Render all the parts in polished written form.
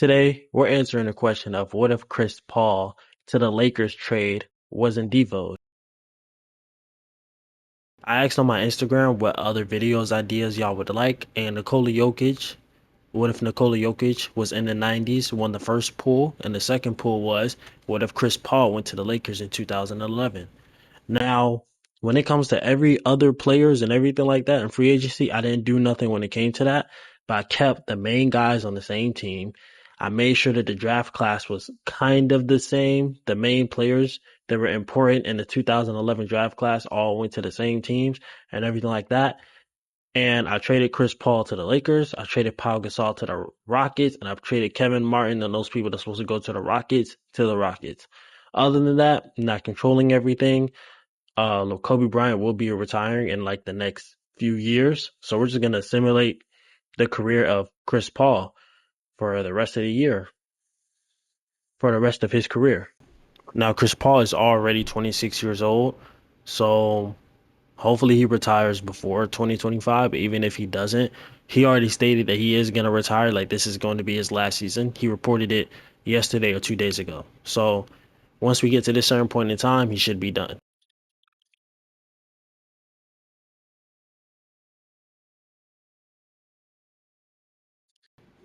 Today, we're answering the question of what if Chris Paul to the Lakers trade wasn't devoted? I asked on my Instagram what other videos ideas y'all would like, and Nikola Jokic. What if Nikola Jokic was in the 90s, won the first pool, and the second pool was what if Chris Paul went to the Lakers in 2011? Now, when it comes to every other players and everything like that in free agency, I didn't do nothing when it came to that, but I kept the main guys on the same team. I made sure that the draft class was kind of the same. The main players that were important in the 2011 draft class all went to the same teams and everything like that. And I traded Chris Paul to the Lakers. I traded Pau Gasol to the Rockets, and I've traded Kevin Martin and those people that's supposed to go to the Rockets to the Rockets. Other than that, not controlling everything. Kobe Bryant will be retiring in like the next few years. So we're just gonna simulate the career of Chris Paul for the rest of the year, for the rest of his career. Now Chris Paul is already 26 years old, so hopefully he retires before 2025. Even if he doesn't, he already stated that he is gonna retire. Like this is going to be his last season. He reported it yesterday or 2 days ago. So once we get to this certain point in time, he should be done.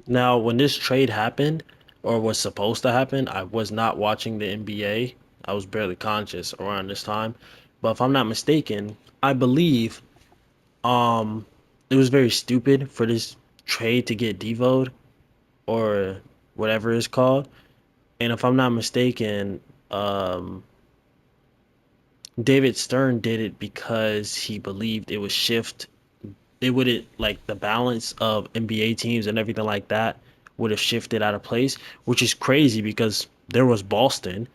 Now, when this trade happened or was supposed to happen, I was not watching the NBA. I was barely conscious around this time. But if I'm not mistaken, I believe um it was very stupid for this trade to get devoed or whatever it's called. And if I'm not mistaken, um David Stern did it because he believed it wouldn't like the balance of NBA teams and everything like that would have shifted out of place, which is crazy because there was Boston.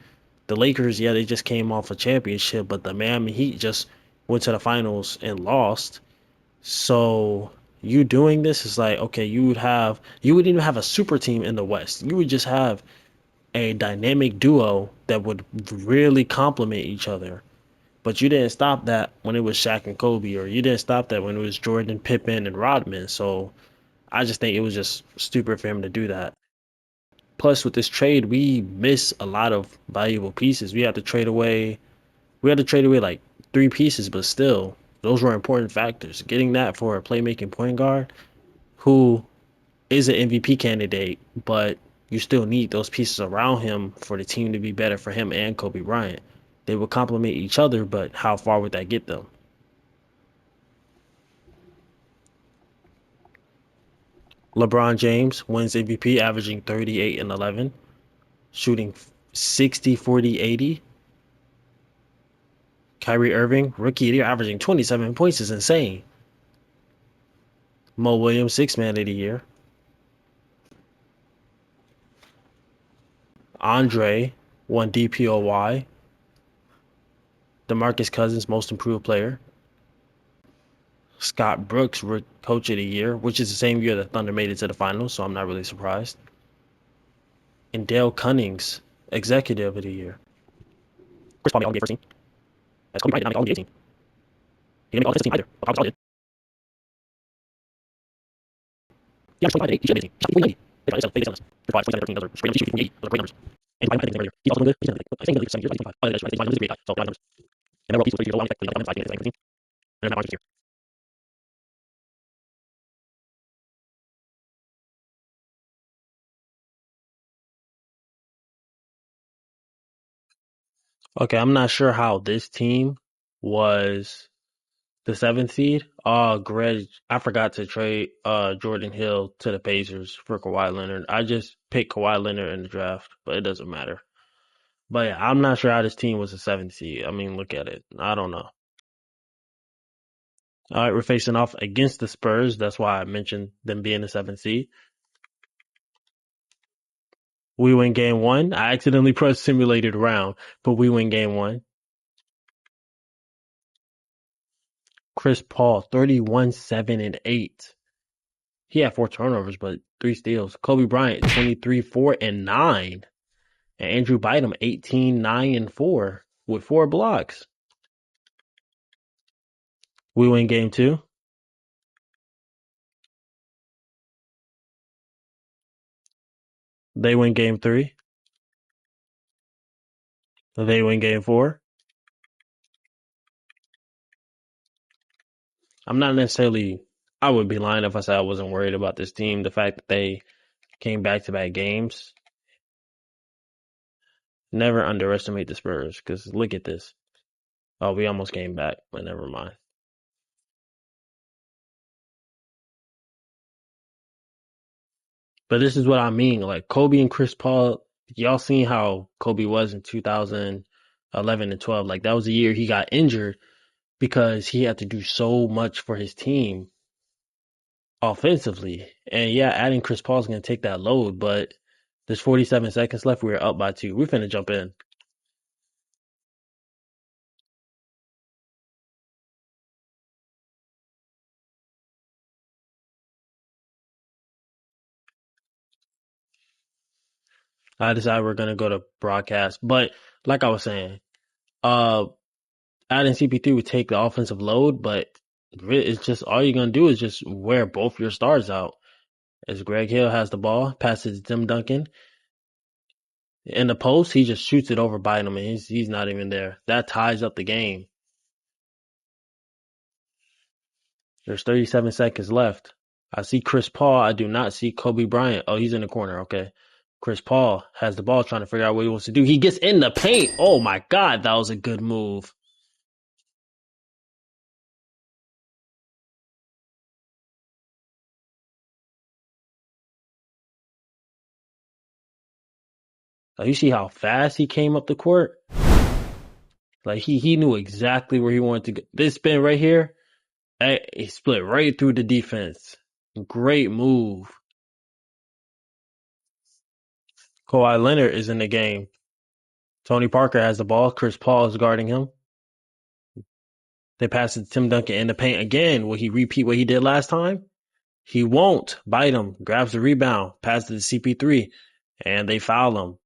The Lakers, yeah, they just came off a championship, but the Miami Heat just went to the finals and lost. So you doing this is like, okay, you wouldn't even have a super team in the West. You would just have a dynamic duo that would really complement each other. But you didn't stop that when it was Shaq and Kobe, or you didn't stop that when it was Jordan, Pippen, and Rodman. So I just think it was just stupid for him to do that. Plus, with this trade, we miss a lot of valuable pieces. We had to trade away like three pieces, but still, those were important factors. Getting that for a playmaking point guard who is an MVP candidate, but you still need those pieces around him for the team to be better for him and Kobe Bryant. They would complement each other, but how far would that get them? LeBron James wins MVP, averaging 38 and 11, shooting 60, 40, 80. Kyrie Irving, rookie of the year, averaging 27 points is insane. Mo Williams, six man of the year. Andre won DPOY. DeMarcus Cousins, most improved player. Scott Brooks, coach of the year, which is the same year that Thunder made it to the finals, so I'm not really surprised. And Dale Cunnings, executive of the year. Chris Paul made all NBA first team. As Kobe Bryant did not make all NBA team. He didn't make all defensive team either. But Pau Gasol did. He averaged 25 and 8. He should have made the team. He shot 40 90. They did for 5, 27 13. Those are straight up. He shoots 48. Those are great numbers. And I think earlier. He's also doing good. He's in the league for 7 years. I think 25. I think he's a great guy. So, numbers. And then we're all pieces for 3 years. Long effect. He got 5 games. And then that here. Okay, I'm not sure how this team was the seventh seed. Greg, I forgot to trade Jordan Hill to the Pacers for Kawhi Leonard. I just picked Kawhi Leonard in the draft, but it doesn't matter. But yeah, I'm not sure how this team was the seventh seed. I mean, look at it. I don't know. All right, we're facing off against the Spurs. That's why I mentioned them being the seventh seed. We win game one. I accidentally pressed simulated round, but we win game one. Chris Paul, 31, 7, and 8. He had four turnovers, but three steals. Kobe Bryant, 23, 4, and 9. And Andrew Bynum, 18, 9, and 4 with four blocks. We win game two. They win game 3. They win game 4. I'm not necessarily, I would be lying if I said I wasn't worried about this team. The fact that they came back to back games. Never underestimate the Spurs because look at this. Oh, we almost came back, but never mind. But this is what I mean. Like Kobe and Chris Paul, y'all seen how Kobe was in 2011 and 12. Like that was the year he got injured because he had to do so much for his team offensively. And yeah, adding Chris Paul is going to take that load, but there's 47 seconds left. We're up by 2. We're finna jump in. I decided we're going to go to broadcast. But like I was saying, uh, adding CP3 would take the offensive load, but it's just all you're gonna do is just wear both your stars out. As Greg Hill has the ball, passes to Tim Duncan in the post, he just shoots it over Bynum, and he's not even there. That ties up the game. There's 37 seconds left. I see Chris Paul. I do not see Kobe Bryant. Oh, he's in the corner. Okay. Chris Paul has the ball, trying to figure out what he wants to do. He gets in the paint. Oh my God, that was a good move. You see how fast he came up the court? Like he knew exactly where he wanted to go. This spin right here, he split right through the defense. Great move. Kawhi Leonard is in the game. Tony Parker has the ball. Chris Paul is guarding him. They pass it to Tim Duncan in the paint again. Will he repeat what he did last time? He won't. Bite him. Grabs the rebound. Passes it to CP3. And they foul him.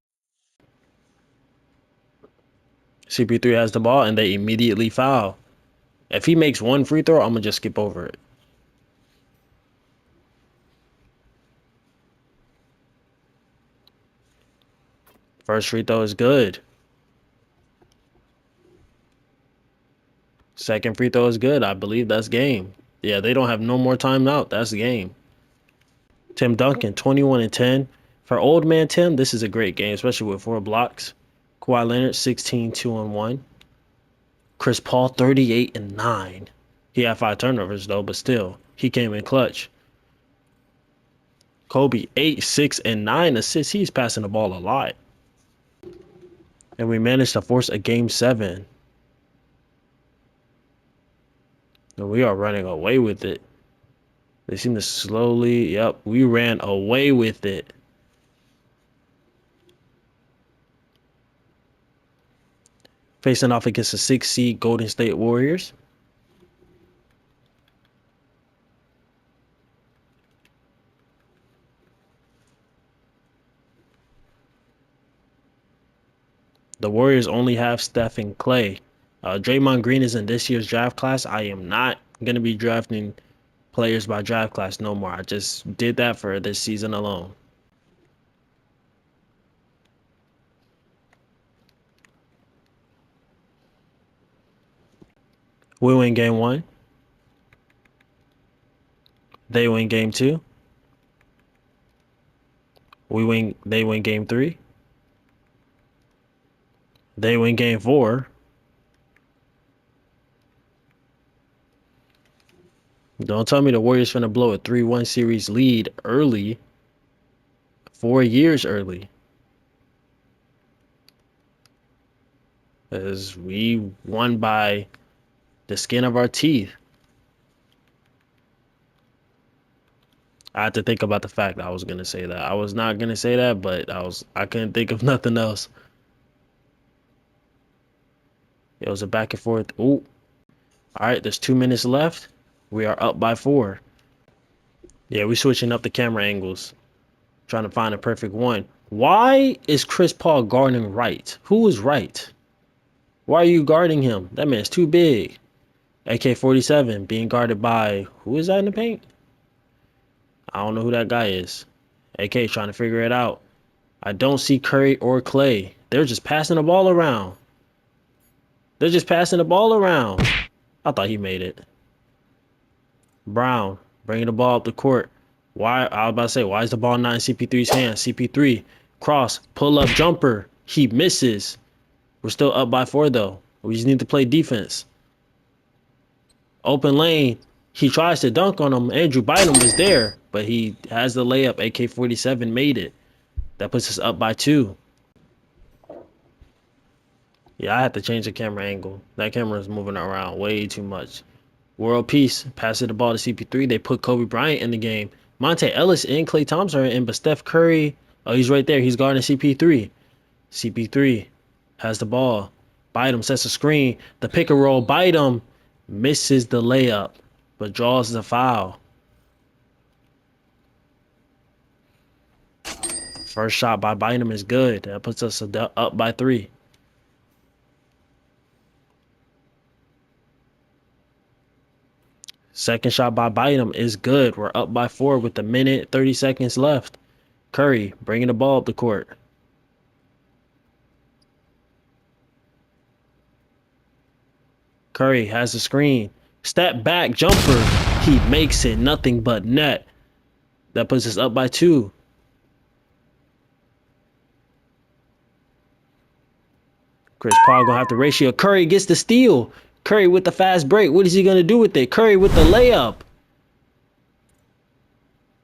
CP3 has the ball and they immediately foul. If he makes one free throw, I'm going to just skip over it. First free throw is good. Second free throw is good. I believe that's game. Yeah, they don't have no more timeout. That's the game. Tim Duncan, 21 and 10. For old man Tim, this is a great game, especially with 4 blocks. Kawhi Leonard, 16, 2 and 1. Chris Paul, 38 and 9. He had 5 turnovers though, but still, he came in clutch. Kobe, 8, 6, and 9 assists. He's passing the ball a lot. And we managed to force a game 7. And we are running away with it. They seem to slowly, yep, we ran away with it. Facing off against the 6 seed Golden State Warriors. The Warriors only have Steph and Clay. Draymond Green is in this year's draft class. I am not going to be drafting players by draft class no more. I just did that for this season alone. We win game 1. They win game 2. They win game 3. They win game 4. Don't tell me the Warriors finna blow a 3-1 series lead early. 4 years early. As we won by the skin of our teeth. I had to think about the fact that I was gonna say that. I was not gonna say that, but I couldn't think of nothing else. It was a back and forth. Ooh. Alright, there's 2 minutes left. We are up by 4. Yeah, we switching up the camera angles. Trying to find a perfect one. Why is Chris Paul guarding right? Who is right? Why are you guarding him? That man's too big. AK-47 being guarded by, who is that in the paint? I don't know who that guy is. AK trying to figure it out. I don't see Curry or Clay. They're just passing the ball around. They're just passing the ball around. I thought he made it. Brown bringing the ball up the court. Why? I was about to say, why is the ball not in CP3's hands? CP3 cross, pull up jumper. He misses. We're still up by 4 though. We just need to play defense. Open lane. He tries to dunk on him. Andrew Bynum was there, but he has the layup. AK-47 made it. That puts us up by 2. Yeah, I had to change the camera angle. That camera is moving around way too much. World Peace passes the ball to CP3. They put Kobe Bryant in the game. Monte Ellis and Klay Thompson are in, but Steph Curry, oh, he's right there. He's guarding CP3. CP3 has the ball. Bynum sets a screen. The pick and roll. Bynum misses the layup, but draws the foul. First shot by Bynum is good. That puts us up by 3. Second shot by Bynum is good. We're up by 4 with a minute, 30 seconds left. Curry bringing the ball up the court. Curry has the screen. Step back jumper. He makes it. Nothing but net. That puts us up by 2. Chris Paul gonna have to ratio. Curry gets the steal. Curry with the fast break. What is he gonna do with it? Curry with the layup.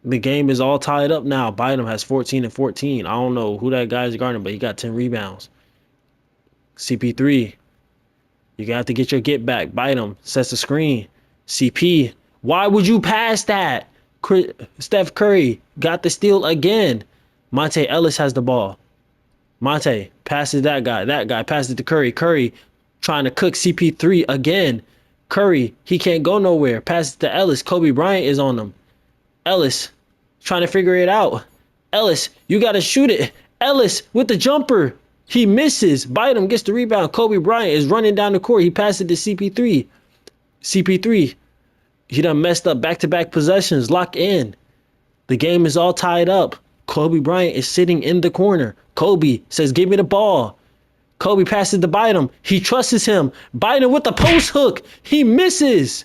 The game is all tied up now. Bynum has 14 and 14. I don't know who that guy is guarding, but he got 10 rebounds. CP3. You got to get your get back. Bynum sets the screen. CP. Why would you pass that? Steph Curry got the steal again. Monte Ellis has the ball. Monte passes that guy. That guy passes it to Curry. Curry trying to cook CP3 again. Curry, he can't go nowhere. Passes to Ellis. Kobe Bryant is on him. Ellis trying to figure it out. Ellis, you got to shoot it. Ellis with the jumper. He misses. Bynum gets the rebound. Kobe Bryant is running down the court. He passes it to CP3. CP3, he done messed up back-to-back possessions. Lock in. The game is all tied up. Kobe Bryant is sitting in the corner. Kobe says, give me the ball. Kobe passes to Bynum. He trusts him. Bynum with the post hook. He misses.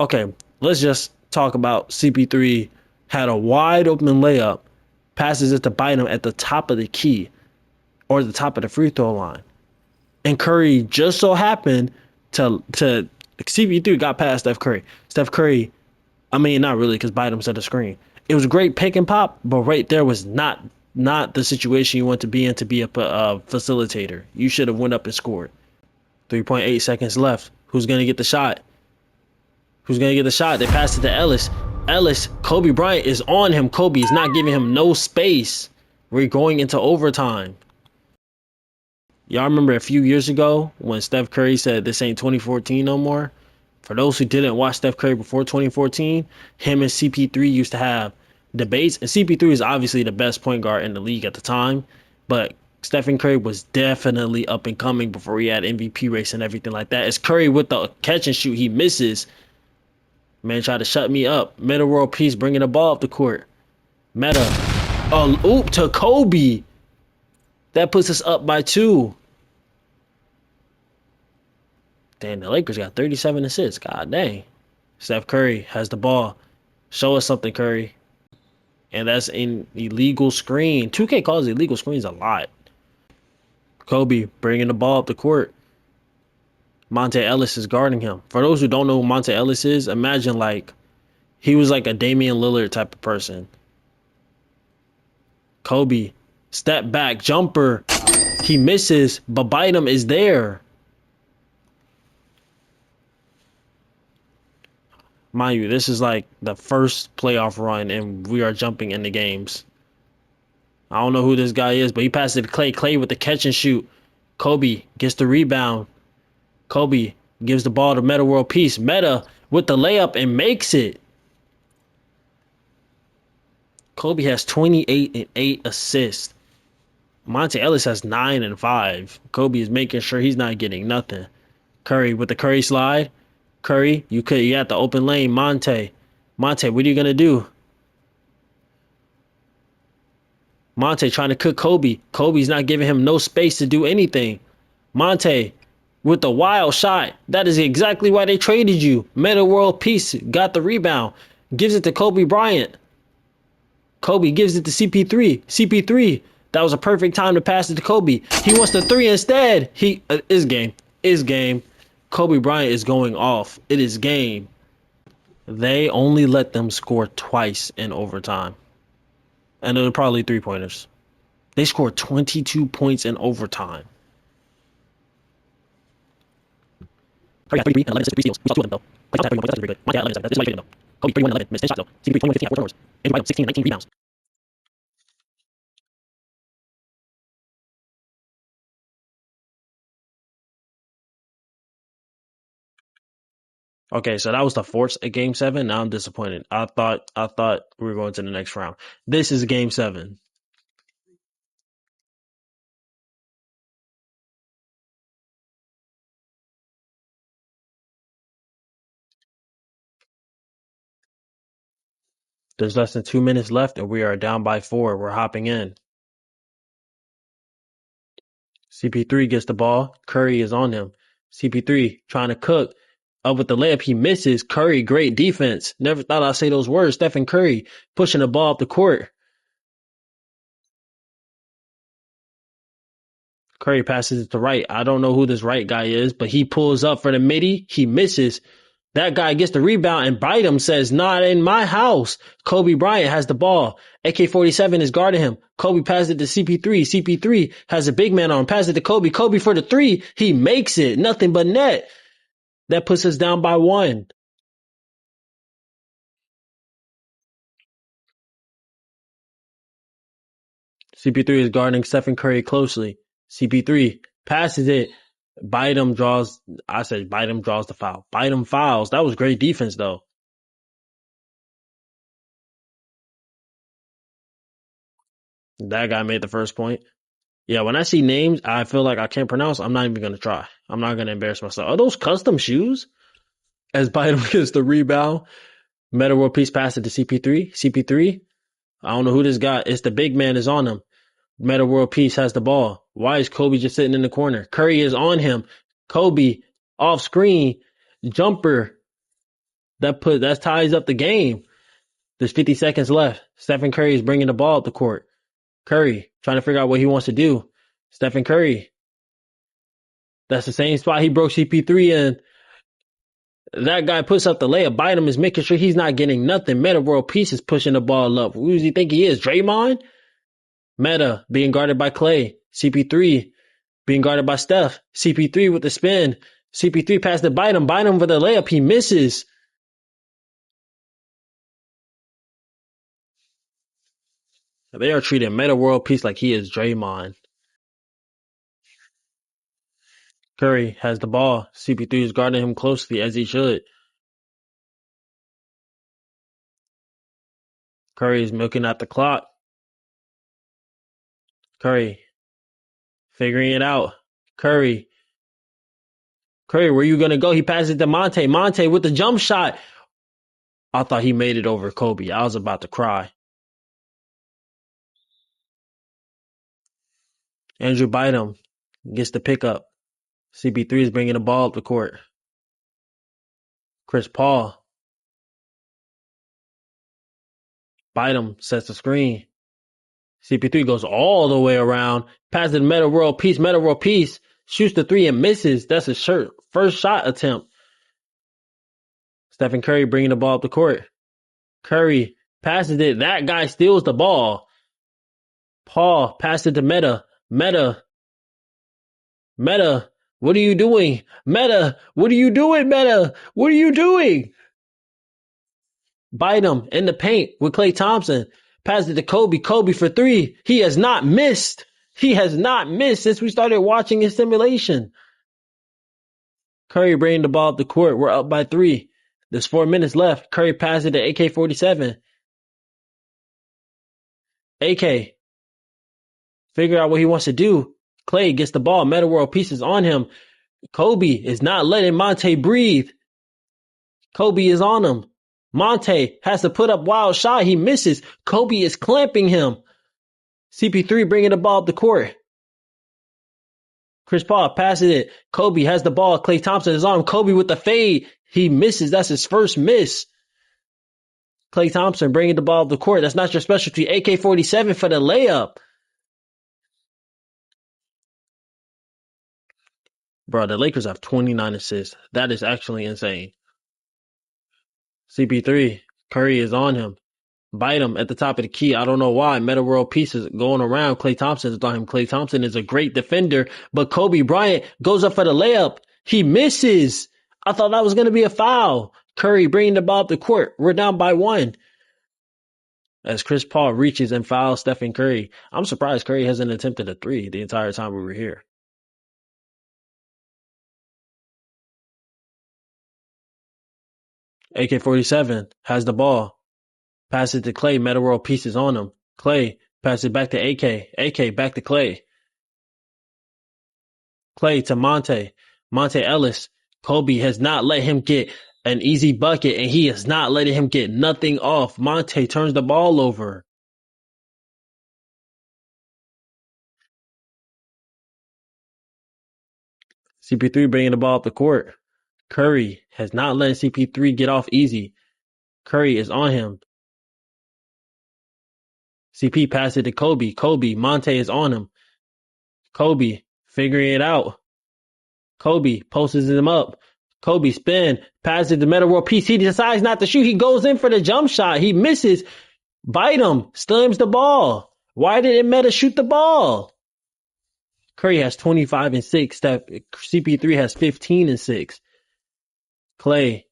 Okay, let's just talk about CP3 had a wide open layup, passes it to Bynum at the top of the key or the top of the free throw line. And Curry just so happened to CP3 got past Steph Curry. Steph Curry, I mean, not really because Bynum set the screen. It was a great pick and pop, but right there was not the situation you want to be in to be a facilitator. You should have went up and scored. 3.8 seconds left. Who's going to get the shot? Who's going to get the shot? They pass it to Ellis. Ellis, Kobe Bryant is on him. Kobe is not giving him no space. We're going into overtime. Y'all remember a few years ago when Steph Curry said this ain't 2014 no more? For those who didn't watch Steph Curry before 2014, him and CP3 used to have debates. And CP3 is obviously the best point guard in the league at the time. But Stephen Curry was definitely up and coming before he had MVP race and everything like that. It's Curry with the catch and shoot. He misses. Man tried to shut me up. Meta World Peace bringing the ball up the court. Meta. Oop to Kobe. That puts us up by 2. Damn, the Lakers got 37 assists. God dang. Steph Curry has the ball. Show us something, Curry. And that's an illegal screen. 2K calls illegal screens a lot. Kobe bringing the ball up the court. Monte Ellis is guarding him. For those who don't know who Monte Ellis is, imagine like he was like a Damian Lillard type of person. Kobe, step back, jumper. He misses, but Bynum is there. Mind you, this is like the first playoff run, and we are jumping into games. I don't know who this guy is, but he passes it to Clay. Clay with the catch and shoot. Kobe gets the rebound. Kobe gives the ball to Meta World Peace. Meta with the layup and makes it. Kobe has 28 and 8 assists. Monte Ellis has 9 and 5. Kobe is making sure he's not getting nothing. Curry with the Curry slide. Curry, you had the open lane. Monte, what are you gonna do? Monte trying to cook Kobe. Kobe's not giving him no space to do anything. Monte with the wild shot. That is exactly why they traded you. Meta World Peace got the rebound. Gives it to Kobe Bryant. Kobe gives it to CP3. CP3. That was a perfect time to pass it to Kobe. He wants the three instead. Is game. Is game. Kobe Bryant is going off. It is game. They only let them score twice in overtime. And they're probably 3-pointers. They scored 22 points in overtime. Kobe got 33 and 11 assists, 3 steals. We saw 2 of them, though. Kobe got 31 points. That's very good. Monte got 11 assists. This is why you though. Kobe 31 and 11. Missed 10 shots, though. CP3 21 15 at 4 turnovers. Andrew Bynum 16 and 19 rebounds. Okay, so that was the force at Game 7. Now I'm disappointed. I thought we were going to the next round. This is Game 7. There's less than 2 minutes left, and we are down by 4. We're hopping in. CP3 gets the ball. Curry is on him. CP3 trying to cook. Up with the layup, he misses. Curry, great defense. Never thought I'd say those words. Stephen Curry pushing the ball up the court. Curry passes it to right. I don't know who this right guy is, but he pulls up for the midi. He misses. That guy gets the rebound, and Bynum says, "Not in my house." Kobe Bryant has the ball. AK-47 is guarding him. Kobe passes it to CP3. CP3 has a big man on him. Passes it to Kobe. Kobe for the three. He makes it. Nothing but net. That puts us down by 1. CP3 is guarding Stephen Curry closely. CP3 passes it. Bynum draws the foul. Bynum fouls. That was great defense, though. That guy made the first point. Yeah, when I see names I feel like I can't pronounce, I'm not even going to try. I'm not going to embarrass myself. Are those custom shoes? As Bynum gets the rebound, Meta World Peace passes it to CP3. CP3, I don't know who this guy. It's the big man is on him. Meta World Peace has the ball. Why is Kobe just sitting in the corner? Curry is on him. Kobe off screen jumper. That ties up the game. There's 50 seconds left. Stephen Curry is bringing the ball up the court. Curry trying to figure out what he wants to do. Stephen Curry. That's the same spot he broke CP3 in. That guy puts up the layup. Bynum is making sure he's not getting nothing. Meta World Peace is pushing the ball up. Who does he think he is? Draymond? Meta being guarded by Clay. CP3 being guarded by Steph. CP3 with the spin. CP3 passed to Bynum. Bynum for the layup. He misses. They are treating Meta World Peace like he is Draymond. Curry has the ball. CP3 is guarding him closely as he should. Curry is milking out the clock. Curry figuring it out. Curry, where you going to go? He passes it to Monte. Monte with the jump shot. I thought he made it over Kobe. I was about to cry. Andrew Bynum gets the pickup. CP3 is bringing the ball up the court. Chris Paul. Bynum sets the screen. CP3 goes all the way around. Passes to Meta World Peace. Meta World Peace shoots the three and misses. That's his first shot attempt. Stephen Curry bringing the ball up the court. Curry passes it. That guy steals the ball. Paul passes it to Meta. Meta, what are you doing? Meta, what are you doing, Meta? What are you doing? Bynum in the paint with Klay Thompson. Passes it to Kobe. Kobe for three. He has not missed. He has not missed since we started watching his simulation. Curry bringing the ball up the court. We're up by 3. There's 4 minutes left. Curry passes it to AK-47. AK figure out what he wants to do. Klay gets the ball. Meta World Peace is on him. Kobe is not letting Monte breathe. Kobe is on him. Monte has to put up wild shot. He misses. Kobe is clamping him. CP3 bringing the ball up the court. Chris Paul passes it. Kobe has the ball. Klay Thompson is on him. Kobe with the fade. He misses. That's his first miss. Klay Thompson bringing the ball up the court. That's not your specialty. AK-47 for the layup. Bro, the Lakers have 29 assists. That is actually insane. CP3, Curry is on him. Bite him at the top of the key. I don't know why. Meta World Pieces going around. Klay Thompson is on him. Klay Thompson is a great defender, but Kobe Bryant goes up for the layup. He misses. I thought that was going to be a foul. Curry bringing the ball up the court. We're down by 1. As Chris Paul reaches and fouls Stephen Curry. I'm surprised Curry hasn't attempted a 3 the entire time we were here. AK-47 has the ball. Pass it to Klay. Meta World Pieces on him. Klay pass it back to AK. AK back to Klay. Klay to Monte. Monte Ellis. Kobe has not let him get an easy bucket, and he is not letting him get nothing off. Monte turns the ball over. CP3 bringing the ball up the court. Curry has not letting CP3 get off easy. Curry is on him. CP passes it to Kobe. Kobe, Monte is on him. Kobe figuring it out. Kobe posts him up. Kobe spin, passes it to Meta World Peace. He decides not to shoot. He goes in for the jump shot. He misses. Bite him. Slams the ball. Why didn't Meta shoot the ball? Curry has 25 and 6. CP3 has 15 and 6. Klay.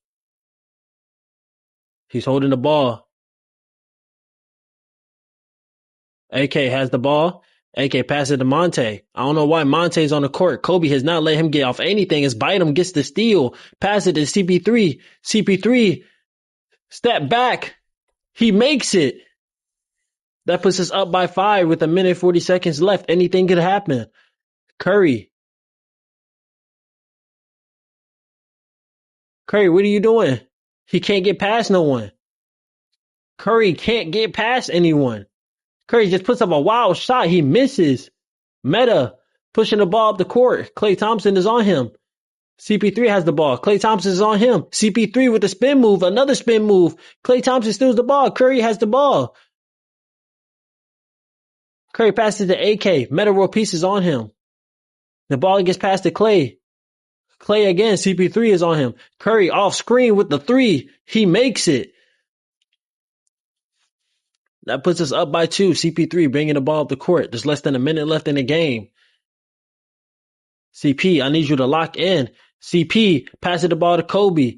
He's holding the ball. AK has the ball. AK passes it to Monte. I don't know why Monte's on the court. Kobe has not let him get off anything as Bynum gets the steal. Pass it to CP3. CP3 step back. He makes it. That puts us up by 5 with 1:40 left. Anything could happen. Curry. Curry, what are you doing? He can't get past no one. Curry can't get past anyone. Curry just puts up a wild shot. He misses. Meta pushing the ball up the court. Klay Thompson is on him. CP3 has the ball. Klay Thompson is on him. CP3 with the spin move. Another spin move. Klay Thompson steals the ball. Curry has the ball. Curry passes to AK. Meta World Peace is on him. The ball gets passed to Klay. Klay again. CP3 is on him. Curry off screen with the 3. He makes it. That puts us up by 2. CP3 bringing the ball up the court. There's less than a minute left in the game. CP, I need you to lock in. CP passes the ball to Kobe.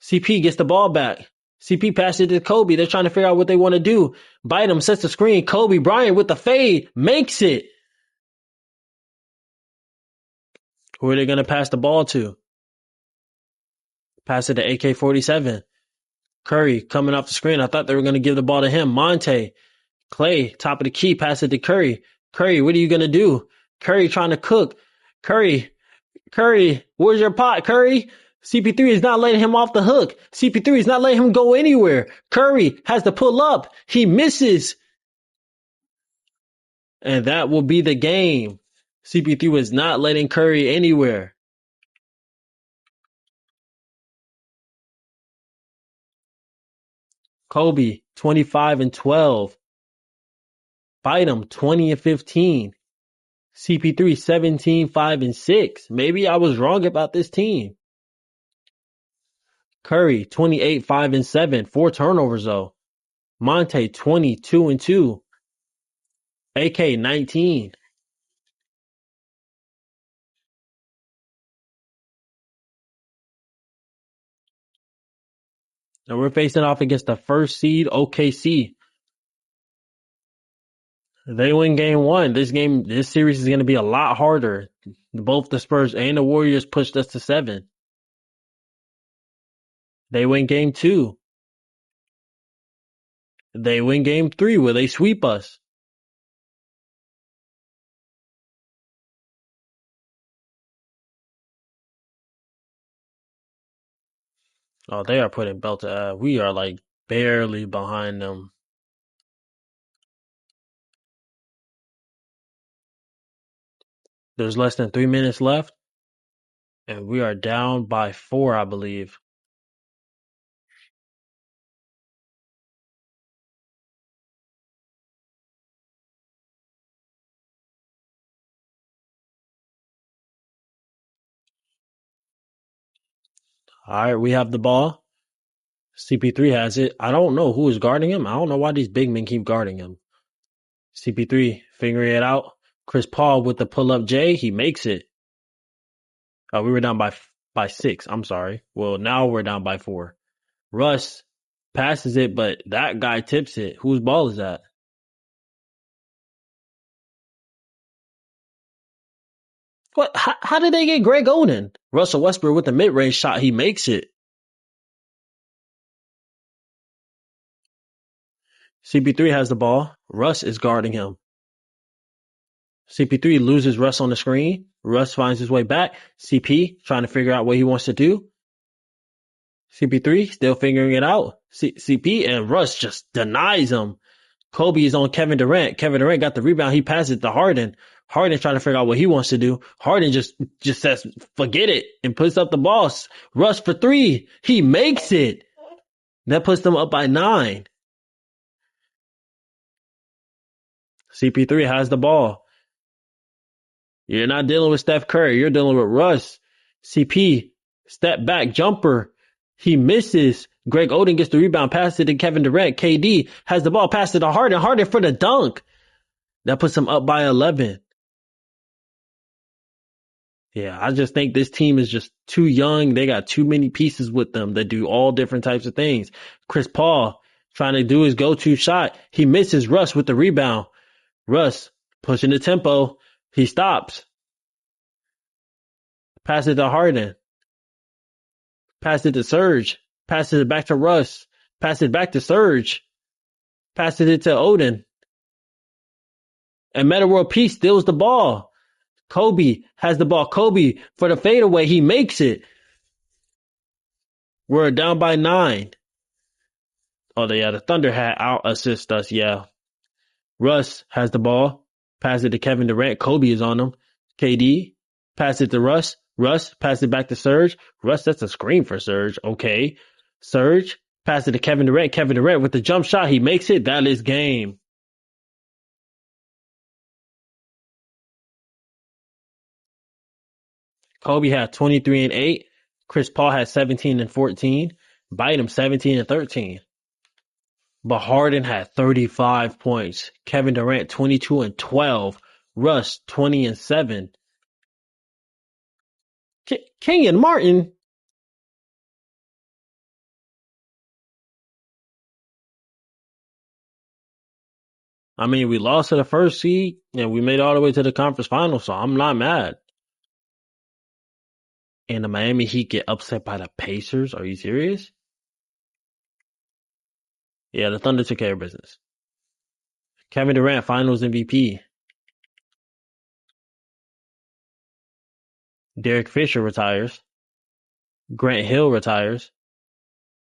CP gets the ball back. CP passes it to Kobe. They're trying to figure out what they want to do. Bynum sets the screen. Kobe Bryant with the fade. Makes it. Who are they going to pass the ball to? Pass it to AK-47. Curry coming off the screen. I thought they were going to give the ball to him. Monte. Klay, top of the key. Pass it to Curry. Curry, what are you going to do? Curry trying to cook. Curry, where's your pot, Curry? CP3 is not letting him off the hook. CP3 is not letting him go anywhere. Curry has to pull up. He misses. And that will be the game. CP3 was not letting Curry anywhere. Kobe, 25 and 12. Bynum, 20 and 15. CP3, 17, 5 and 6. Maybe I was wrong about this team. Curry, 28, 5 and 7. 4 turnovers though. Monte, 22 and 2. AK, 19. And we're facing off against the first seed OKC. They win game 1. This series is going to be a lot harder. Both the Spurs and the Warriors pushed us to 7. They win game 2. They win game 3 where they sweep us. Oh, they are putting belt to we are like barely behind them. There's less than 3 minutes left, and we are down by 4, I believe. All right, we have the ball. CP3 has it. I don't know who is guarding him. I don't know why these big men keep guarding him. CP3 figuring it out. Chris Paul with the pull-up J. He makes it. Oh, we were down by 6. I'm sorry. Well, now we're down by 4. Russ passes it, but that guy tips it. Whose ball is that? What? How did they get Greg Oden? Russell Westbrook with the mid-range shot. He makes it. CP3 has the ball. Russ is guarding him. CP3 loses Russ on the screen. Russ finds his way back. CP trying to figure out what he wants to do. CP3 still figuring it out. CP and Russ just denies him. Kobe is on Kevin Durant. Kevin Durant got the rebound. He passes it to Harden. Harden trying to figure out what he wants to do. Harden just says, forget it, and puts up the ball. Russ for 3. He makes it. That puts them up by 9. CP3 has the ball. You're not dealing with Steph Curry. You're dealing with Russ. CP, step back jumper. He misses. Greg Oden gets the rebound, passes it to Kevin Durant. KD has the ball, passes it to Harden. Harden for the dunk. That puts him up by 11. Yeah, I just think this team is just too young. They got too many pieces with them that do all different types of things. Chris Paul trying to do his go-to shot. He misses Russ with the rebound. Russ pushing the tempo. He stops. Pass it to Harden. Pass it to Serge. Passes it back to Russ. Pass it back to Serge. Passes it to Oden. And Metta World Peace steals the ball. Kobe has the ball. Kobe for the fadeaway. He makes it. We're down by 9. Oh, yeah, the Thunder had out assist us. Yeah. Russ has the ball. Pass it to Kevin Durant. Kobe is on him. KD. Pass it to Russ. Russ. Pass it back to Serge. Russ, that's a screen for Serge. Okay. Serge. Pass it to Kevin Durant. Kevin Durant with the jump shot. He makes it. That is game. Kobe had 23 and 8. Chris Paul had 17 and 14. Bynum 17 and 13. But Harden had 35 points. Kevin Durant 22 and 12. Russ 20 and 7. Kenyon Martin. I mean, we lost to the first seed and we made it all the way to the conference final, so I'm not mad. And the Miami Heat get upset by the Pacers. Are you serious? Yeah, the Thunder took care of business. Kevin Durant, Finals MVP. Derek Fisher retires. Grant Hill retires.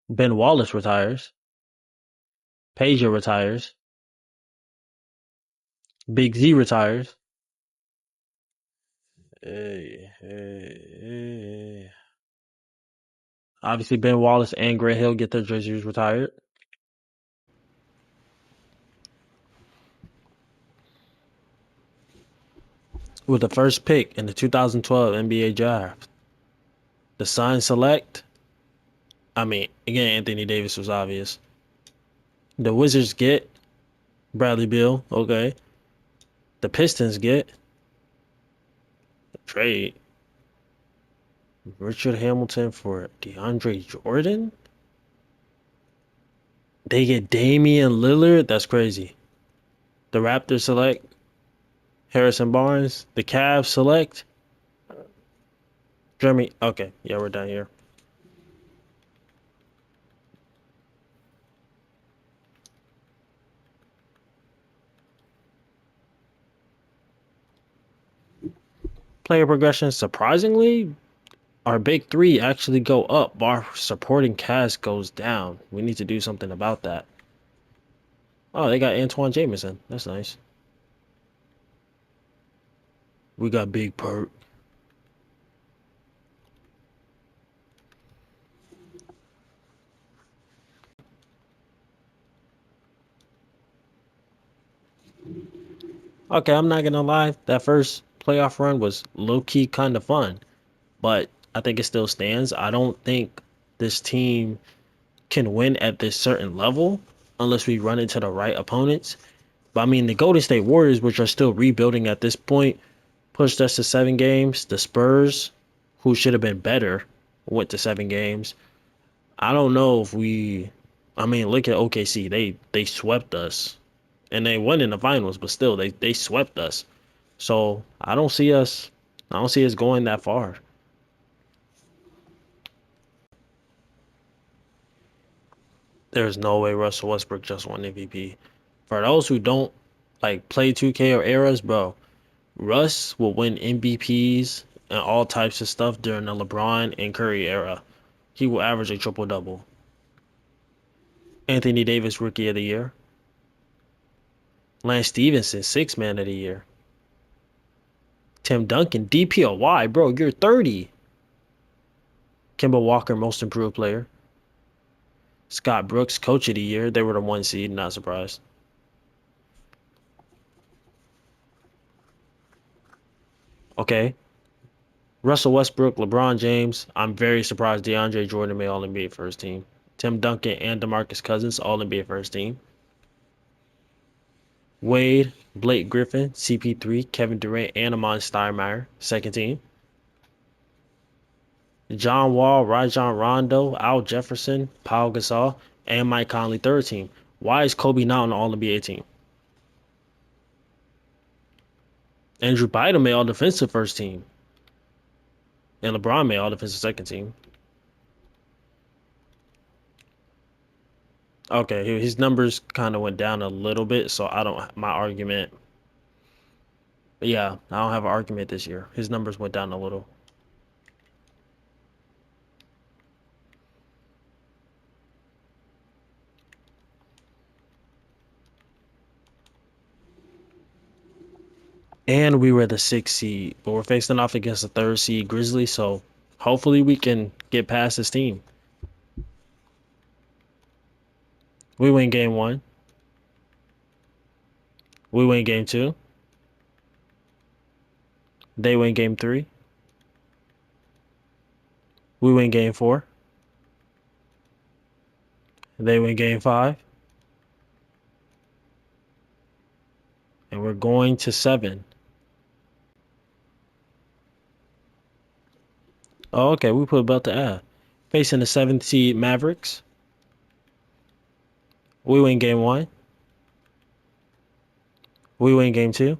Ben Wallace retires. Peja retires. Big Z retires. Hey. Obviously, Ben Wallace and Grant Hill get their jerseys retired. With the first pick in the 2012 NBA draft, the Suns select. I mean, again, Anthony Davis was obvious. The Wizards get Bradley Beal. Okay. The Pistons get trade Richard Hamilton for DeAndre Jordan. They get Damian Lillard. That's crazy. The Raptors select Harrison Barnes. The Cavs select Jeremy. Okay, yeah, we're done here. Player progression. Surprisingly, our big 3 actually go up. Our supporting cast goes down. We need to do something about that. Oh, they got Antoine Jameson. That's nice. We got Big Perk. Okay, I'm not gonna lie. That first playoff run was low key kind of fun, but I think it still stands. I don't think this team can win at this certain level unless we run into the right opponents. But I mean, the Golden State Warriors, which are still rebuilding at this point, pushed us to 7 games. The Spurs, who should have been better, went to 7 games. I don't know if we. I mean, look at OKC. They swept us, and they won in the finals, but still they swept us. So I don't see us going that far. There's no way Russell Westbrook just won MVP. For those who don't like play 2K or eras, bro, Russ will win MVPs and all types of stuff during the LeBron and Curry era. He will average a triple double. Anthony Davis, Rookie of the Year. Lance Stevenson, Six Man of the Year. Tim Duncan, DPOY, bro, you're 30. Kemba Walker, Most Improved Player. Scott Brooks, Coach of the Year. They were the 1 seed, not surprised. Okay. Russell Westbrook, LeBron James. I'm very surprised DeAndre Jordan made All NBA first team. Tim Duncan and DeMarcus Cousins, All NBA first team. Wade, Blake Griffin, CP3, Kevin Durant, and Amon Stoudemire, second team. John Wall, Rajon Rondo, Al Jefferson, Paul Gasol, and Mike Conley, third team. Why is Kobe not on the All NBA team? Andrew Bynum made All Defensive first team, and LeBron made All Defensive second team. Okay, his numbers kind of went down a little bit, so I don't. My argument, yeah, I don't have an argument this year. His numbers went down a little. And we were the 6 seed, but we're facing off against the 3rd seed Grizzlies, so hopefully we can get past this team. We win game one. We win game two. They win game three. We win game four. They win game five. And we're going to 7. Oh, okay. We put about to add. Facing the 7th seed Mavericks. We win game one. We win game two.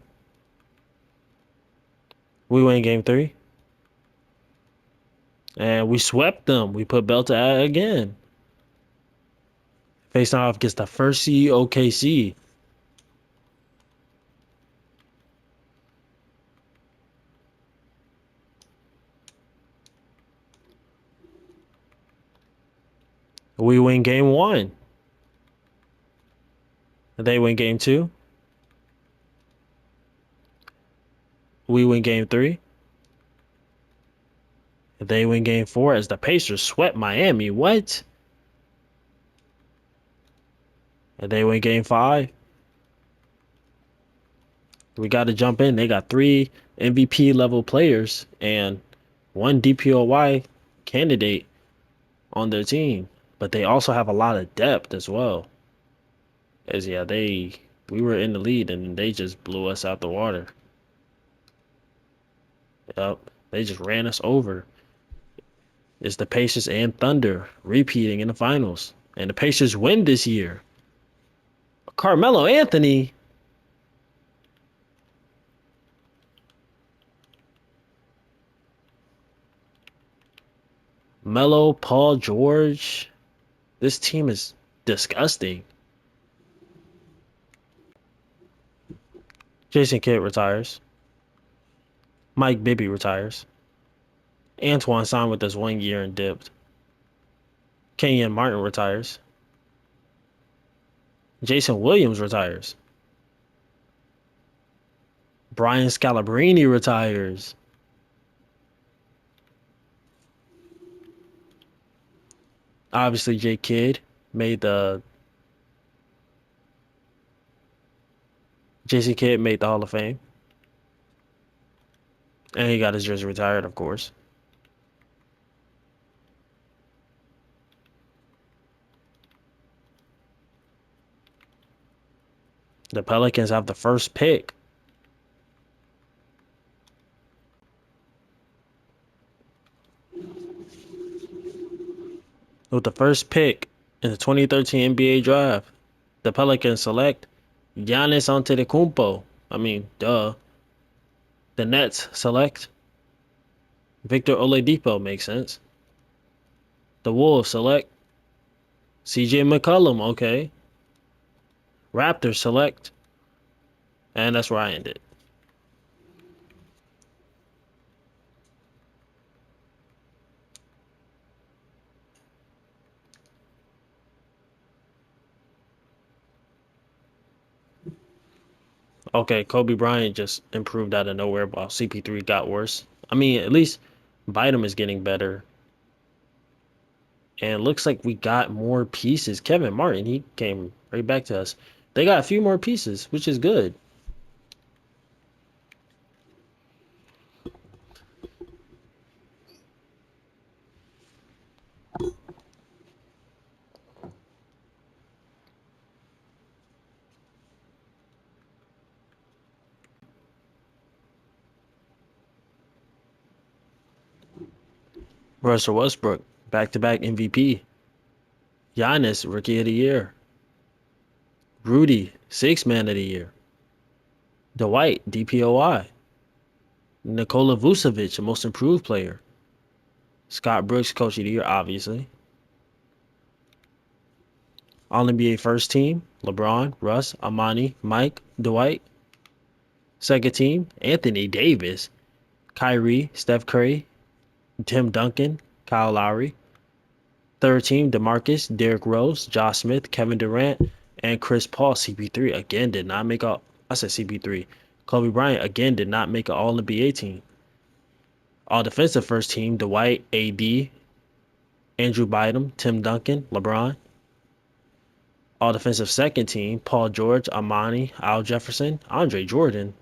We win game three. And we swept them. We put belt to add again. Facing off against the 1st seed OKC. We win game one. They win game two. We win game three. They win game four as the Pacers swept Miami. What? And they win game five. We got to jump in. They got 3 MVP level players and 1 DPOY candidate on their team. But they also have a lot of depth as well. As yeah, we were in the lead and they just blew us out the water. Yep. They just ran us over. It's the Pacers and Thunder repeating in the finals. And the Pacers win this year. Carmelo Anthony. Melo, Paul George. This team is disgusting. Jason Kidd retires. Mike Bibby retires. Antoine signed with us 1 year and dipped. Kenyon Martin retires. Jason Williams retires. Brian Scalabrine retires. Obviously, J Kidd made the Jason Kidd made the Hall of Fame, and he got his jersey retired, of course. The Pelicans have the first pick. With the first pick in the 2013 NBA draft, the Pelicans select Giannis Antetokounmpo. I mean, duh. The Nets select Victor Oladipo. Makes sense. The Wolves select CJ McCollum. Okay. Raptors select, and that's where I ended. Okay, Kobe Bryant just improved out of nowhere while CP3 got worse. I mean, at least Bynum is getting better. And looks like we got more pieces. Kevin Martin, he came right back to us. They got a few more pieces, which is good. Russell Westbrook, back-to-back MVP. Giannis, Rookie of the Year. Rudy, Sixth Man of the Year. Dwight, DPOI. Nikola Vucevic, Most Improved Player. Scott Brooks, Coach of the Year, obviously. All-NBA First Team, LeBron, Russ, Amani, Mike, Dwight. Second Team, Anthony Davis, Kyrie, Steph Curry, Tim Duncan, Kyle Lowry. Third Team, DeMarcus, Derrick Rose, Josh Smith, Kevin Durant, and Chris Paul. CP3 again did not make a. I said CP3. Kobe Bryant again did not make an All-NBA team. All Defensive First Team, Dwight, AD, Andrew Bynum, Tim Duncan, LeBron. All Defensive Second Team, Paul George, Amani, Al Jefferson, Andre Jordan.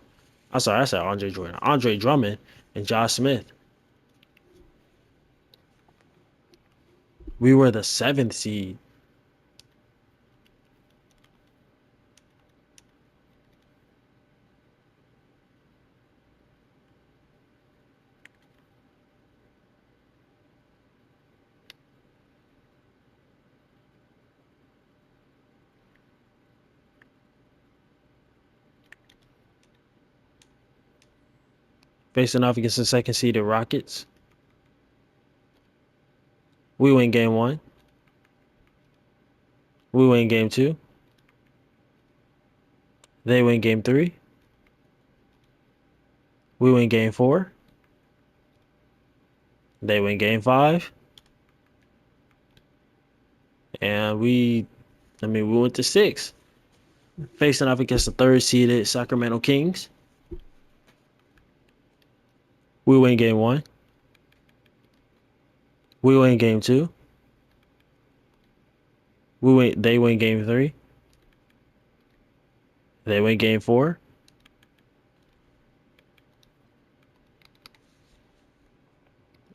I'm sorry, I said Andre Jordan. Andre Drummond and Josh Smith. We were the seventh seed. Facing off against the second seeded Rockets. We win game one. We win game two. They win game three. We win game four. They win game five. And we went to six. Facing off against the third seeded Sacramento Kings. We win game one. We win game two. They win game three. They win game four.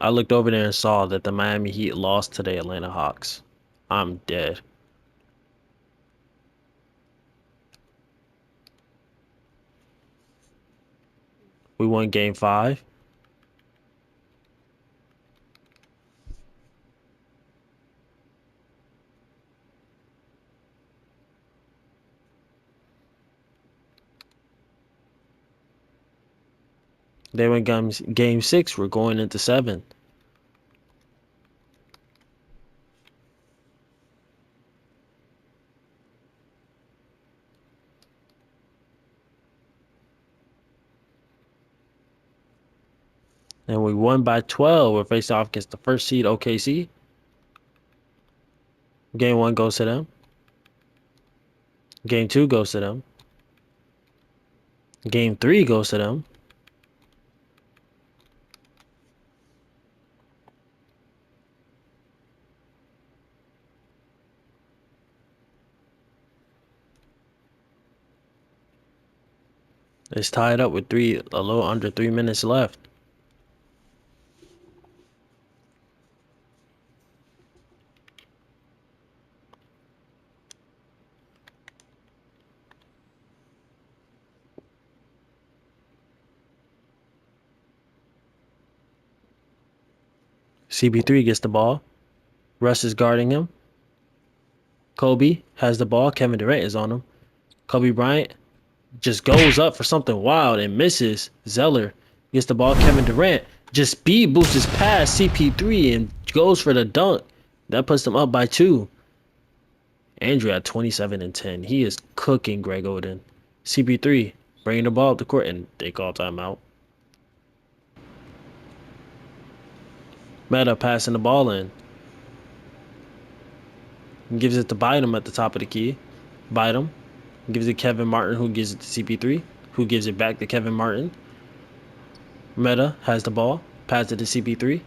I looked over there and saw that the Miami Heat lost to the Atlanta Hawks. I'm dead. We won game five. They win game six. We're going into seven. And we won by 12. We're facing off against the first seed OKC. Game one goes to them. Game two goes to them. Game 3 goes to them. It's tied up with a little under 3 minutes left. CP3 gets the ball. Russ is guarding him. Kobe has the ball. Kevin Durant is on him. Kobe Bryant just goes up for something wild and misses. Zeller gets the ball. Kevin Durant just speed boosts his pass CP3 and goes for the dunk. That puts them up by 2. Andrew at 27 and 10. He is cooking Greg Oden. CP3 bringing the ball up the court and they call timeout. Meta passing the ball in. Gives it to Bynum at the top of the key. Bynum gives it to Kevin Martin, who gives it to CP3, who gives it back to Kevin Martin. Meta has the ball, passes it to CP3.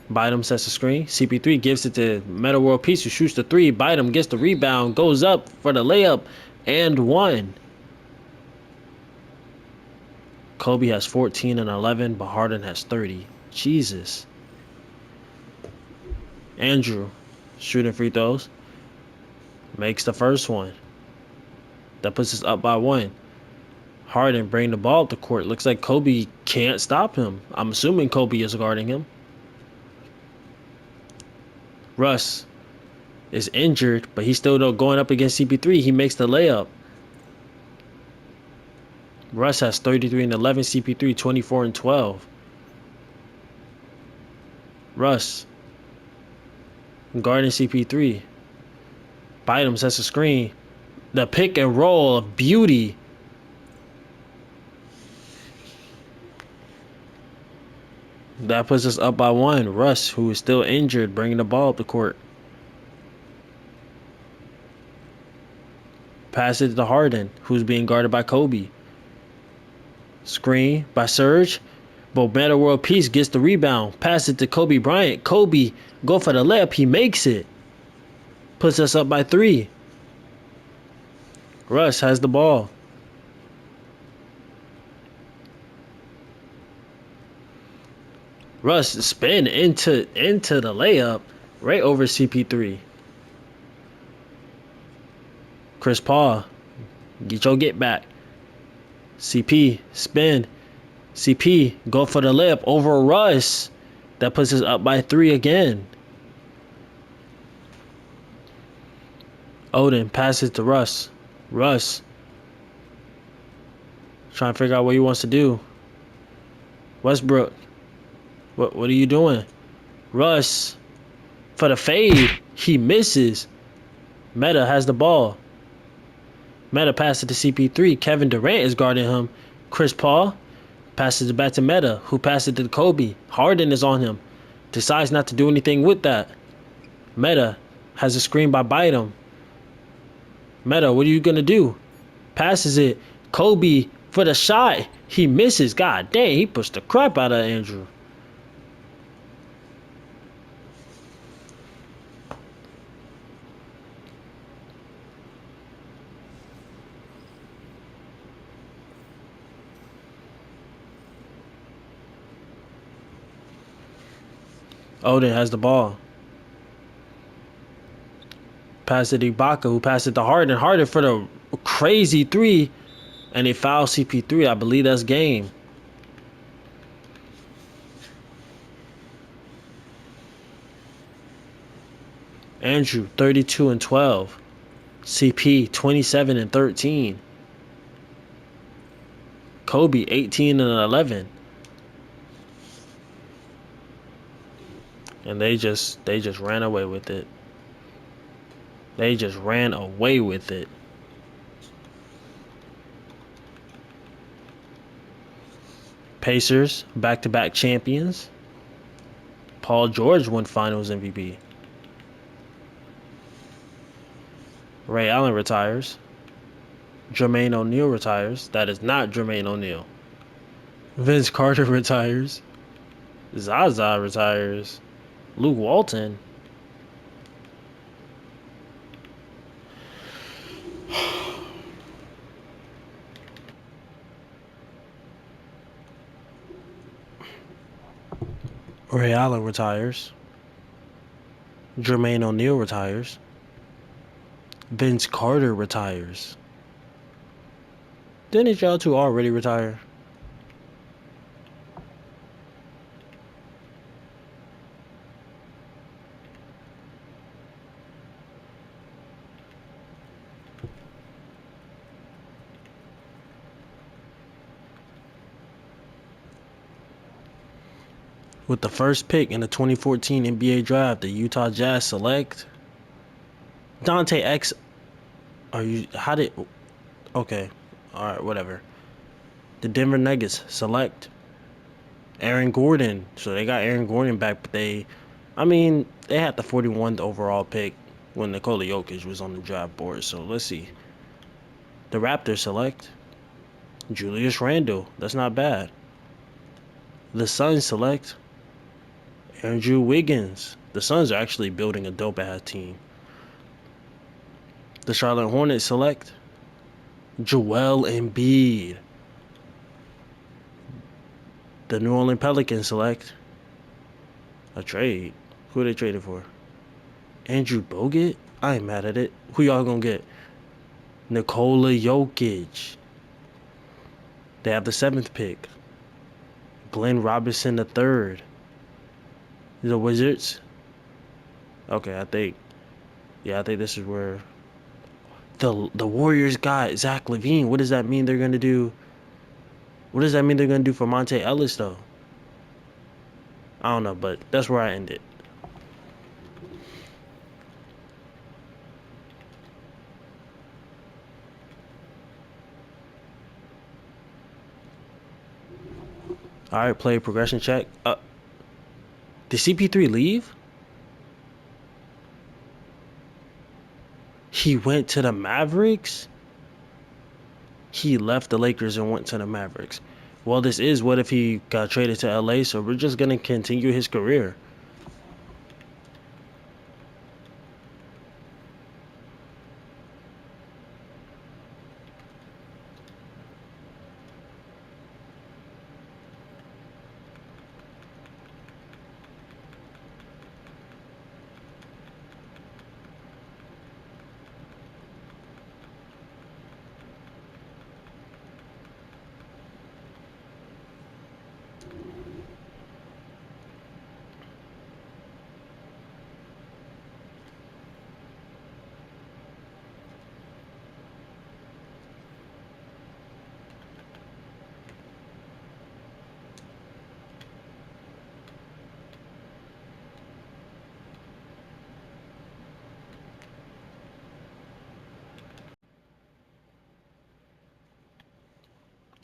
Bynum sets the screen. CP3 gives it to Meta World Peace, who shoots the 3. Bynum gets the rebound, goes up for the layup, and 1. Kobe has 14 and 11, but Harden has 30. Jesus. Andrew shooting free throws. Makes the first one. That puts us up by 1. Harden bring the ball up the court. Looks like Kobe can't stop him. I'm assuming Kobe is guarding him. Russ is injured, but he's still going up against CP3. He makes the layup. Russ has 33 and 11. CP3 24 and 12. Russ guarding CP3. Bynum sets a screen. The pick and roll of beauty. That puts us up by 1. Russ, who is still injured, bringing the ball up the court. Pass it to Harden, who's being guarded by Kobe. Screen by Serge. But Meta World Peace gets the rebound. Pass it to Kobe Bryant. Kobe go for the layup. He makes it. Puts us up by 3. Russ has the ball. Russ spin into the layup right over CP3. Chris Paul, get your get back. CP spin. CP go for the layup over Russ. That puts us up by 3 again. Oden passes to Russ. Russ trying to figure out what he wants to do. Westbrook, what are you doing? Russ for the fade. He misses. Meta has the ball. Meta passes it to CP3. Kevin Durant is guarding him. Chris Paul passes it back to Meta, who passes it to Kobe. Harden is on him. Decides not to do anything with that. Meta has a screen by Bynum. Meta, what are you going to do? Passes it. Kobe for the shot. He misses. God dang, he pushed the crap out of Andrew. Oden has the ball. Pass it to Ibaka, who passed it to Harden. Harden for the crazy 3. And they foul CP3. I believe that's game. Andrew, 32 and 12. CP, 27 and 13. Kobe, 18 and 11. And they just ran away with it. They just ran away with it. Pacers, back-to-back champions. Paul George won Finals MVP. Ray Allen retires. Jermaine O'Neal retires. That is not Jermaine O'Neal. Vince Carter retires. Zaza retires. Luke Walton. Ray Allen retires. Jermaine O'Neal retires. Vince Carter retires. Didn't y'all two already retire? With the first pick in the 2014 NBA draft, the Utah Jazz select Dante X. Are you? How did? Okay, all right, whatever. The Denver Nuggets select Aaron Gordon. So they got Aaron Gordon back, but I mean, they had the 41st overall pick when Nikola Jokic was on the draft board. So let's see. The Raptors select Julius Randle. That's not bad. The Suns select Andrew Wiggins. The Suns are actually building a dope ass team. The Charlotte Hornets select Joel Embiid. The New Orleans Pelicans select a trade. Who they traded for? Andrew Bogut? I ain't mad at it. Who y'all gonna get? Nikola Jokic. They have the 7th pick. Glenn Robinson III. The Wizards. Okay, I think this is where the Warriors got Zach LaVine. What does that mean they're gonna do? What does that mean they're gonna do for Monte Ellis though? I don't know, but that's where I ended. All right, play progression check. Did CP3 leave? He went to the Mavericks? He left the Lakers and went to the Mavericks. Well, this is what if he got traded to LA, so we're just gonna continue his career.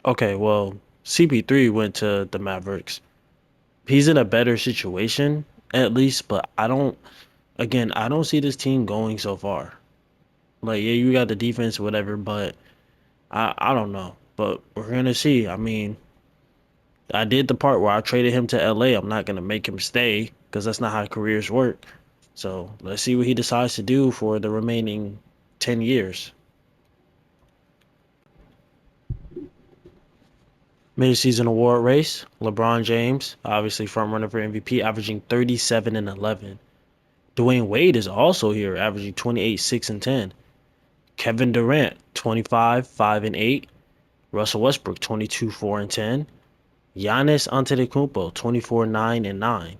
Okay, well, CP3 went to the Mavericks. He's in a better situation, at least, but I don't see this team going so far. Like, yeah, you got the defense, whatever, but I don't know. But we're gonna see. I mean, I did the part where I traded him to LA. I'm not gonna make him stay because that's not how careers work. So let's see what he decides to do for the remaining 10 years. Midseason award race, LeBron James, obviously front runner for MVP, averaging 37 and 11. Dwayne Wade is also here, averaging 28, 6 and 10. Kevin Durant, 25, 5 and 8. Russell Westbrook, 22, 4 and 10. Giannis Antetokounmpo, 24, 9 and 9.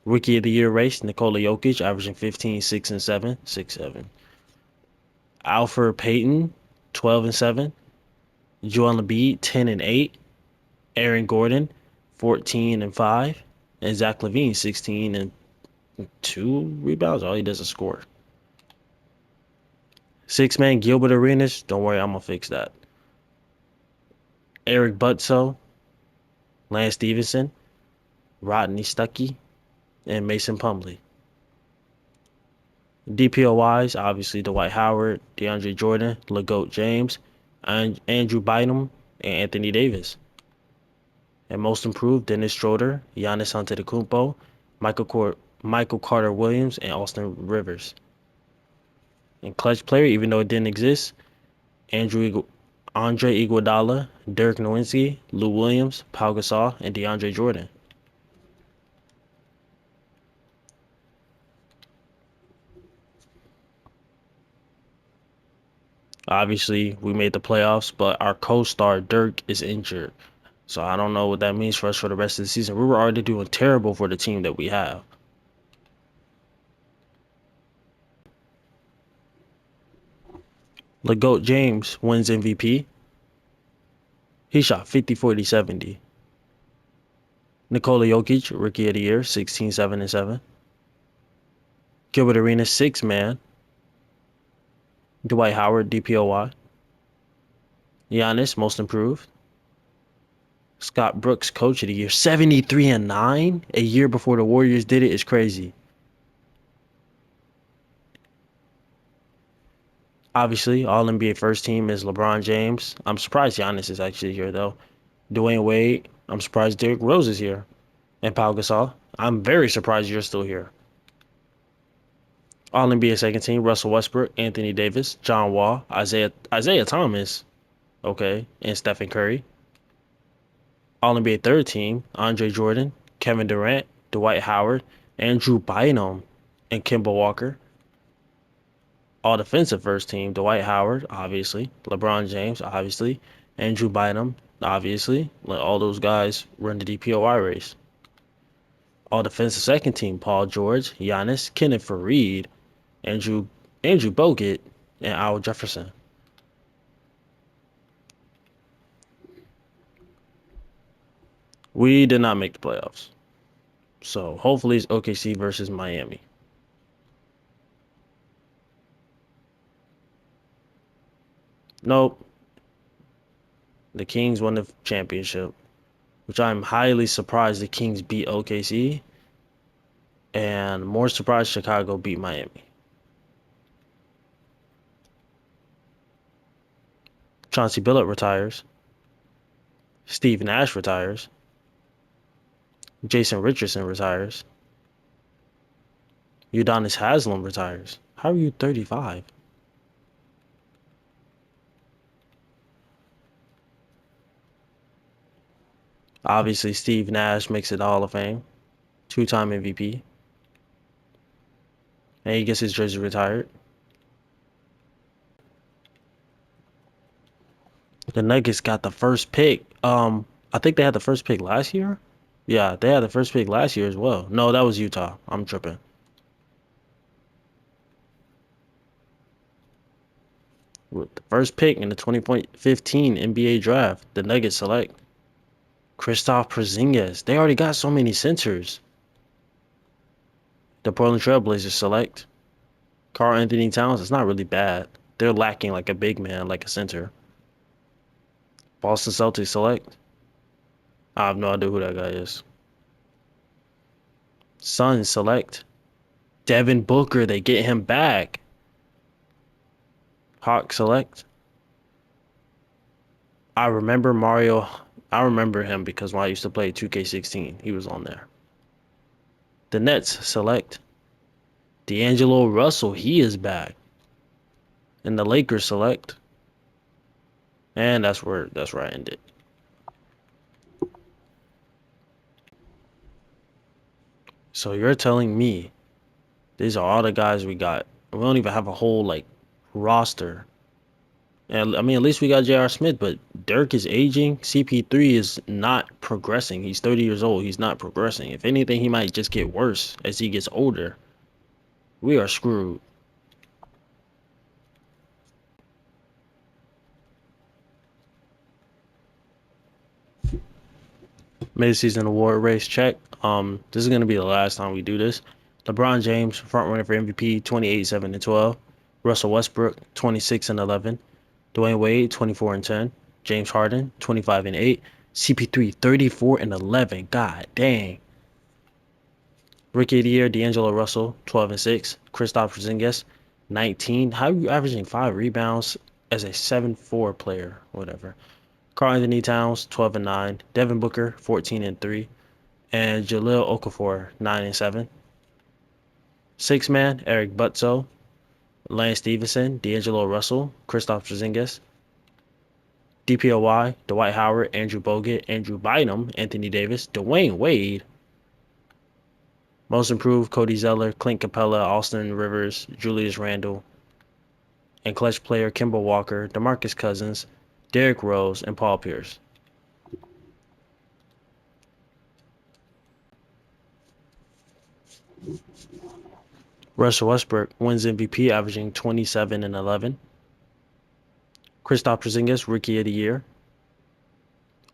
Rookie of the Year race, Nikola Jokic, averaging 15, 6 and 7, 6, 7. Alfred Payton, 12 and 7. Joel Embiid, 10 and 8. Aaron Gordon, 14 and 5. And Zach LaVine, 16 and 2 rebounds. All he does is score. Six man Gilbert Arenas, don't worry, I'm gonna fix that. Eric Butso, Lance Stevenson, Rodney Stuckey, and Mason Plumlee. DPOYs, obviously Dwight Howard, DeAndre Jordan, LeGoat James, and Andrew Bynum, and Anthony Davis. And most improved, Dennis Schroeder, Giannis Antetokounmpo, Michael Carter Williams, and Austin Rivers. And clutch player, even though it didn't exist, Andre Iguodala, Dirk Nowitzki, Lou Williams, Pau Gasol, and DeAndre Jordan. Obviously, we made the playoffs, but our co-star Dirk is injured. So I don't know what that means for us for the rest of the season. We were already doing terrible for the team that we have. LeGoat James wins MVP. He shot 50, 40, 70. Nikola Jokic, Rookie of the Year, 16, 7, and 7. Gilbert Arenas, 6-man. Dwight Howard, DPOY. Giannis, Most Improved. Scott Brooks, Coach of the Year, 73 and 9. A year before the Warriors did it is crazy. Obviously, All NBA first team is LeBron James. I'm surprised Giannis is actually here though. Dwayne Wade. I'm surprised Derrick Rose is here. And Pau Gasol. I'm very surprised you're still here. All NBA second team, Russell Westbrook, Anthony Davis, John Wall, Isaiah Thomas, okay, and Stephen Curry. All NBA third team, Andre Jordan, Kevin Durant, Dwight Howard, Andrew Bynum, and Kemba Walker. All defensive first team, Dwight Howard, obviously, LeBron James, obviously, Andrew Bynum, obviously. Let all those guys run the DPOY race. All defensive second team, Paul George, Giannis, Kenneth Faried, Andrew Bogut, and Al Jefferson. We did not make the playoffs. So hopefully it's OKC versus Miami. Nope. The Kings won the championship, which I'm highly surprised the Kings beat OKC, and more surprised Chicago beat Miami. Chauncey Billups retires. Steve Nash retires. Jason Richardson retires. Udonis Haslem retires. How are you 35? Obviously, Steve Nash makes it Hall of Fame. Two-time MVP. And he gets his jersey retired. The Nuggets got the first pick. I think they had the first pick last year. Yeah, they had the first pick last year as well. No, that was Utah. I'm tripping. With the first pick in the 2015 NBA draft, the Nuggets select Kristaps Porzingis. They already got so many centers. The Portland Trailblazers select Karl-Anthony Towns. It's not really bad. They're lacking like a big man, like a center. Boston Celtics select. I have no idea who that guy is. Suns select Devin Booker. They get him back. Hawks select. I remember Mario. I remember him because when I used to play 2K16, he was on there. The Nets select D'Angelo Russell. He is back. And the Lakers select. And that's where I ended. So you're telling me these are all the guys we got. We don't even have a whole like roster. And I mean, at least we got J.R. Smith, but Dirk is aging. CP3 is not progressing. He's 30 years old. He's not progressing. If anything, he might just get worse as he gets older. We are screwed. Mid-season award race check. This is gonna be the last time we do this. LeBron James, front runner for MVP, 28, 7, and 12. Russell Westbrook, 26 and 11. Dwayne Wade, 24 and 10. James Harden, 25 and 8. CP3, 34 and 11. God dang. Rookie of the year, D'Angelo Russell, 12 and 6. Kristaps Porzingis, 19. How are you averaging 5 rebounds as a 7'4" player? Whatever. Karl-Anthony Towns, 12 and 9. Devin Booker, 14 and 3. And Jahlil Okafor, 9 and 7. Six man, Eric Bledsoe, Lance Stephenson, D'Angelo Russell, Kristaps Porzingis. DPOY, Dwight Howard, Andrew Bogut, Andrew Bynum, Anthony Davis, Dwayne Wade. Most improved, Cody Zeller, Clint Capella, Austin Rivers, Julius Randle. And clutch player, Kemba Walker, DeMarcus Cousins, Derrick Rose, and Paul Pierce. Russell Westbrook wins MVP, averaging 27 and 11. Kristaps Porzingis, Rookie of the Year.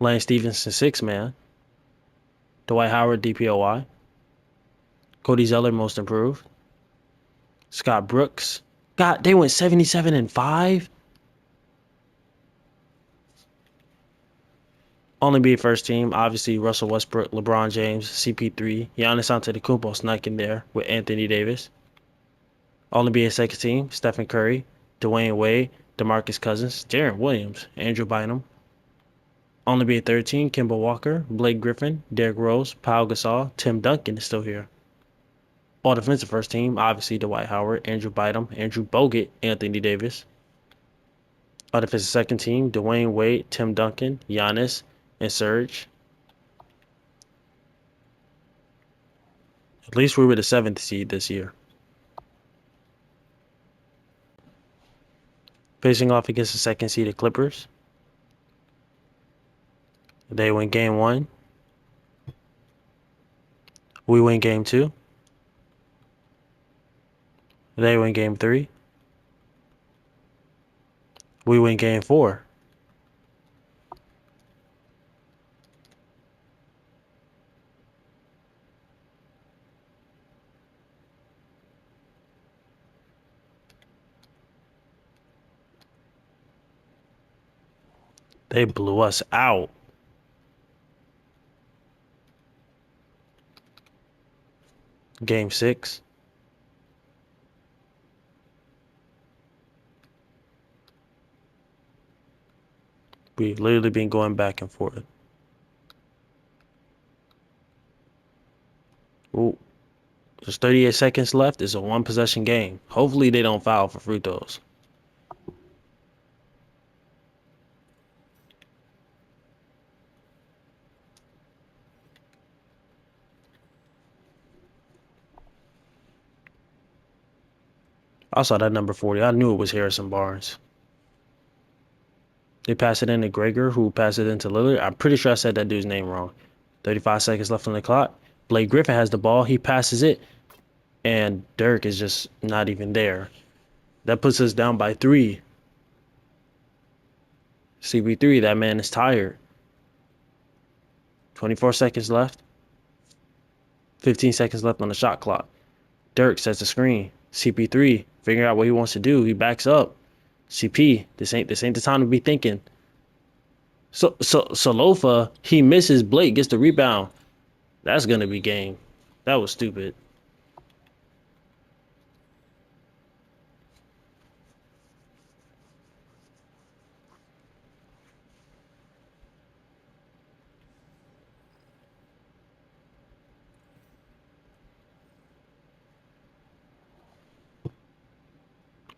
Lance Stephenson, six man. Dwight Howard, DPOY. Cody Zeller, Most Improved. Scott Brooks. God, they went 77 and 5. Only be first team, obviously Russell Westbrook, LeBron James, CP3, Giannis Antetokounmpo snuck in there with Anthony Davis. Only be a second team, Stephen Curry, Dwayne Wade, DeMarcus Cousins, Deron Williams, Andrew Bynum. Only be a third team, Kemba Walker, Blake Griffin, Derrick Rose, Pau Gasol, Tim Duncan is still here. All defensive first team, obviously Dwight Howard, Andrew Bynum, Andrew Bogut, Anthony Davis. All defensive second team, Dwayne Wade, Tim Duncan, Giannis, and Serge. At least we were the 7th seed this year. Facing off against the second seeded Clippers. They win game 1. We win game 2. They win game 3. We win game 4. They blew us out. Game 6. We've literally been going back and forth. Ooh. There's 38 seconds left. It's a 1-possession game. Hopefully they don't foul for free throws. I saw that number 40. I knew it was Harrison Barnes. They pass it into Gregor, who passed it into Lillard. I'm pretty sure I said that dude's name wrong. 35 seconds left on the clock. Blake Griffin has the ball. He passes it. And Dirk is just not even there. That puts us down by 3. CP3, that man is tired. 24 seconds left. 15 seconds left on the shot clock. Dirk sets a screen. CP3 figuring out what he wants to do. He backs up. CP, this ain't the time to be thinking. So Salofa, he misses. Blake gets the rebound. That's gonna be game. That was stupid.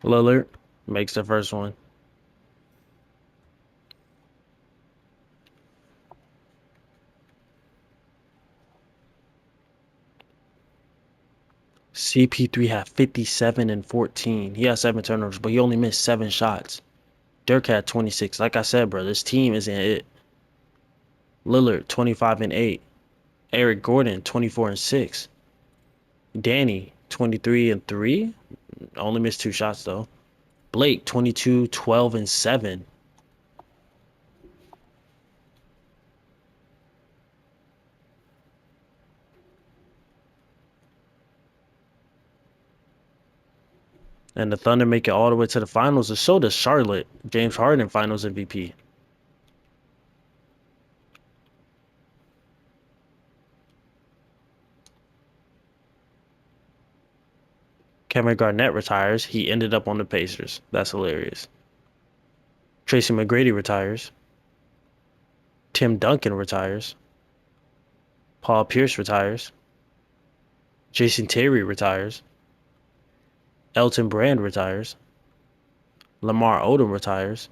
Lillard makes the first one. CP3 had 57 and 14. He had 7 turnovers, but he only missed 7 shots. Dirk had 26. Like I said, bro, this team isn't it. Lillard, 25 and 8. Eric Gordon, 24 and 6. Danny, 23 and 3. Only missed 2 shots, though. Blake, 22, 12 and 7. And the Thunder make it all the way to the finals. And so does Charlotte. James Harden, finals MVP. Kevin Garnett retires. He ended up on the Pacers. That's hilarious. Tracy McGrady retires. Tim Duncan retires. Paul Pierce retires. Jason Terry retires. Elton Brand retires. Lamar Odom retires.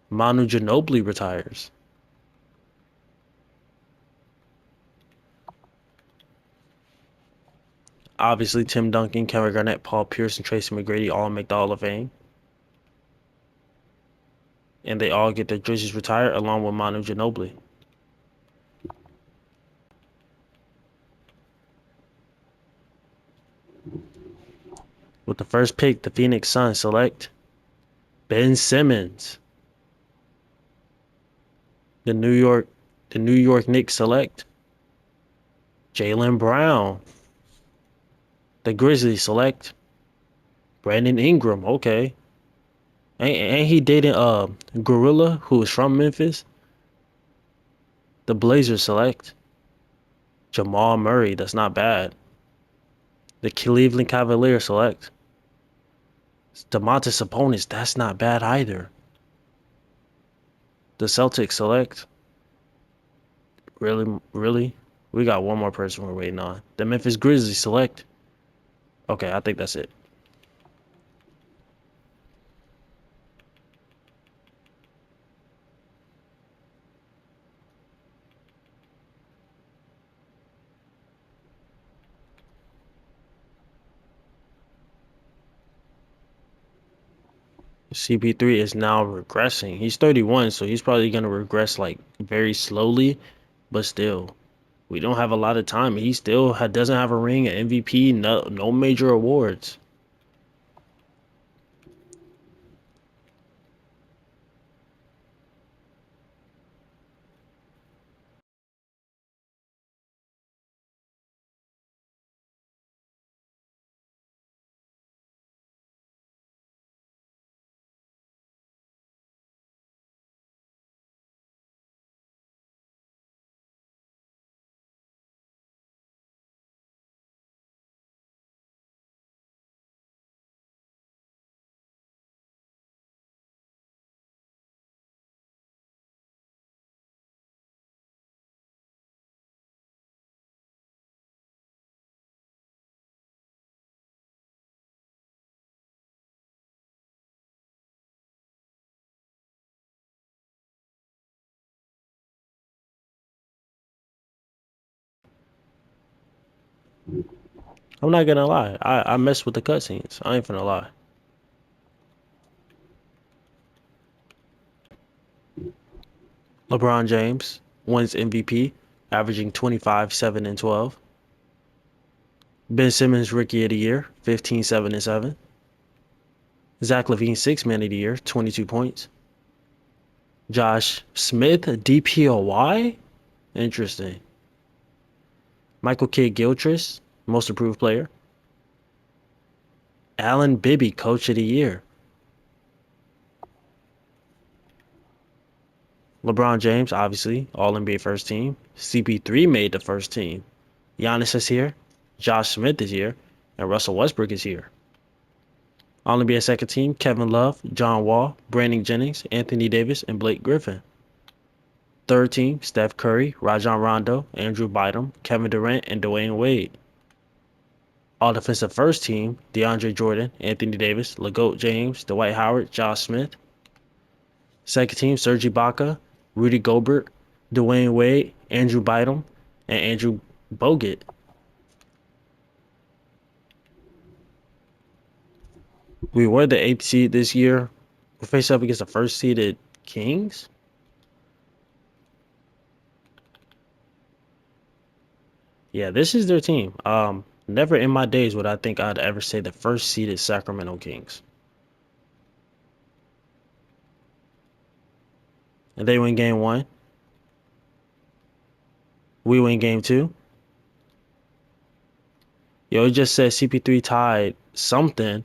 Manu Ginobili retires. Obviously, Tim Duncan, Kevin Garnett, Paul Pierce, and Tracy McGrady all make the Hall of Fame. And they all get their jerseys retired along with Manu Ginobili. With the first pick, the Phoenix Suns select Ben Simmons. The New York Knicks select Jaylen Brown. The Grizzlies select Brandon Ingram. Okay. Ain't he dating Gorilla, who is from Memphis? The Blazers select Jamal Murray. That's not bad. The Cleveland Cavaliers select Domantas Sabonis. That's not bad either. The Celtics select. Really? We got one more person we're waiting on. The Memphis Grizzlies select. Okay, I think that's it. CP3 is now regressing. He's 31, so he's probably gonna regress like very slowly, but still, we don't have a lot of time. He still doesn't have a ring, an MVP, no major awards. I'm not gonna lie. I mess with the cutscenes. I ain't finna lie. LeBron James wins MVP, averaging 25, 7, and 12. Ben Simmons Rookie of the Year, 15, 7, and 7. Zach LaVine Sixth Man of the Year, 22 points. Josh Smith DPOY? Interesting. Michael Kidd Gilchrist, Most Improved Player. Alan Bibby, Coach of the Year. LeBron James, obviously, All NBA First Team. CP3 made the first team. Giannis is here. Josh Smith is here. And Russell Westbrook is here. All NBA Second Team, Kevin Love, John Wall, Brandon Jennings, Anthony Davis, and Blake Griffin. Third Team, Steph Curry, Rajon Rondo, Andrew Bynum, Kevin Durant, and Dwayne Wade. All Defensive First Team, DeAndre Jordan, Anthony Davis, LeGoat James, Dwight Howard, Josh Smith. Second Team, Serge Ibaka, Rudy Gobert, Dwayne Wade, Andrew Bynum, and Andrew Bogut. We were the 8th seed this year. We faced up against the first seeded Kings. Yeah, this is their team. Never in my days would I think I'd ever say the first seeded Sacramento Kings. And they win game one. We win game two. Yo, it just said CP3 tied something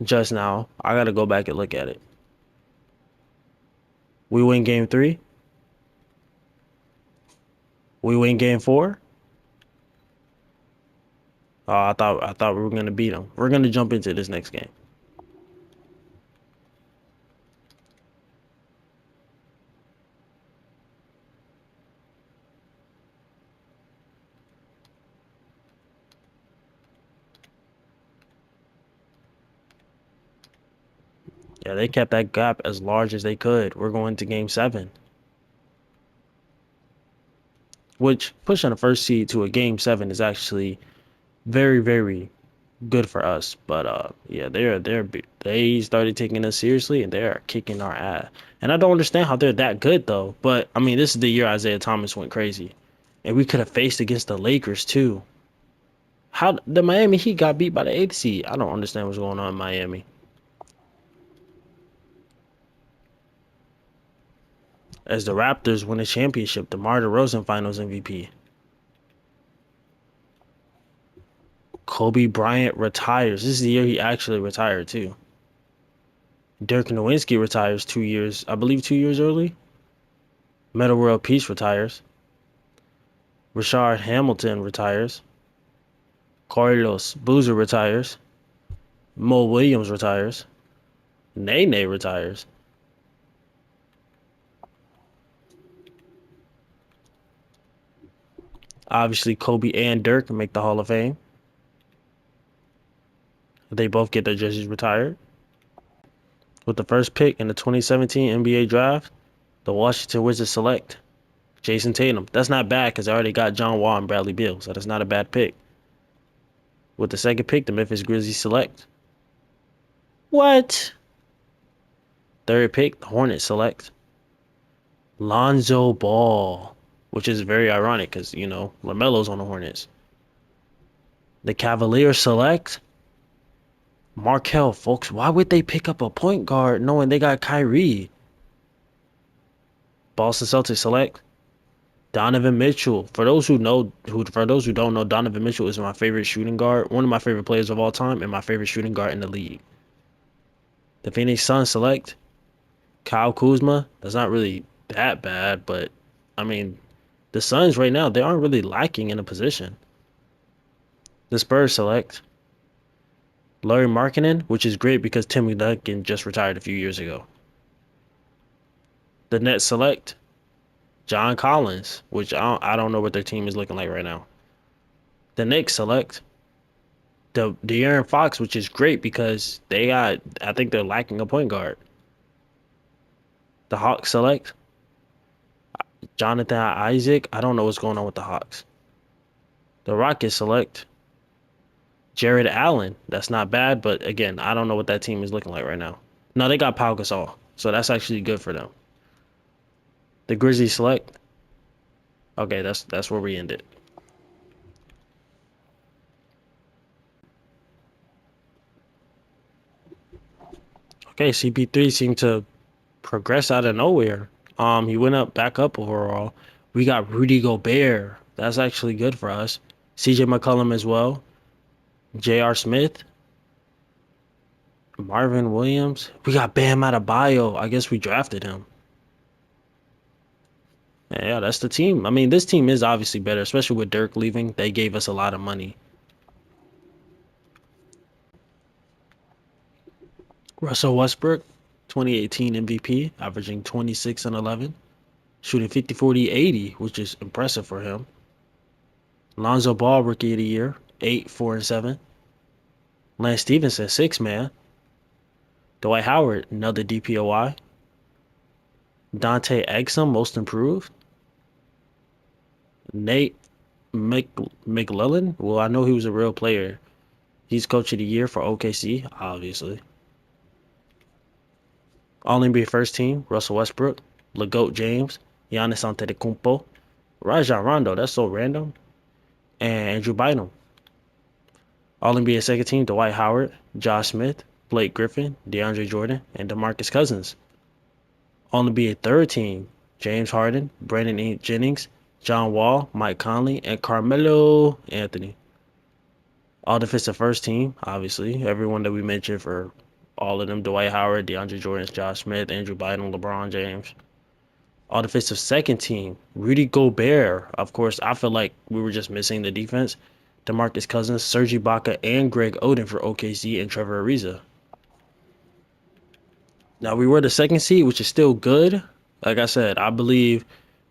just now. I gotta go back and look at it. We win game three. We win game four. I thought we were gonna beat them. We're gonna jump into this next game. Yeah, they kept that gap as large as they could. We're going to game 7, which pushing the first seed to a game 7 is actually very, very good for us. But yeah, they started taking us seriously and they are kicking our ass. And I don't understand how they're that good though. But I mean, this is the year Isaiah Thomas went crazy, and we could have faced against the Lakers too. How the Miami Heat got beat by the 8th seed? I don't understand what's going on in Miami. As the Raptors win a championship, DeMar DeRozan Finals MVP. Kobe Bryant retires. This is the year he actually retired too. Dirk Nowitzki retires 2 years, I believe 2 years early. Metta World Peace retires. Rashard Hamilton retires. Carlos Boozer retires. Mo Williams retires. Nene retires. Obviously, Kobe and Dirk make the Hall of Fame. They both get their jerseys retired. With the first pick in the 2017 NBA draft, the Washington Wizards select Jason Tatum. That's not bad because I already got John Wall and Bradley Beal, so that's not a bad pick. With the second pick, the Memphis Grizzlies select. What? Third pick, the Hornets select Lonzo Ball, which is very ironic because, LaMelo's on the Hornets. The Cavaliers select Markelle Fultz. Why would they pick up a point guard knowing they got Kyrie? Boston Celtics select Donovan Mitchell. For those who don't know, Donovan Mitchell is my favorite shooting guard, one of my favorite players of all time, and my favorite shooting guard in the league. The Phoenix Suns select Kyle Kuzma. That's not really that bad, but I mean, the Suns right now, they aren't really lacking in a position. The Spurs select Larry Markkinen, which is great because Tim Duncan just retired a few years ago. The Nets select John Collins, which I don't know what their team is looking like right now. The Knicks select the De'Aaron Fox, which is great because I think they're lacking a point guard. The Hawks select Jonathan Isaac. I don't know what's going on with the Hawks. The Rockets select Jared Allen. That's not bad, but again, I don't know what that team is looking like right now. No, they got Pau Gasol, so that's actually good for them. The Grizzlies select. Okay, that's where we ended. Okay, CP3 seemed to progress out of nowhere. He went up back up overall. We got Rudy Gobert. That's actually good for us. CJ McCollum as well. J.R. Smith. Marvin Williams. We got Bam Adebayo. I guess we drafted him. Yeah, that's the team. I mean, this team is obviously better, especially with Dirk leaving. They gave us a lot of money. Russell Westbrook, 2018 MVP, averaging 26 and 11, shooting 50, 40, 80, which is impressive for him. Lonzo Ball, Rookie of the Year, 8, 4, and 7. Lance Stevenson, 6 man. Dwight Howard, another DPOY. Dante Exum, Most Improved. Nate McLellan, well, I know he was a real player. He's Coach of the Year for OKC, obviously. All NBA First Team, Russell Westbrook, LeGoat James, Giannis Antetokounmpo, Rajon Rondo, that's so random, and Andrew Bynum. All NBA Second Team, Dwight Howard, Josh Smith, Blake Griffin, DeAndre Jordan, and DeMarcus Cousins. All NBA Third Team, James Harden, Brandon Jennings, John Wall, Mike Conley, and Carmelo Anthony. All Defensive First Team, obviously, everyone that we mentioned for all of them, Dwight Howard, DeAndre Jordan, Josh Smith, Andrew Bynum, LeBron James. All Defensive Second Team, Rudy Gobert. Of course, I feel like we were just missing the defense. DeMarcus Cousins, Serge Ibaka, and Greg Oden for OKC, and Trevor Ariza. Now we were the second seed, which is still good. Like I said, I believe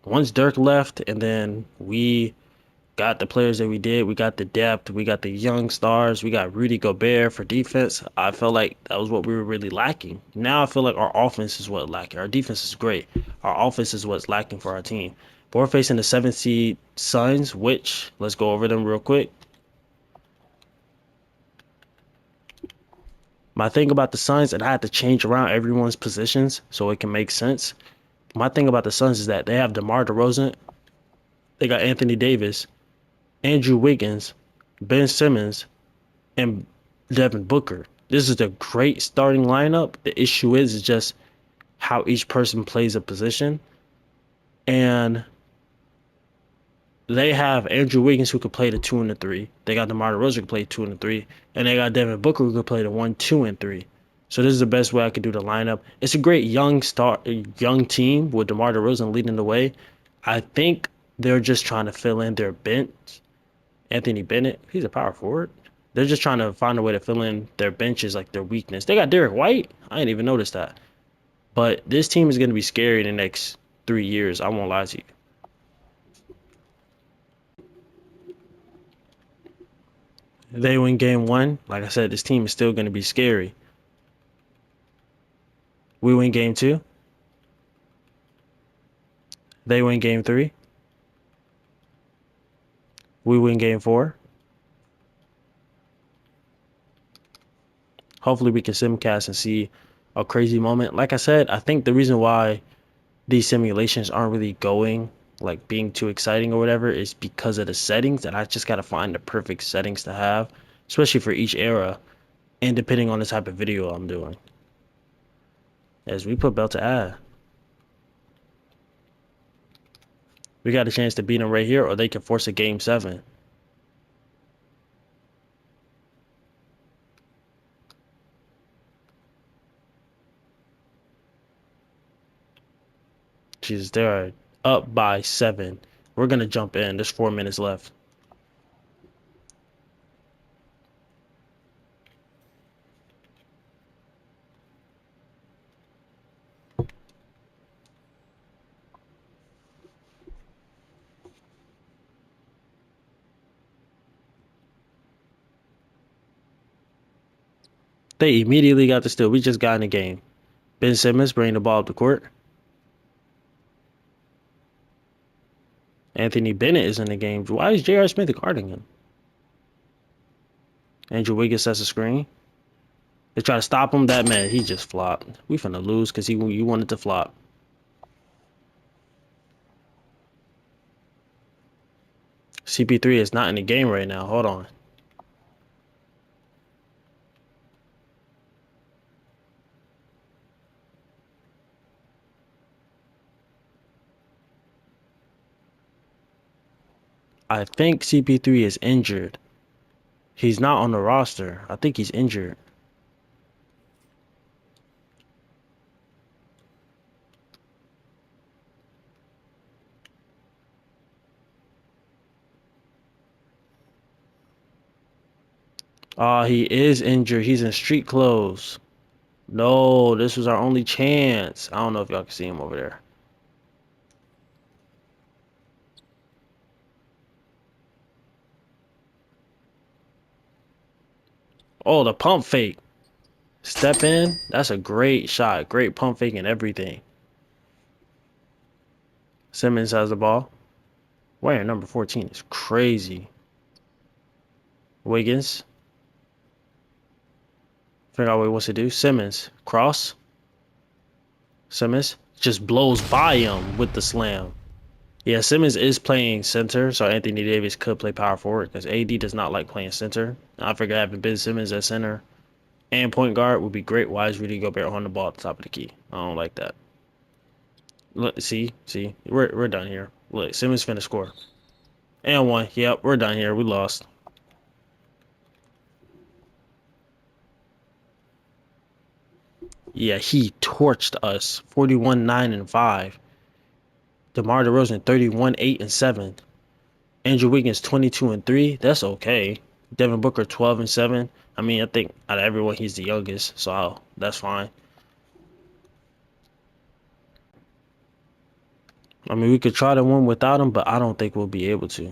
once Dirk left and then we got the players that we did, we got the depth, we got the young stars, we got Rudy Gobert for defense. I felt like that was what we were really lacking. Now I feel like our offense is what lacking. Our defense is great. Our offense is what's lacking for our team. But we're facing the seventh seed Suns, which let's go over them real quick. My thing about the Suns, and I had to change around everyone's positions so it can make sense. My thing about the Suns is that they have DeMar DeRozan, they got Anthony Davis, Andrew Wiggins, Ben Simmons, and Devin Booker. This is a great starting lineup. The issue is just how each person plays a position. And they have Andrew Wiggins who could play the 2 and the 3. They got DeMar DeRozan who could play 2 and the 3. And they got Devin Booker who could play the 1, 2, and 3. So this is the best way I could do the lineup. It's a great young team with DeMar DeRozan leading the way. I think they're just trying to fill in their bench. Anthony Bennett, he's a power forward. They're just trying to find a way to fill in their benches, like their weakness. They got Derek White. I didn't even notice that. But this team is going to be scary in the next 3 years. I won't lie to you. They win game 1. Like I said, this team is still going to be scary. We win game 2. They win game 3. We win game 4. Hopefully we can simcast and see a crazy moment. Like I said, I think the reason why these simulations aren't really going, like being too exciting or whatever, is because of the settings. And I just got to find the perfect settings to have, especially for each era and depending on the type of video I'm doing. As we put belt to ad. We got a chance to beat them right here, or they can force a game 7. Jesus, they're up by 7. We're going to jump in. There's 4 minutes left. They immediately got the steal. We just got in the game. Ben Simmons bringing the ball up the court. Anthony Bennett is in the game. Why is J.R. Smith guarding him? Andrew Wiggins sets a screen. They try to stop him. That man, he just flopped. We finna lose because you wanted to flop. CP3 is not in the game right now. Hold on. I think CP3 is injured. He's not on the roster. I think he's injured. He is injured. He's in street clothes. No, this was our only chance. I don't know if y'all can see him over there. Oh, the pump fake. Step in. That's a great shot. Great pump fake and everything. Simmons has the ball. Wearing number 14 is crazy. Wiggins. Figure out what he wants to do. Simmons. Cross. Simmons just blows by him with the slam. Yeah, Simmons is playing center, so Anthony Davis could play power forward because AD does not like playing center. I figure having Ben Simmons at center and point guard would be great. Why is Rudy Gobert on the ball at the top of the key? I don't like that. Look, see, we're done here. Look, Simmons finna score. And 1. Yep, we're done here. We lost. Yeah, he torched us. 41, 9, and 5. DeMar DeRozan, 31, 8, and 7. Andrew Wiggins 22-3. That's okay. Devin Booker 12-7. I mean, I think out of everyone he's the youngest, so that's fine. I mean, we could try to win without him, but I don't think we'll be able to.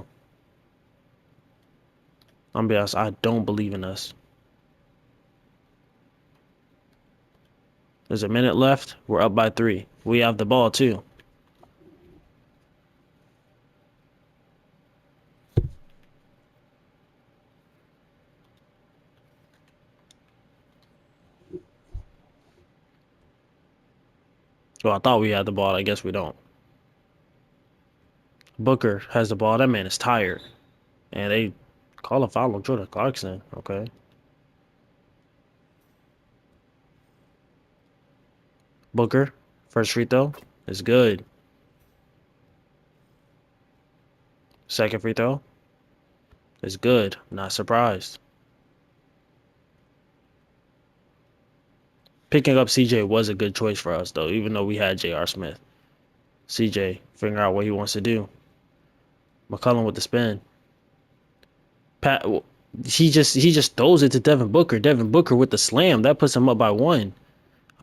I'm gonna be honest, I don't believe in us. There's a minute left. We're up by 3. We have the ball too. Well, I thought we had the ball. I guess we don't. Booker has the ball. That man is tired. And they call a foul on Jordan Clarkson. Okay. Booker, first free throw is good. Second free throw is good. Not surprised. Picking up CJ was a good choice for us, though, even though we had J.R. Smith. CJ, figure out what he wants to do. McCollum with the spin. Pat, he just throws it to Devin Booker. Devin Booker with the slam. That puts him up by 1.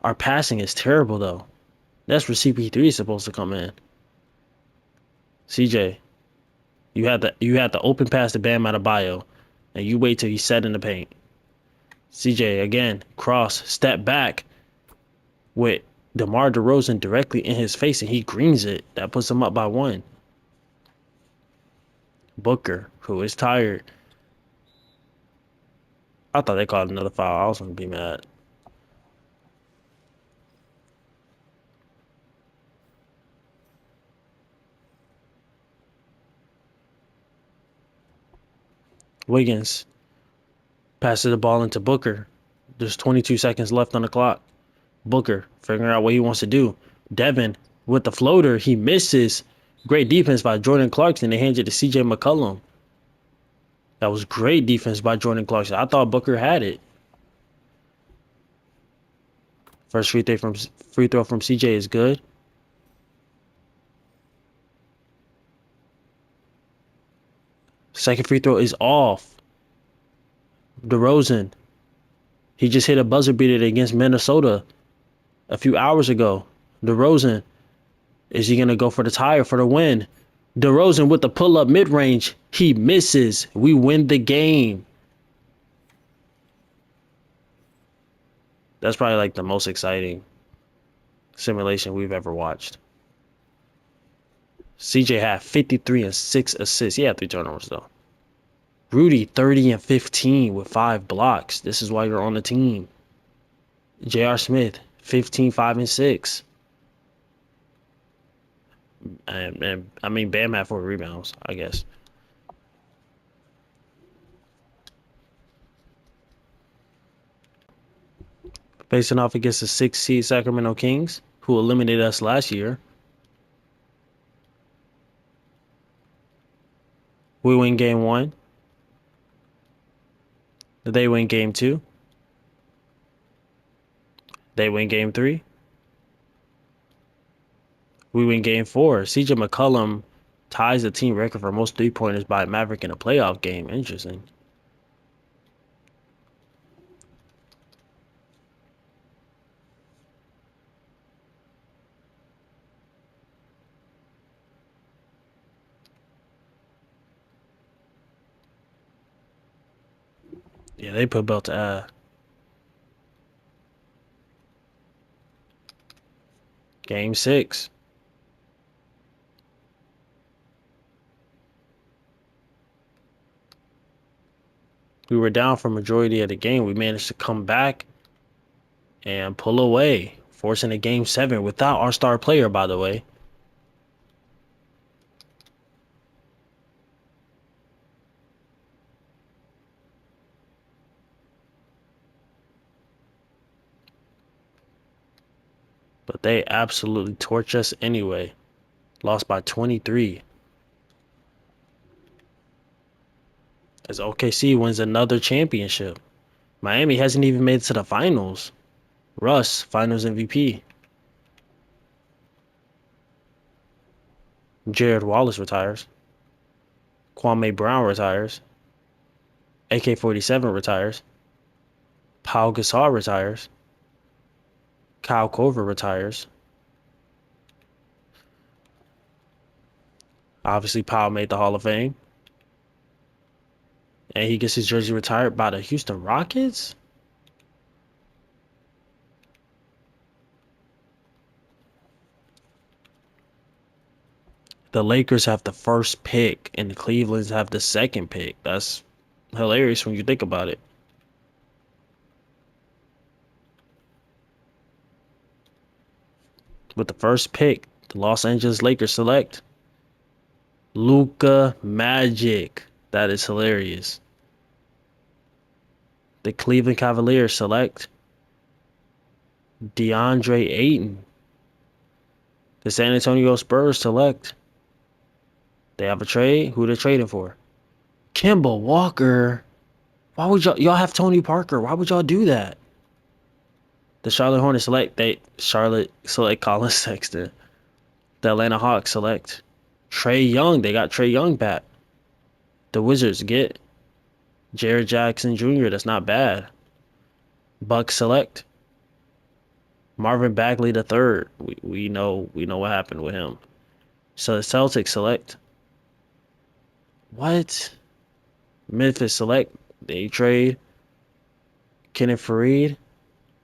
Our passing is terrible, though. That's where CP3 is supposed to come in. CJ, you had the open pass to Bam Adebayo, and you wait till he's set in the paint. CJ again, cross, step back with DeMar DeRozan directly in his face, and he greens it. That puts him up by 1. Booker, who is tired. I thought they called another foul. I was gonna be mad. Wiggins passes the ball into Booker. There's 22 seconds left on the clock. Booker figuring out what he wants to do. Devin with the floater, he misses. Great defense by Jordan Clarkson. They hand it to CJ McCollum. That was great defense by Jordan Clarkson. I thought Booker had it. First free throw from CJ is good. Second free throw is off. DeRozan. He just hit a buzzer beater against Minnesota a few hours ago. DeRozan. Is he going to go for the tie or for the win? DeRozan with the pull-up mid-range. He misses. We win the game. That's probably like the most exciting simulation we've ever watched. CJ had 53 and 6 assists. He had 3 turnovers, though. Rudy, 30 and 15 with 5 blocks. This is why you're on the team. J.R. Smith, 15, 5, and 6. And I mean, Bam had 4 rebounds, I guess. Facing off against the 6th seed Sacramento Kings, who eliminated us last year. We win game 1. They win game 2. They win game 3. We win game 4. CJ McCollum ties the team record for most 3-pointers by a Maverick in a playoff game. Interesting. Yeah, they put belt to game 6. We were down for majority of the game. We managed to come back and pull away, forcing a game 7 without our star player, by the way. But they absolutely torch us anyway. Lost by 23. As OKC wins another championship. Miami hasn't even made it to the finals. Russ, finals MVP. Jared Wallace retires. Kwame Brown retires. AK-47 retires. Paul Gasol retires. Kyle Korver retires. Obviously, Powell made the Hall of Fame. And he gets his jersey retired by the Houston Rockets? The Lakers have the first pick and the Cleveland's have the second pick. That's hilarious when you think about it. With the first pick, the Los Angeles Lakers select Luka Magic. That is hilarious. The Cleveland Cavaliers select DeAndre Ayton. The San Antonio Spurs select. They have a trade. Who they're trading for? Kemba Walker. Why would y'all have Tony Parker? Why would y'all do that? The Charlotte Hornets select Charlotte select Colin Sexton. The Atlanta Hawks select Trae Young. They got Trae Young back. The Wizards get Jared Jackson Jr. That's not bad. Bucks select Marvin Bagley III. We know what happened with him. So the Celtics select what? Memphis select. They trade Kenneth Faried.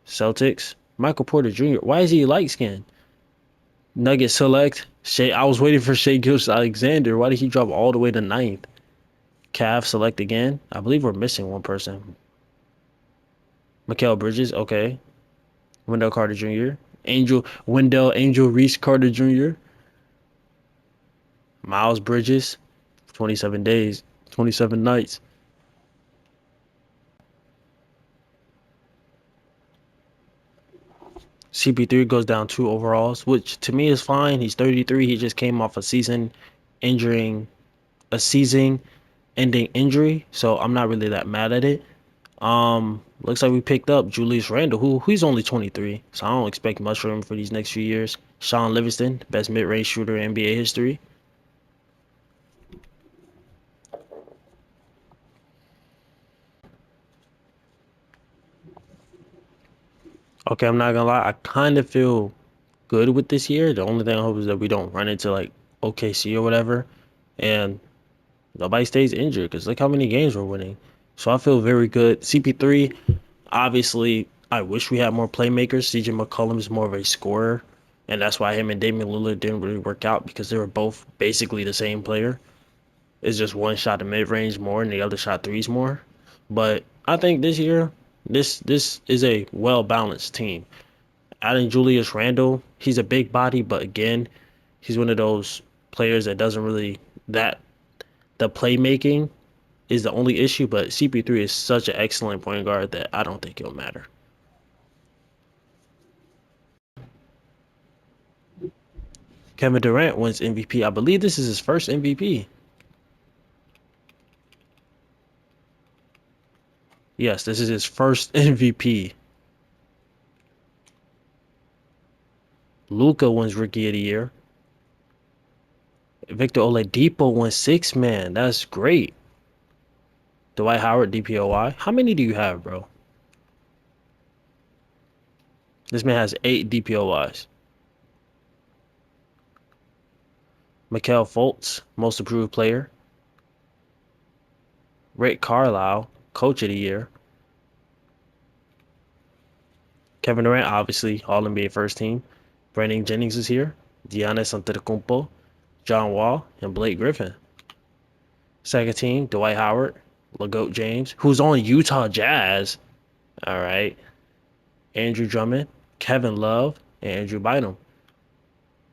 Celtics. Michael Porter Jr. Why is he light skinned? Nuggets select Shea. I was waiting for Shea Gilgeous-Alexander. Why did he drop all the way to 9th? Cavs select again. I believe we're missing one person. Mikal Bridges. Okay. Wendell Carter Jr. Angel Reese Carter Jr. Miles Bridges. 27 days. 27 nights. CP3 goes down 2 overalls, which to me is fine. He's 33. He just came off a season-ending injury, so I'm not really that mad at it. Looks like we picked up Julius Randle, who's only 23, so I don't expect much from him for these next few years. Sean Livingston, best mid-range shooter in NBA history. Okay, I'm not gonna lie, I kind of feel good with this year. The only thing I hope is that we don't run into like OKC or whatever, and nobody stays injured because look how many games we're winning. So I feel very good. CP3, obviously, I wish we had more playmakers. CJ McCollum is more of a scorer, and that's why him and Damian Lillard didn't really work out because they were both basically the same player. It's just one shot the mid range more and the other shot threes more. But I think this year, this is a well balanced team. Adding Julius Randle, he's a big body, but again, he's one of those players that doesn't really that the playmaking is the only issue, but CP3 is such an excellent point guard that I don't think it'll matter. Kevin Durant wins MVP. I believe this is his first MVP. Yes, this is his first MVP. Luka wins Rookie of the Year. Victor Oladipo wins Sixth Man. That's great. Dwight Howard DPOY. How many do you have, bro? This man has 8 DPOYs. Mikal Fultz, Most Improved Player. Rick Carlisle, Coach of the Year. Kevin Durant, obviously, All-NBA First Team. Brandon Jennings is here. Giannis Antetokounmpo, John Wall, and Blake Griffin. Second team, Dwight Howard, LeGoat James, who's on Utah Jazz. All right. Andrew Drummond, Kevin Love, and Andrew Bynum.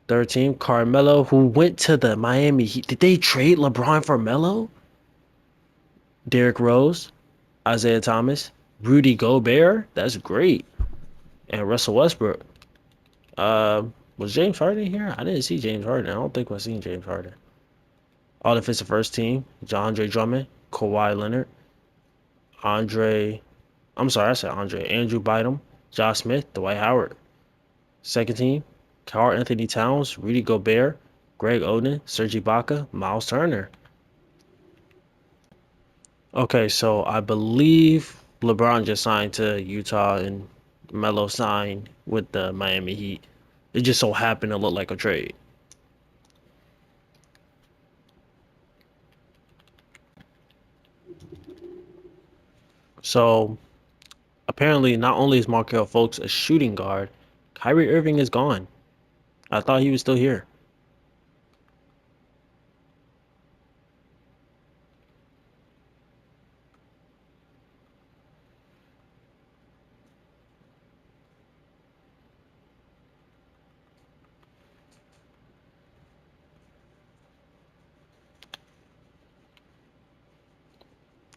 Third team, Carmelo, who went to the Miami Heat. Did they trade LeBron for Melo? Derrick Rose, Isaiah Thomas, Rudy Gobert. That's great. And Russell Westbrook. Was James Harden here? I didn't see James Harden. I don't think I've seen James Harden. All defensive first team, Andre Drummond, Kawhi Leonard, Andrew Bynum, Josh Smith, Dwight Howard. Second team, Karl Anthony Towns, Rudy Gobert, Greg Oden, Serge Ibaka, Miles Turner. Okay, so I believe LeBron just signed to Utah and Melo signed with the Miami Heat. It just so happened to look like a trade. So apparently, not only is Markel Fultz a shooting guard, Kyrie Irving is gone. I thought he was still here.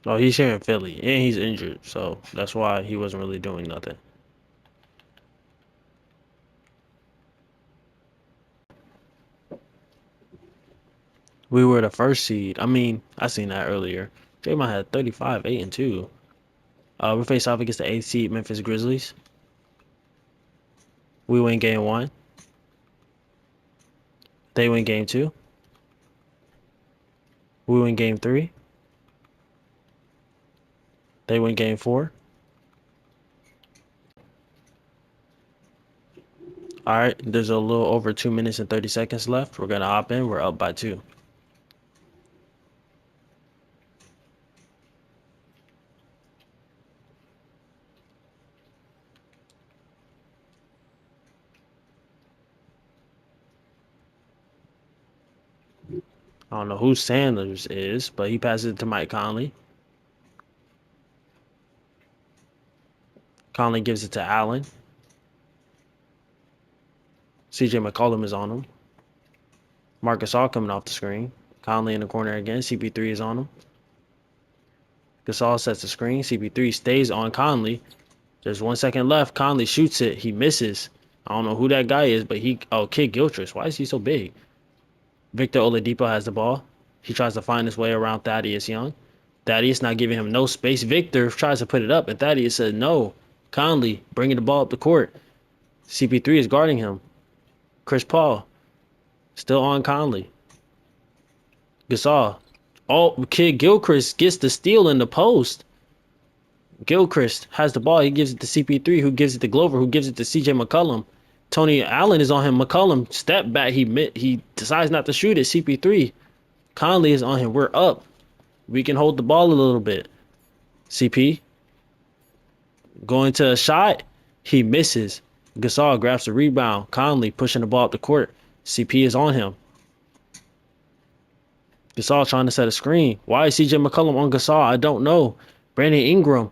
Oh, he's here in Philly, and he's injured, so that's why he wasn't really doing nothing. We were the first seed. I mean, I seen that earlier. Draymond had 35, 8 and 2. We faced off against the 8th seed Memphis Grizzlies. We win game one. They win game two. We win game three. They win game four. All right, there's a little over 2 minutes and 30 seconds left. We're gonna hop in. We're up by two. I don't know who Sanders is, but he passes it to Mike Conley. Conley gives it to Allen. CJ McCollum is on him. Marcus All coming off the screen. Conley in the corner again. CP3 is on him. Gasol sets the screen. CP3 stays on Conley. There's 1 second left. Conley shoots it. He misses. I don't know who that guy is, but Kid Gilchrist. Why is he so big? Victor Oladipo has the ball. He tries to find his way around Thaddeus Young. Thaddeus not giving him no space. Victor tries to put it up, and Thaddeus says no. Conley bringing the ball up the court. CP3 is guarding him. Chris Paul still on Conley. Gasol. Oh, Kid Gilchrist gets the steal in the post. Gilchrist has the ball. He gives it to CP3, who gives it to Glover, who gives it to CJ McCollum. Tony Allen is on him. McCollum step back. He decides not to shoot it. CP3. Conley is on him. We're up. We can hold the ball a little bit. CP going to a shot. He misses. Gasol grabs the rebound. Conley pushing the ball up the court. CP is on him. Gasol trying to set a screen. Why is CJ McCollum on Gasol? I don't know. Brandon Ingram.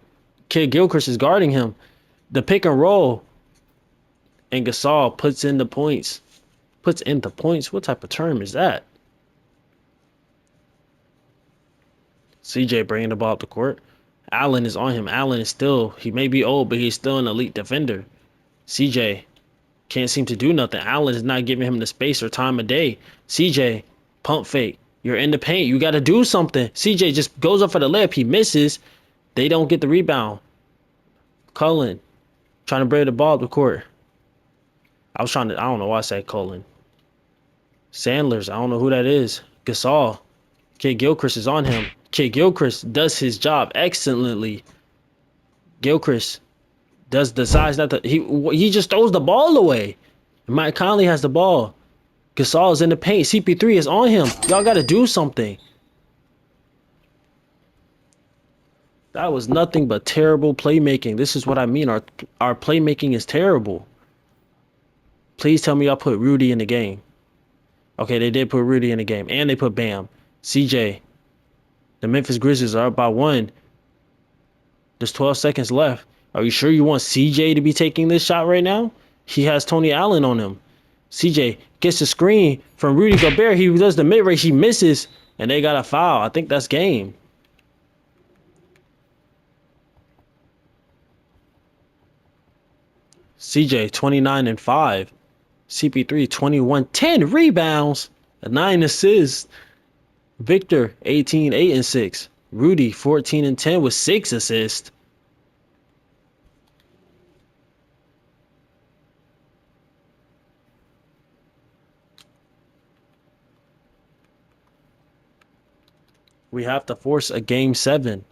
Kid Gilchrist is guarding him. The pick and roll. And Gasol puts in the points. Puts in the points? What type of term is that? CJ bringing the ball up the court. Allen is on him. Allen is still, he may be old, but he's still an elite defender. CJ can't seem to do nothing. Allen is not giving him the space or time of day. CJ, pump fake. You're in the paint. You got to do something. CJ just goes up for the layup. He misses. They don't get the rebound. Cullen trying to bring the ball up the court. I don't know why I said Cullen. Sanders, I don't know who that is. Gasol. Kid Gilchrist is on him. Kid Gilchrist does his job excellently. Gilchrist decides not to. He just throws the ball away. Mike Conley has the ball. Gasol is in the paint. CP3 is on him. Y'all got to do something. That was nothing but terrible playmaking. This is what I mean. Our playmaking is terrible. Please tell me y'all put Rudy in the game. Okay, they did put Rudy in the game, and they put Bam. CJ. The Memphis Grizzlies are up by one. There's 12 seconds left. Are you sure you want CJ to be taking this shot right now? He has Tony Allen on him. CJ gets the screen from Rudy Gobert. He does the mid-range. He misses, and they got a foul. I think that's game. CJ 29 and 5. CP3 21, 10 rebounds, 9 assists. Victor 18, 8 and 6. Rudy 14 and 10 with 6 assists. We have to force a game 7.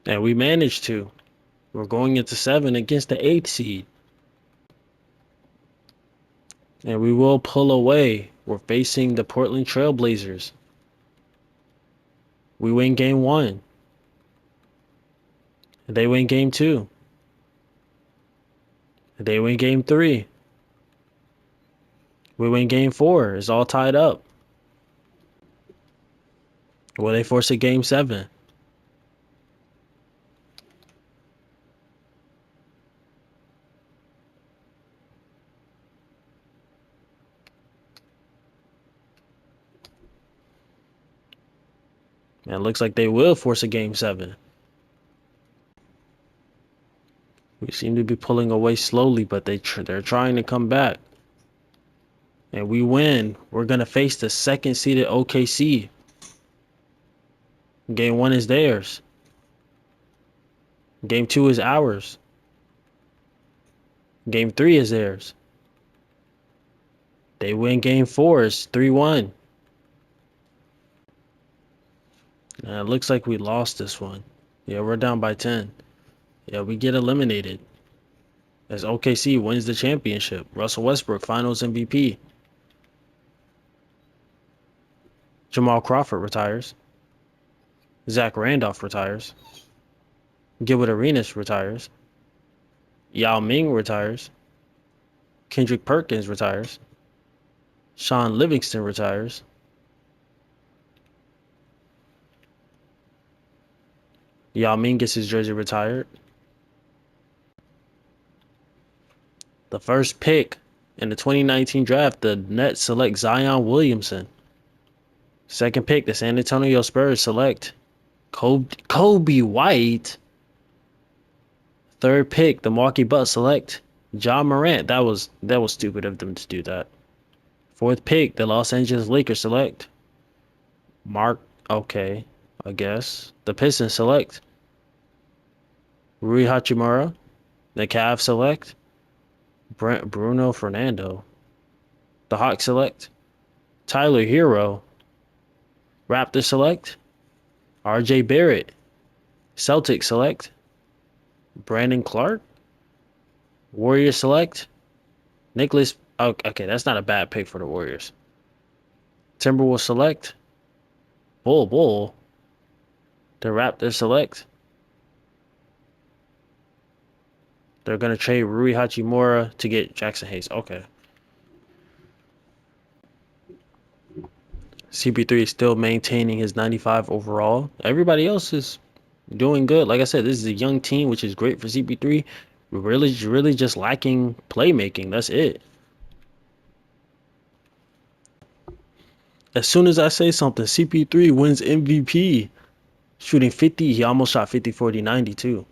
And we managed to. We're going into 7 against the 8th seed. And we will pull away. We're facing the Portland Trailblazers. We win game 1. They win game 2. They win game 3. We win game 4. It's all tied up. Will they force a game 7? And it looks like they will force a game 7. We seem to be pulling away slowly, but they're trying to come back. And we win. We're going to face the second seeded OKC. Game 1 is theirs. Game 2 is ours. Game 3 is theirs. They win game 4. It's 3-1. And it looks like we lost this one. Yeah, we're down by 10. Yeah, we get eliminated. As OKC wins the championship. Russell Westbrook, Finals MVP. Jamal Crawford retires. Zach Randolph retires. Gilbert Arenas retires. Yao Ming retires. Kendrick Perkins retires. Sean Livingston retires. Yao Ming gets his jersey retired. The first pick in the 2019 draft, the Nets select Zion Williamson. Second pick, the San Antonio Spurs select Kobe White. Third pick, the Milwaukee Bucks select Ja Morant. That was stupid of them to do that. Fourth pick, the Los Angeles Lakers select okay, I guess. The Pistons select Rui Hachimura. The Cavs select Bruno Fernando. The Hawks select Tyler Hero. Raptors select RJ Barrett. Celtics select Brandon Clark. Warriors select Nicholas. Okay, that's not a bad pick for the Warriors. Timberwolves select Bull. The Raptors select. They're gonna trade Rui Hachimura to get Jackson Hayes. Okay. CP3 is still maintaining his 95 overall. Everybody else is doing good. Like I said, this is a young team, which is great for CP3. We're really just lacking playmaking. That's it. As soon as I say something, CP3 wins MVP. Shooting 50, he almost shot 50, 40, 90 too.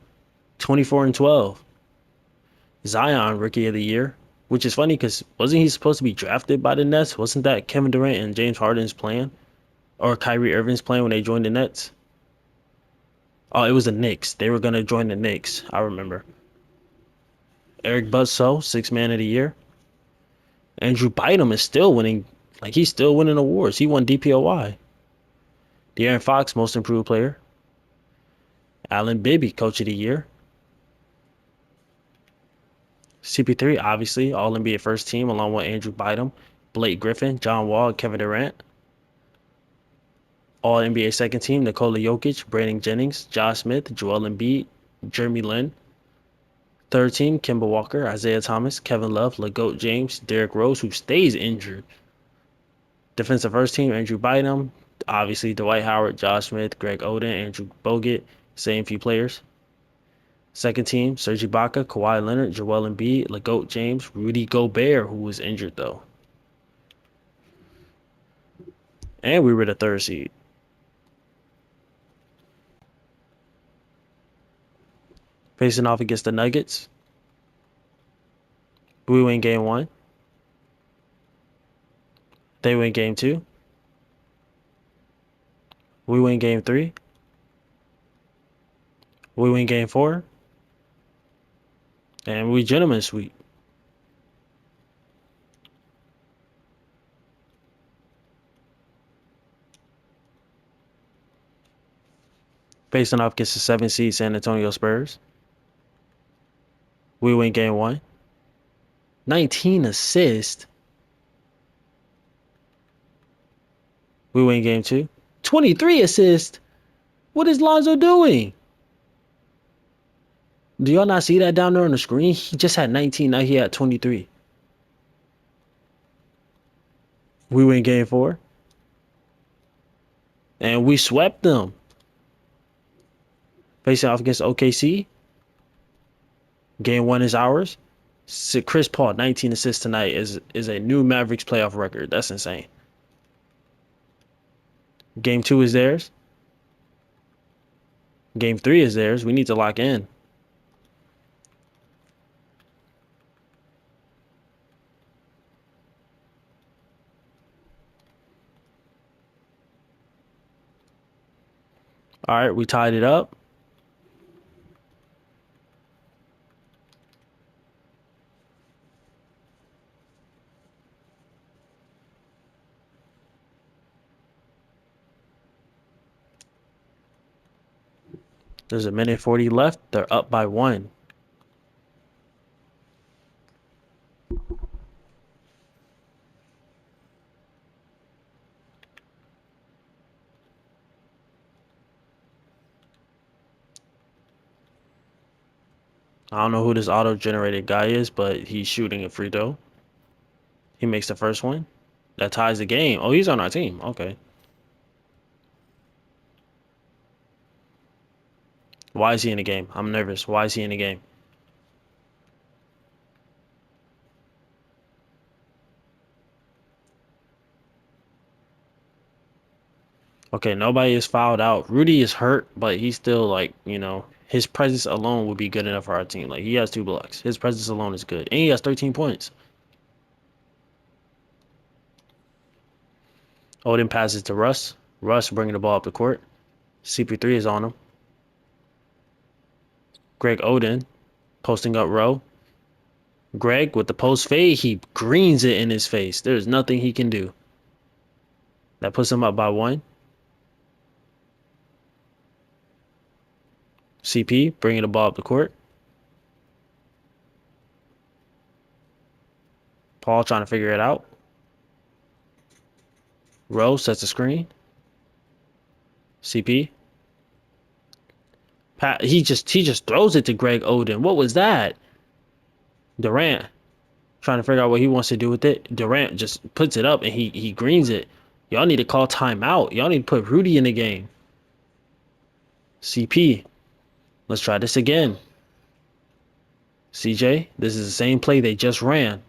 24 and 12. Zion, Rookie of the Year. Which is funny because wasn't he supposed to be drafted by the Nets? Wasn't that Kevin Durant and James Harden's plan? Or Kyrie Irving's plan when they joined the Nets? Oh, it was the Knicks. They were going to join the Knicks. I remember. Eric Bledsoe, Sixth Man of the Year. Andrew Bynum is still winning. Like, he's still winning awards. He won DPOY. De'Aaron Fox, Most Improved Player. Allen Bibby, Coach of the Year. CP3, obviously, All NBA First Team, along with Andrew Bynum, Blake Griffin, John Wall, and Kevin Durant. All NBA Second Team, Nikola Jokic, Brandon Jennings, Josh Smith, Joel Embiid, Jeremy Lin. Third Team, Kemba Walker, Isaiah Thomas, Kevin Love, LeGoat James, Derrick Rose, who stays injured. Defensive First Team, Andrew Bynum, obviously Dwight Howard, Josh Smith, Greg Oden, Andrew Bogut, same few players. Second Team, Serge Ibaka, Kawhi Leonard, Joel Embiid, LeGoat James, Rudy Gobert, who was injured though. And we were the third seed. Facing off against the Nuggets. We win game 1. They win game 2. We win game 3. We win game 4. And we gentlemen sweep. Facing off against the 7 seed San Antonio Spurs. We win game 1. 19 assists. We win game 2. 23 assists. What is Lonzo doing? Do y'all not see that down there on the screen? He just had 19. Now he had 23. We win game 4. And we swept them. Facing off against OKC. Game 1 is ours. Chris Paul, 19 assists tonight is a new Mavericks playoff record. That's insane. Game 2 is theirs. Game 3 is theirs. We need to lock in. All right, we tied it up. There's a minute 40 left. They're up by 1. I don't know who this auto-generated guy is, but he's shooting a free throw. He makes the first one. That ties the game. Oh, he's on our team. Okay. Why is he in the game? I'm nervous. Why is he in the game? Okay, nobody is fouled out. Rudy is hurt, but he's still like, his presence alone would be good enough for our team. Like, he has 2 blocks. His presence alone is good. And he has 13 points. Odin passes to Russ. Russ bringing the ball up the court. CP3 is on him. Greg Oden posting up row. Greg with the post fade, he greens it in his face. There's nothing he can do. That puts him up by 1. CP bringing the ball up the court. Paul trying to figure it out. Rowe sets the screen. CP. He just throws it to Greg Oden. What was that? Durant trying to figure out what he wants to do with it. Durant just puts it up and he greens it. Y'all need to call timeout. Y'all need to put Rudy in the game. CP. Let's try this again. CJ, this is the same play they just ran.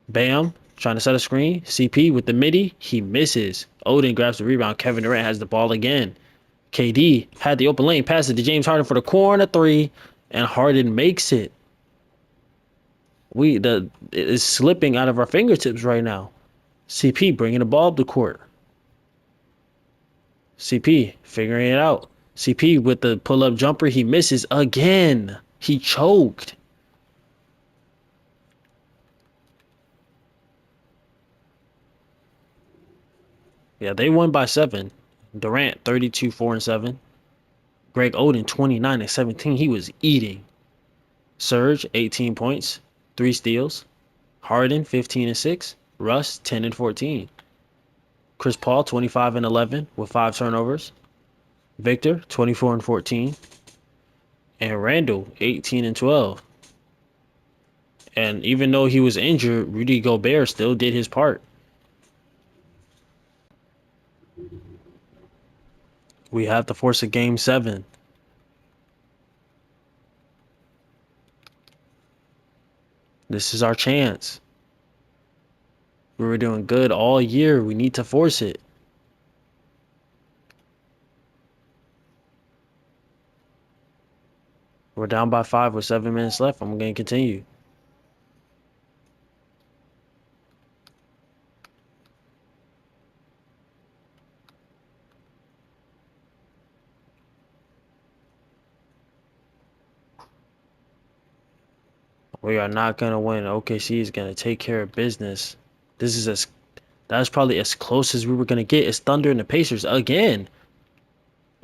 Bam, trying to set a screen. CP with the midi, he misses. Oden grabs the rebound. Kevin Durant has the ball again. KD had the open lane, passes to James Harden for the corner 3, and Harden makes it. It's slipping out of our fingertips right now. CP bringing the ball up the court. CP figuring it out. CP with the pull-up jumper, he misses again. He choked. Yeah, they won by 7. Durant 32, 4 and 7. Greg Oden 29 and 17. He was eating. Serge 18 points, 3 steals. Harden 15 and 6. Russ 10 and 14. Chris Paul 25 and 11 with 5 turnovers. Victor 24 and 14. And Randall 18 and 12. And even though he was injured, Rudy Gobert still did his part. We have to force a game 7. This is our chance. We were doing good all year. We need to force it. We're down by 5 with 7 minutes left. I'm going to continue. We are not gonna win. OKC is gonna take care of business. This is that's probably as close as we were gonna get. It's Thunder and the Pacers again.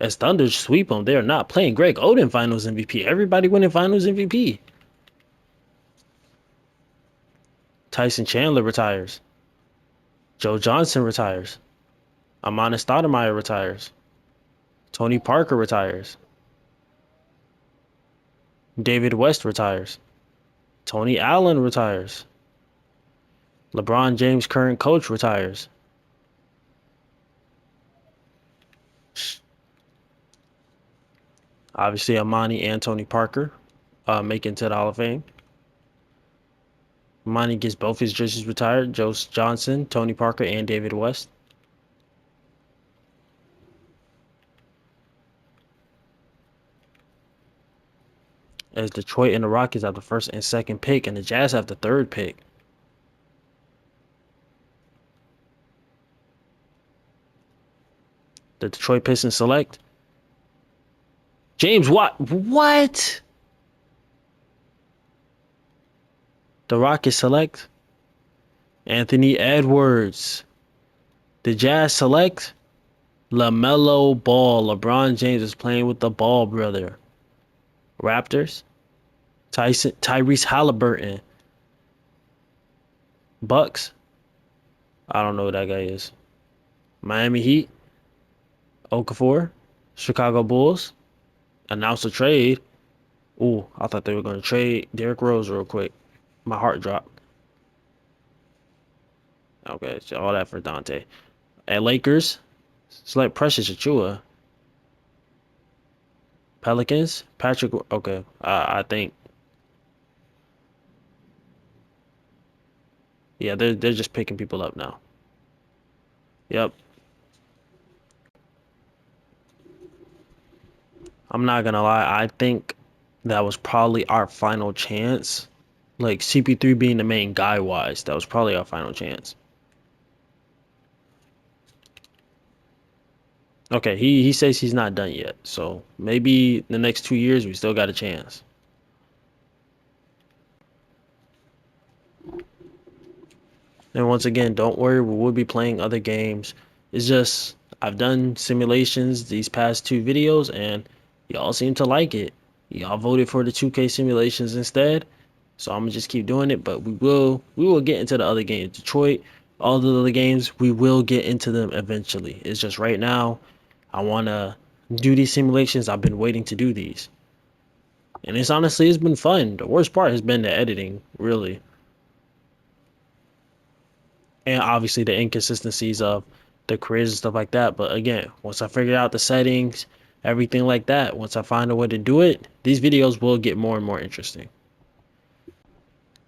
As Thunder sweep them, they are not playing. Greg Oden Finals MVP. Everybody winning Finals MVP. Tyson Chandler retires. Joe Johnson retires. Amana Stoudemire retires. Tony Parker retires. David West retires. Tony Allen retires. LeBron James, current coach, retires. Obviously, Amani and Tony Parker make it into the Hall of Fame. Amani gets both his jerseys retired. Joe Johnson, Tony Parker, and David West. As Detroit and the Rockets have the first and second pick, and the Jazz have the third pick. The Detroit Pistons select James Watt. What? The Rockets select Anthony Edwards. The Jazz select LaMelo Ball. LeBron James is playing with the Ball brother. Raptors, Tyrese Halliburton. Bucks, I don't know who that guy is. Miami Heat, Okafor. Chicago Bulls announced a trade. Ooh, I thought they were going to trade Derrick Rose real quick. My heart dropped. Okay, so all that for Dante. At Lakers, select Precious Achiuwa. Pelicans, Patrick. Okay, I think. Yeah, they're just picking people up now. Yep. I'm not gonna lie. I think that was probably our final chance. Like CP3 being the main guy wise, that was probably our final chance. Okay, he says he's not done yet. So maybe the next 2 years we still got a chance. And once again, don't worry, we will be playing other games. It's just I've done simulations these past two videos and y'all seem to like it. Y'all voted for the 2K simulations instead. So I'm gonna just keep doing it, but we will get into the other games. Detroit, all the other games, we will get into them eventually. It's just right now I wanna do these simulations. I've been waiting to do these. And it's been fun. The worst part has been the editing, really. And obviously the inconsistencies of the careers and stuff like that. But again, once I figure out the settings, everything like that, once I find a way to do it, these videos will get more and more interesting.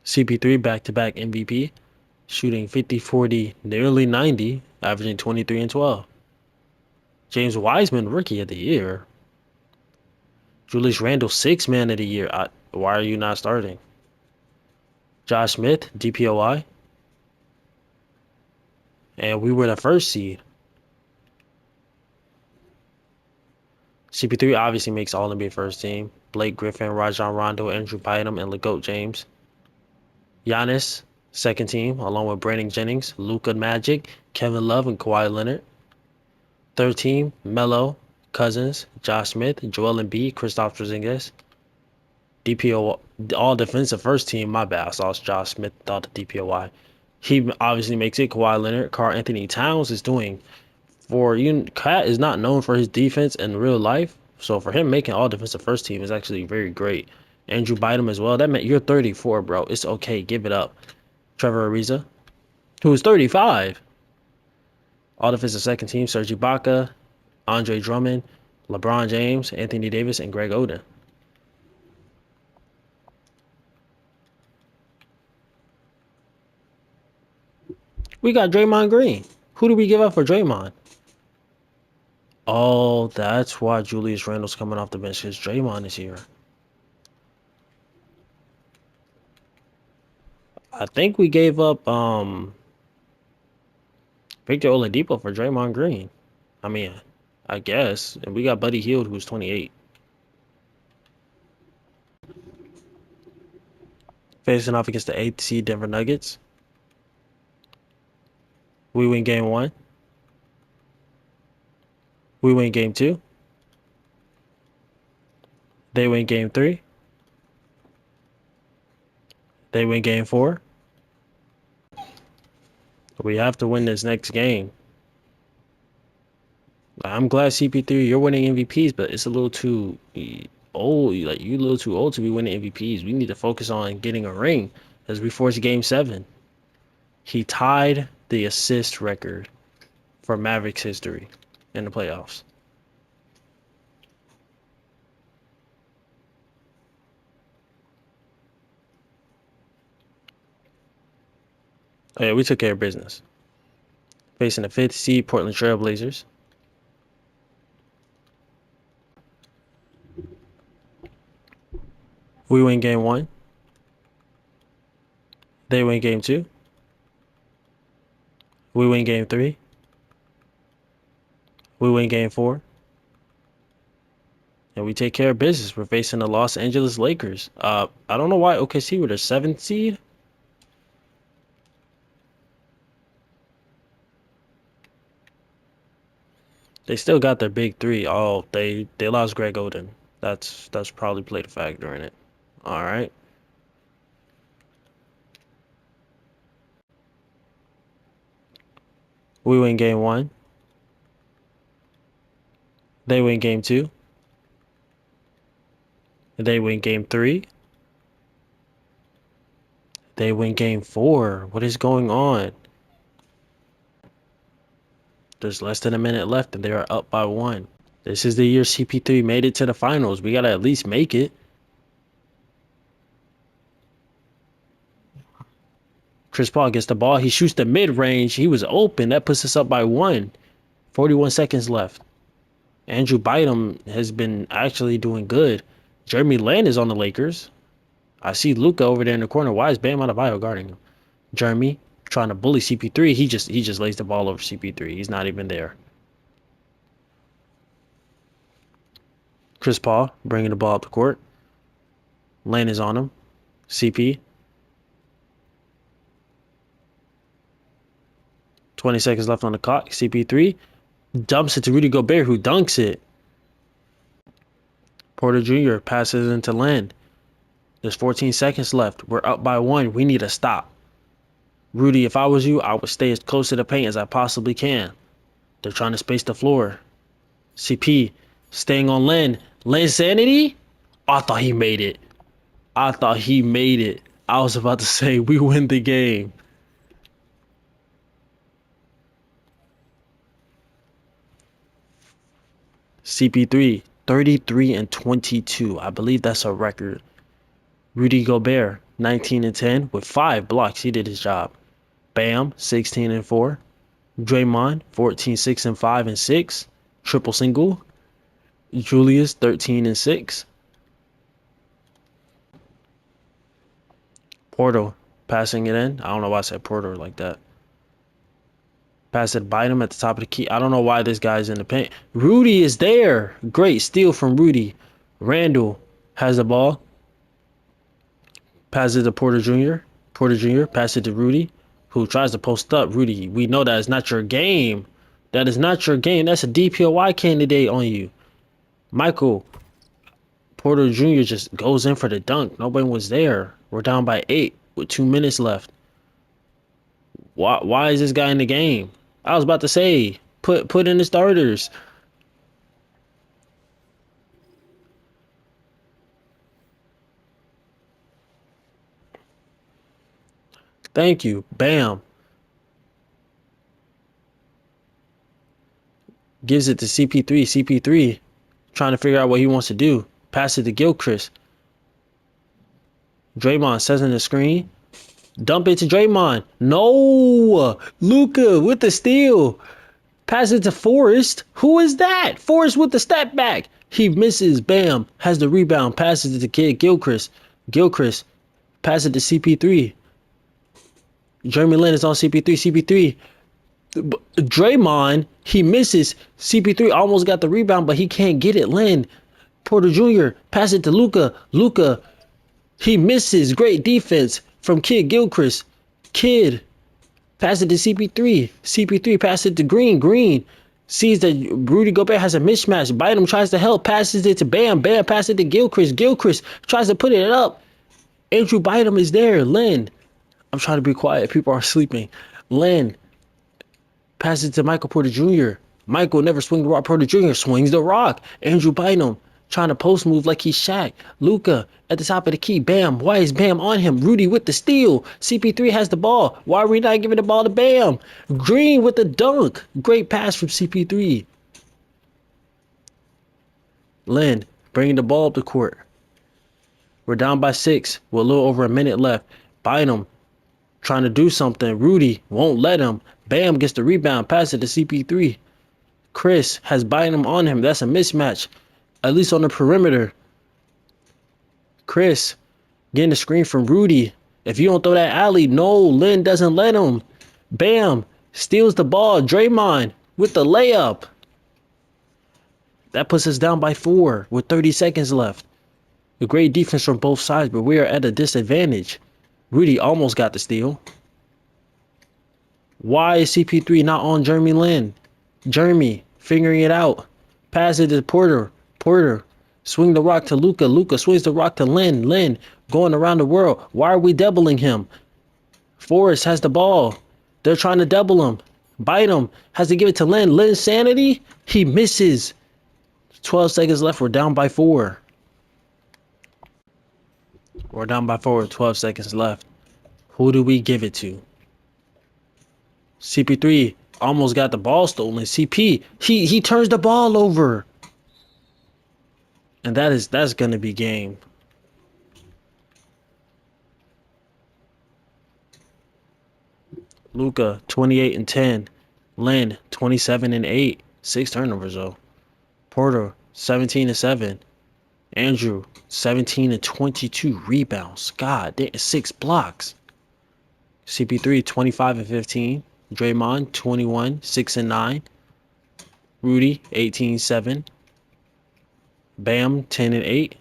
CP3 back-to-back MVP, shooting 50, 40, nearly 90, averaging 23 and 12. James Wiseman, Rookie of the Year. Julius Randle, Sixth Man of the Year. Why are you not starting? Josh Smith, DPOY. And we were the first seed. CP3 obviously makes All NBA first team. Blake Griffin, Rajon Rondo, Andrew Bynum, and LeGoat James. Giannis, second team, along with Brandon Jennings, Luka Magic, Kevin Love, and Kawhi Leonard. Third team, Melo, Cousins, Josh Smith, Joel Embiid, Kristaps Porzingis. DPO, all defensive first team, my bad. I saw Josh Smith, thought the DPOY. He obviously makes it. Kawhi Leonard, Karl Anthony Towns is doing for you. Cat is not known for his defense in real life, so for him making all defensive first team is actually very great. Andrew Bynum as well. That meant you're 34, bro. It's okay. Give it up. Trevor Ariza, who is 35. All defensive second team: Serge Ibaka, Andre Drummond, LeBron James, Anthony Davis, and Greg Oden. We got Draymond Green. Who do we give up for Draymond? Oh, that's why Julius Randle's coming off the bench because Draymond is here. I think we gave up Victor Oladipo for Draymond Green. I mean, I guess. And we got Buddy Hield, who's 28. facing off against the 8th seed Denver Nuggets. We win game 1. We win game 2. They win game 3. They win game 4. We have to win this next game. I'm glad CP3 you're winning MVPs, but it's a little too old. Like, you're a little too old to be winning MVPs. We need to focus on getting a ring as we force game 7. He tied the assist record for Mavericks history in the playoffs. Oh, yeah, we took care of business. Facing the 5th seed Portland Trail Blazers. We win game 1. They win game 2. We win game 3. We win game 4. And we take care of business. We're facing the Los Angeles Lakers. I don't know why OKC were the 7th seed. They still got their big 3. Oh, they lost Greg Oden. That's probably played a factor in it. All right. We win game 1. They win game 2. They win game 3. They win game 4. What is going on? There's less than a minute left and they are up by 1. This is the year CP3 made it to the finals. We got to at least make it. Chris Paul gets the ball. He shoots the mid-range. He was open. That puts us up by 1. 41 seconds left. Andrew Bynum has been actually doing good. Jeremy Lin is on the Lakers. I see Luka over there in the corner. Why is Bam Adebayo guarding him? Jeremy trying to bully CP3. He just lays the ball over CP3. He's not even there. Chris Paul bringing the ball up the court. Lane is on him. CP. 20 seconds left on the clock. CP3 dumps it to Rudy Gobert, who dunks it. Porter Jr. passes into Lane. There's 14 seconds left. We're up by 1. We need a stop. Rudy, if I was you, I would stay as close to the paint as I possibly can. They're trying to space the floor. CP staying on Lin. Linsanity? I thought he made it. I thought he made it. I was about to say we win the game. CP3, 33 and 22. I believe that's a record. Rudy Gobert, 19 and 10 with 5 blocks. He did his job. Bam, 16 and 4. Draymond, 14, 6 and 5 and 6. Triple single. Julius, 13 and 6. Porto passing it in. I don't know why I said Porter like that. Pass it, bite him at the top of the key. I don't know why this guy's in the paint. Rudy is there. Great steal from Rudy. Randall has the ball. Pass it to Porter Jr. Porter Jr. pass it to Rudy, who tries to post up. Rudy, we know that is not your game. That is not your game. That's a DPOY candidate on you. Michael Porter Jr. just goes in for the dunk. Nobody was there. We're down by 8 with 2 minutes left. Why is this guy in the game? I was about to say, put in the starters. Thank you. Bam. Gives it to CP3. CP3 trying to figure out what he wants to do. Pass it to Gilchrist. Draymond says in the screen. Dump it to Draymond. No. Luka with the steal. Pass it to Forrest. Who is that? Forrest with the step back. He misses. Bam. Has the rebound. Passes it to kid Gilchrist. Gilchrist. Pass it to CP3. Jeremy Lin is on CP3. CP3. Draymond. He misses. CP3 almost got the rebound, but he can't get it. Lin. Porter Jr. Pass it to Luka. Luka He misses. Great defense from Kid Gilchrist. Kid pass it to CP3. CP3 pass it to Green. Green sees that Rudy Gobert has a mismatch. Bynum tries to help. Passes it to Bam. Bam passes it to Gilchrist. Gilchrist tries to put it up. Andrew Bynum is there. Len. I'm trying to be quiet. People are sleeping. Len passes it to Michael Porter Jr. Michael never swings the rock. Porter Jr. swings the rock. Andrew Bynum trying to post move like he's Shaq. Luka at the top of the key. Bam. Why is Bam on him? Rudy with the steal. CP3 has the ball. Why are we not giving the ball to Bam? Green with the dunk. Great pass from CP3. Len bringing the ball up the court. We're down by 6 with a little over a minute left. Bynum trying to do something. Rudy won't let him. Bam gets the rebound. Pass it to CP3. Chris has Bynum on him. That's a mismatch. At least on the perimeter. Chris getting the screen from Rudy. If you don't throw that alley, no, Lynn doesn't let him. Bam steals the ball. Draymond with the layup. That puts us down by 4 with 30 seconds left. A great defense from both sides, but we are at a disadvantage. Rudy almost got the steal. Why is CP3 not on Jeremy Lin? Jeremy figuring it out. Pass it to Porter. Porter swing the rock to Luka. Luka swings the rock to Lin. Lin going around the world. Why are we doubling him? Forrest has the ball. They're trying to double him. Bynum has to give it to Lin. Lin's sanity. He misses. 12 seconds left. We're down by 4. We're down by 4 with 12 seconds left. Who do we give it to? CP3 almost got the ball stolen. CP, he turns the ball over. And that's gonna be game. Luka, 28 and 10. Len, 27 and 8. 6 turnovers though. Porter, 17 and 7. Andrew, 17 and 22 rebounds. God, 6 blocks. CP3, 25 and 15. Draymond, 21, 6 and 9. Rudy, 18, 7. Bam, 10 and 8.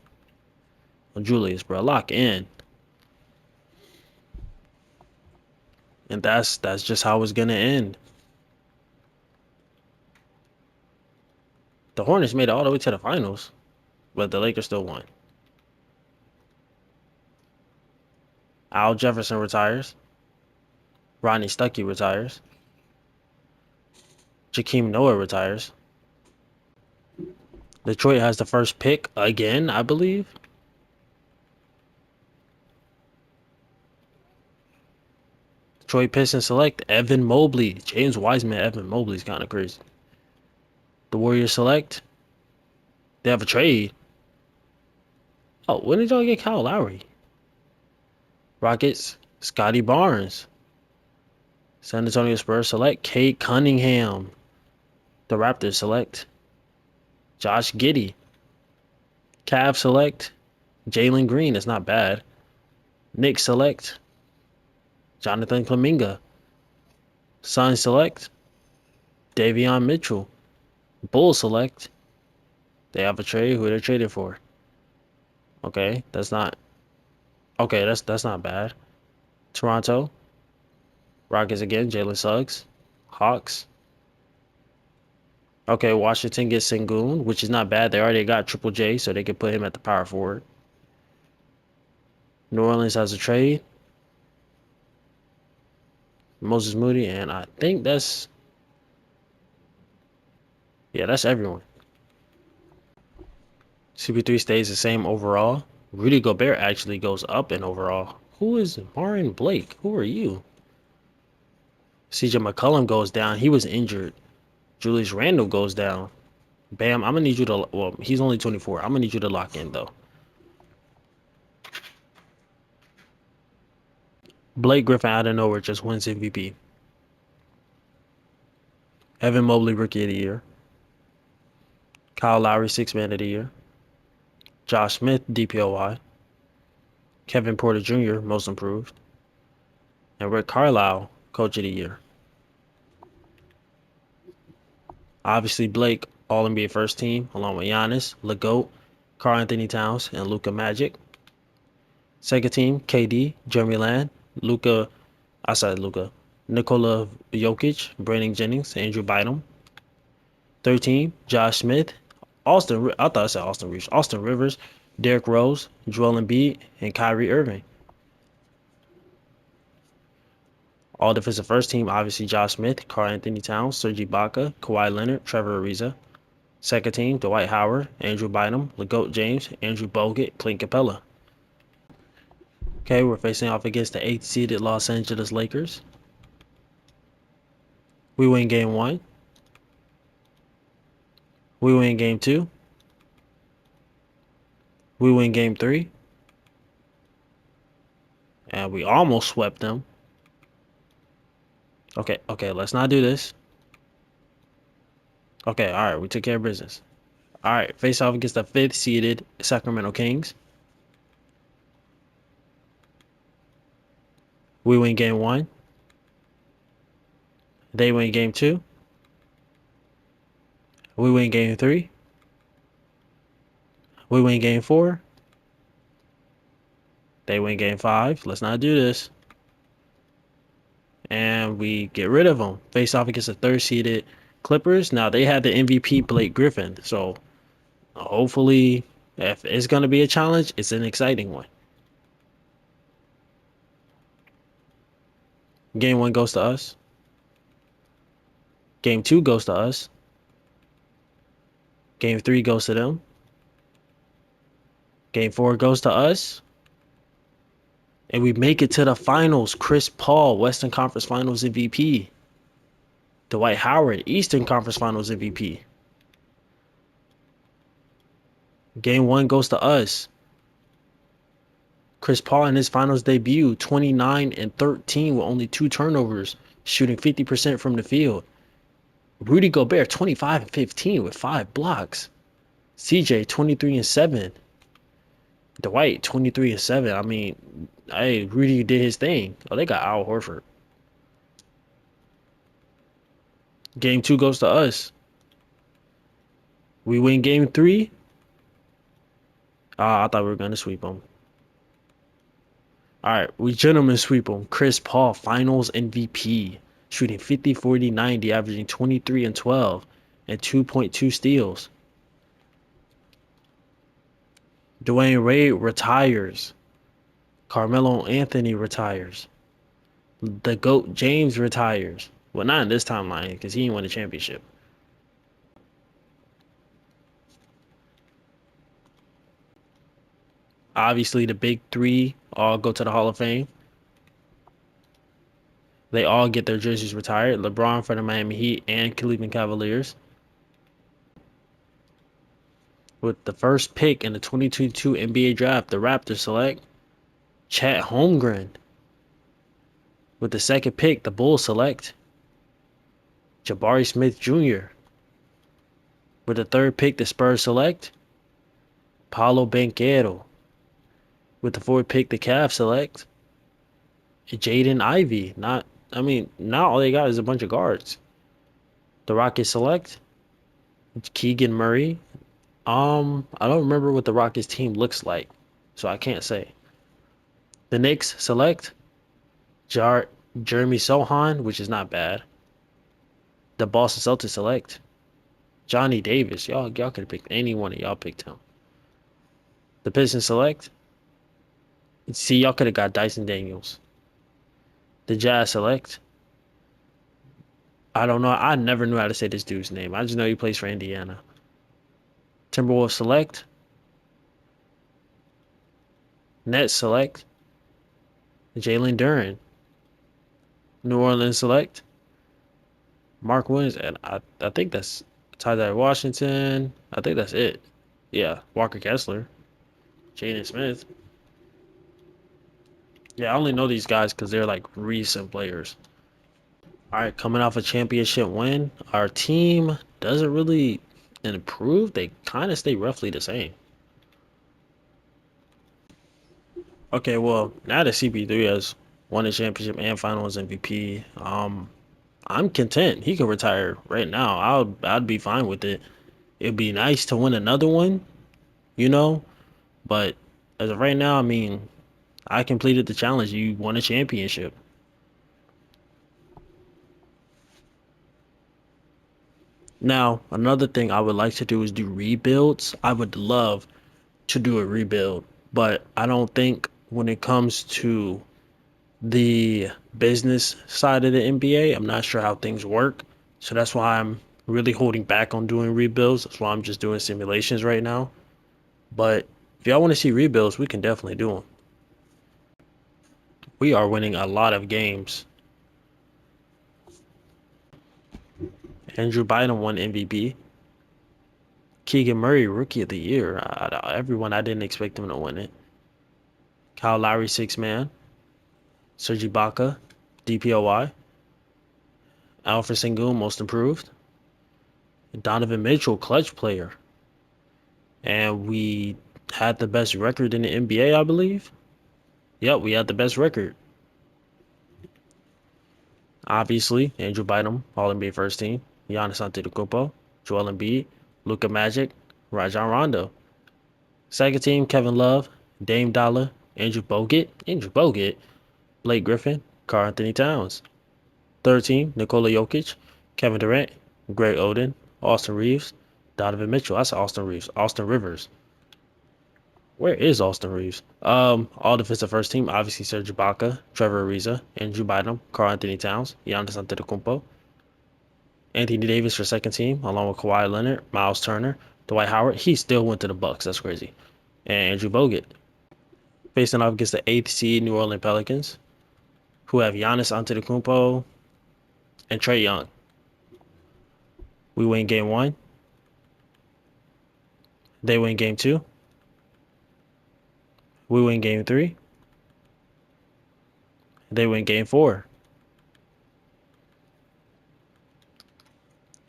Well, Julius, bro, lock in. And that's just how it's gonna end. The Hornets made it all the way to the finals, but the Lakers still won. Al Jefferson retires. Rodney Stuckey retires. Jakeem Noah retires. Detroit has the first pick again, I believe. Detroit Pistons select Evan Mobley. James Wiseman, Evan Mobley's kind of crazy. The Warriors select. They have a trade. Oh, when did y'all get Kyle Lowry? Rockets, Scotty Barnes. San Antonio Spurs select Cade Cunningham. The Raptors select Josh Giddey. Cavs select Jalen Green. That's not bad. Knicks select Jonathan Kuminga. Suns select Davion Mitchell. Bulls select. They have a trade. Who they're traded for? Okay, that's not. Okay, that's not bad. Toronto. Rockets again. Jalen Suggs. Hawks. Okay, Washington gets Sengun, which is not bad. They already got Triple J, so they can put him at the power forward. New Orleans has a trade. Moses Moody, and I think that's everyone. CP3 stays the same overall. Rudy Gobert actually goes up in overall. Who is Marin Blake? Who are you? CJ McCollum goes down. He was injured. Julius Randle goes down. Bam, I'm gonna need you to. Well, he's only 24. I'm gonna need you to lock in though. Blake Griffin out of nowhere just wins MVP. Evan Mobley Rookie of the Year. Kyle Lowry Sixth Man of the Year. Josh Smith DPOY. Kevin Porter Jr. Most Improved. And Rick Carlisle Coach of the Year. Obviously Blake All NBA First Team along with Giannis, LeGoat, Karl Anthony Towns, and Luka Magic. Second team, KD, Jeremy Lamb, Luka, outside Luka, Nikola Jokic, Brandon Jennings, Andrew Bynum. Third team, Josh Smith, I thought I said Austin Reeves, Austin Rivers, Derrick Rose, Joel Embiid, and Kyrie Irving. All defensive first team, obviously Josh Smith, Karl-Anthony Towns, Serge Ibaka, Kawhi Leonard, Trevor Ariza. Second team, Dwight Howard, Andrew Bynum, LeGoat James, Andrew Bogut, Clint Capella. Okay, we're facing off against the 8th seeded Los Angeles Lakers. We win game 1. We win game 2. We win game 3. And we almost swept them. Okay, let's not do this. Okay, all right, we took care of business. All right, face off against the 5th seeded Sacramento Kings. We win game 1. They win game 2. We win game 3. We win game 4. They win game 5. Let's not do this. And we get rid of them. Face off against the 3rd seeded Clippers. Now they had the MVP Blake Griffin, so hopefully, if it's going to be a challenge, it's an exciting one. Game 1 goes to us. Game 2 goes to us. Game 3 goes to them. Game 4 goes to us. And we make it to the finals. Chris Paul, Western Conference Finals MVP. Dwight Howard, Eastern Conference Finals MVP. Game 1 goes to us. Chris Paul in his finals debut, 29 and 13 with only 2 turnovers, shooting 50% from the field. Rudy Gobert, 25 and 15 with 5 blocks. CJ, 23 and 7. Dwight, 23 and 7. I mean, hey, Rudy did his thing. Oh, they got Al Horford. Game 2 goes to us. We win game 3. I thought we were going to sweep them. All right, we gentlemen sweep them. Chris Paul, Finals MVP, shooting 50, 40, 90, averaging 23 and 12, and 2.2 steals. Dwayne Wade retires. Carmelo Anthony retires. The GOAT James retires. Well, not in this timeline because he didn't win a championship. Obviously, the big 3 all go to the Hall of Fame. They all get their jerseys retired. LeBron for the Miami Heat and Cleveland Cavaliers. With the first pick in the 2022 NBA draft, the Raptors select Chet Holmgren. With the second pick, the Bulls select Jabari Smith Jr. With the third pick, the Spurs select Paolo Banchero. With the fourth pick, the Cavs select Jaden Ivey. Now all they got is a bunch of guards. The Rockets select Keegan Murray. I don't remember what the Rockets team looks like, so I can't say. The Knicks select Jeremy Sohan, which is not bad. The Boston Celtics select Johnny Davis. Y'all could have picked any one of y'all picked him. The Pistons select. See, y'all could have got Dyson Daniels. The Jazz select. I don't know. I never knew how to say this dude's name. I just know he plays for Indiana. Timberwolves select. Nets select Jalen Duren. New Orleans select Mark Williams, and I think that's Tyler Washington. I think that's it. Yeah, Walker Kessler, Jaden Smith. Yeah, I only know these guys because they're like recent players. All right, coming off a championship win, our team doesn't really improve. They kind of stay roughly the same. Okay, well, now that CP3 has won the championship and finals MVP, I'm content. He could retire right now. I'd be fine with it. It'd be nice to win another one, you know, but as of right now, I mean, I completed the challenge. You won a championship. Now, another thing I would like to do is do rebuilds. I would love to do a rebuild, but I don't think when it comes to the business side of the NBA, I'm not sure how things work. So that's why I'm really holding back on doing rebuilds. That's why I'm just doing simulations right now. But if y'all want to see rebuilds, we can definitely do them. We are winning a lot of games. Andrew Bynum won MVP. Keegan Murray, Rookie of the Year. Everyone, I didn't expect him to win it. Kyle Lowry, six man. Serge Ibaka, DPOY. Alfred Sengun, Most Improved. Donovan Mitchell, Clutch Player. And we had the best record in the NBA, I believe. Yep, we had the best record. Obviously, Andrew Bynum, All NBA First Team. Giannis Antetokounmpo, Joel Embiid, Luka Magic, Rajon Rondo. Second team, Kevin Love, Dame Dollar, Andrew Bogut, Blake Griffin, Karl Anthony Towns. Third team, Nikola Jokic, Kevin Durant, Greg Oden, Austin Reeves, Donovan Mitchell. That's Austin Reeves. Austin Rivers. Where is Austin Reeves? All defensive first team, obviously Serge Ibaka, Trevor Ariza, Andrew Bynum, Karl Anthony Towns, Giannis Antetokounmpo. Anthony Davis for second team, along with Kawhi Leonard, Miles Turner, Dwight Howard. He still went to the Bucks. That's crazy. And Andrew Bogut. Facing off against the eighth seed New Orleans Pelicans, who have Giannis Antetokounmpo and Trae Young. We win game one. They win game two. We win game three. They win game four.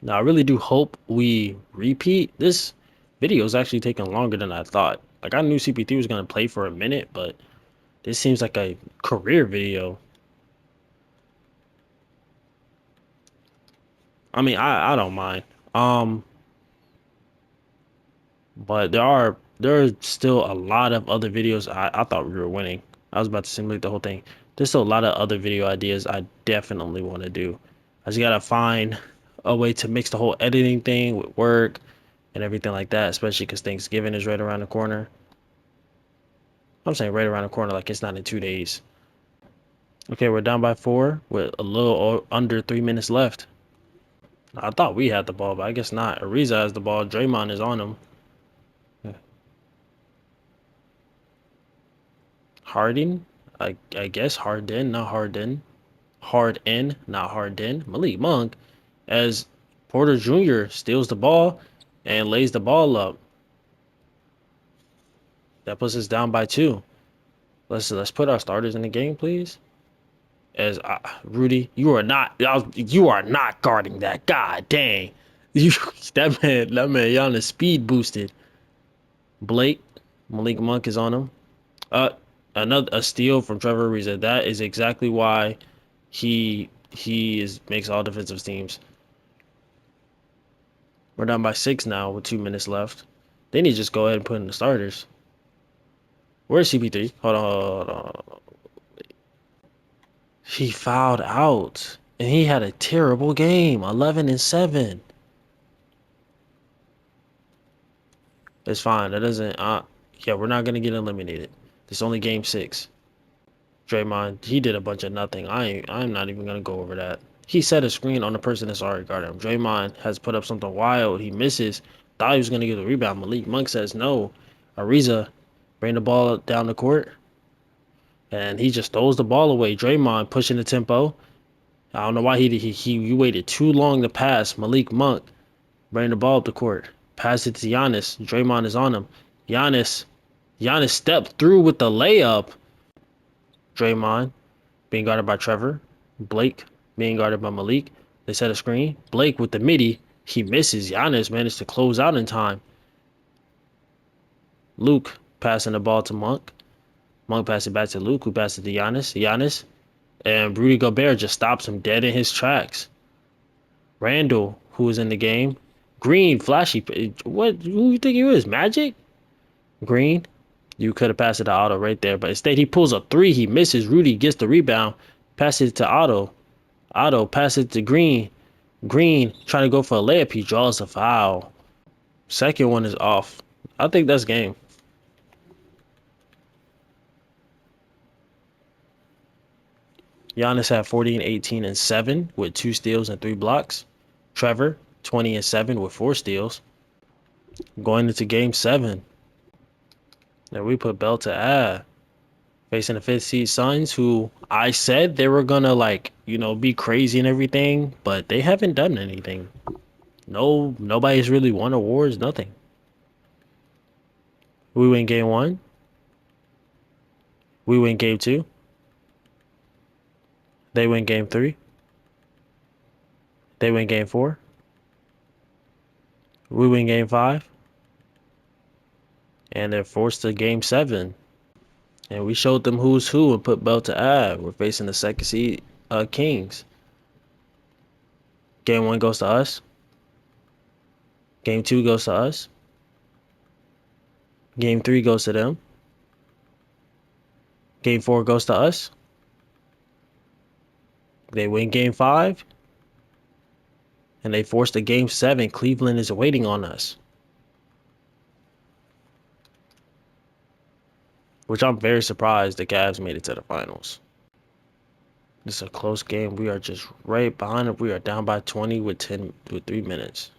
Now, I really do hope we repeat. This video is actually taking longer than I thought. Like, I knew CP3 was going to play for a minute, but this seems like a career video. I mean, I don't mind. But there are still a lot of other videos. I thought we were winning. I was about to simulate the whole thing. There's still a lot of other video ideas I definitely want to do. I just gotta find a way to mix the whole editing thing with work and everything like that, especially because Thanksgiving is right around the corner. I'm saying right around the corner, like it's not in 2 days. Okay, we're down by four with a little under 3 minutes left. I thought we had the ball, but I guess not. Ariza has the ball. Draymond is on him. Harding, I guess Harden, not Harden. Harden, not Harden. Malik Monk, as Porter Jr. steals the ball and lays the ball up. That puts us down by two. Let's put our starters in the game, please. As Rudy, you are not guarding that. God dang, you that man Giannis speed boosted. Blake, Malik Monk is on him. Uh, another a steal from Trevor Ariza. That is exactly why he makes all defensive teams. We're down by six now with 2 minutes left. They need to just go ahead and put in the starters. Where's CP3? Hold on, hold on. He fouled out, and he had a terrible game. 11-7. It's fine. That doesn't. Yeah, we're not gonna get eliminated. It's only game six. Draymond, he did a bunch of nothing. I'm not even gonna go over that. He set a screen on the person that's already guarded him. Draymond has put up something wild. He misses. Thought he was gonna get the rebound. Malik Monk says no. Ariza bring the ball down the court, and he just throws the ball away. Draymond pushing the tempo. I don't know why he waited too long to pass. Malik Monk bring the ball up the court. Pass it to Giannis. Draymond is on him. Giannis stepped through with the layup. Draymond being guarded by Trevor. Blake being guarded by Malik. They set a screen. Blake with the midi. He misses. Giannis managed to close out in time. Luke passing the ball to Monk. Monk passes it back to Luke, who passes it to Giannis. Giannis. And Rudy Gobert just stops him dead in his tracks. Randall, who is in the game. Green, flashy. What? Who you think he is? Magic? Green. You could have passed it to Otto right there, but instead he pulls a three. He misses. Rudy gets the rebound, passes it to Otto. Otto passes it to Green. Green trying to go for a layup. He draws a foul. Second one is off. I think that's game. Giannis had 40 and 18 and 7 with 2 steals and 3 blocks. Trevor, 20 and 7 with 4 steals. Going into game 7. And we put Bell to ad. Facing the 5th seed Suns, who I said they were gonna be crazy and everything, but they haven't done anything. No, nobody's really won awards, nothing. We win game 1. We win game 2. They win game 3. They win game 4. We win game 5. And they're forced to game 7. And we showed them who's who and put Bell to ad. We're facing the 2nd seed Kings. Game 1 goes to us. Game 2 goes to us. Game 3 goes to them. Game 4 goes to us. They win game 5. And they force the game 7. Cleveland is waiting on us. Which I'm very surprised the Cavs made it to the finals. This is a close game. We are just right behind it. We are down by 20 with 3 minutes.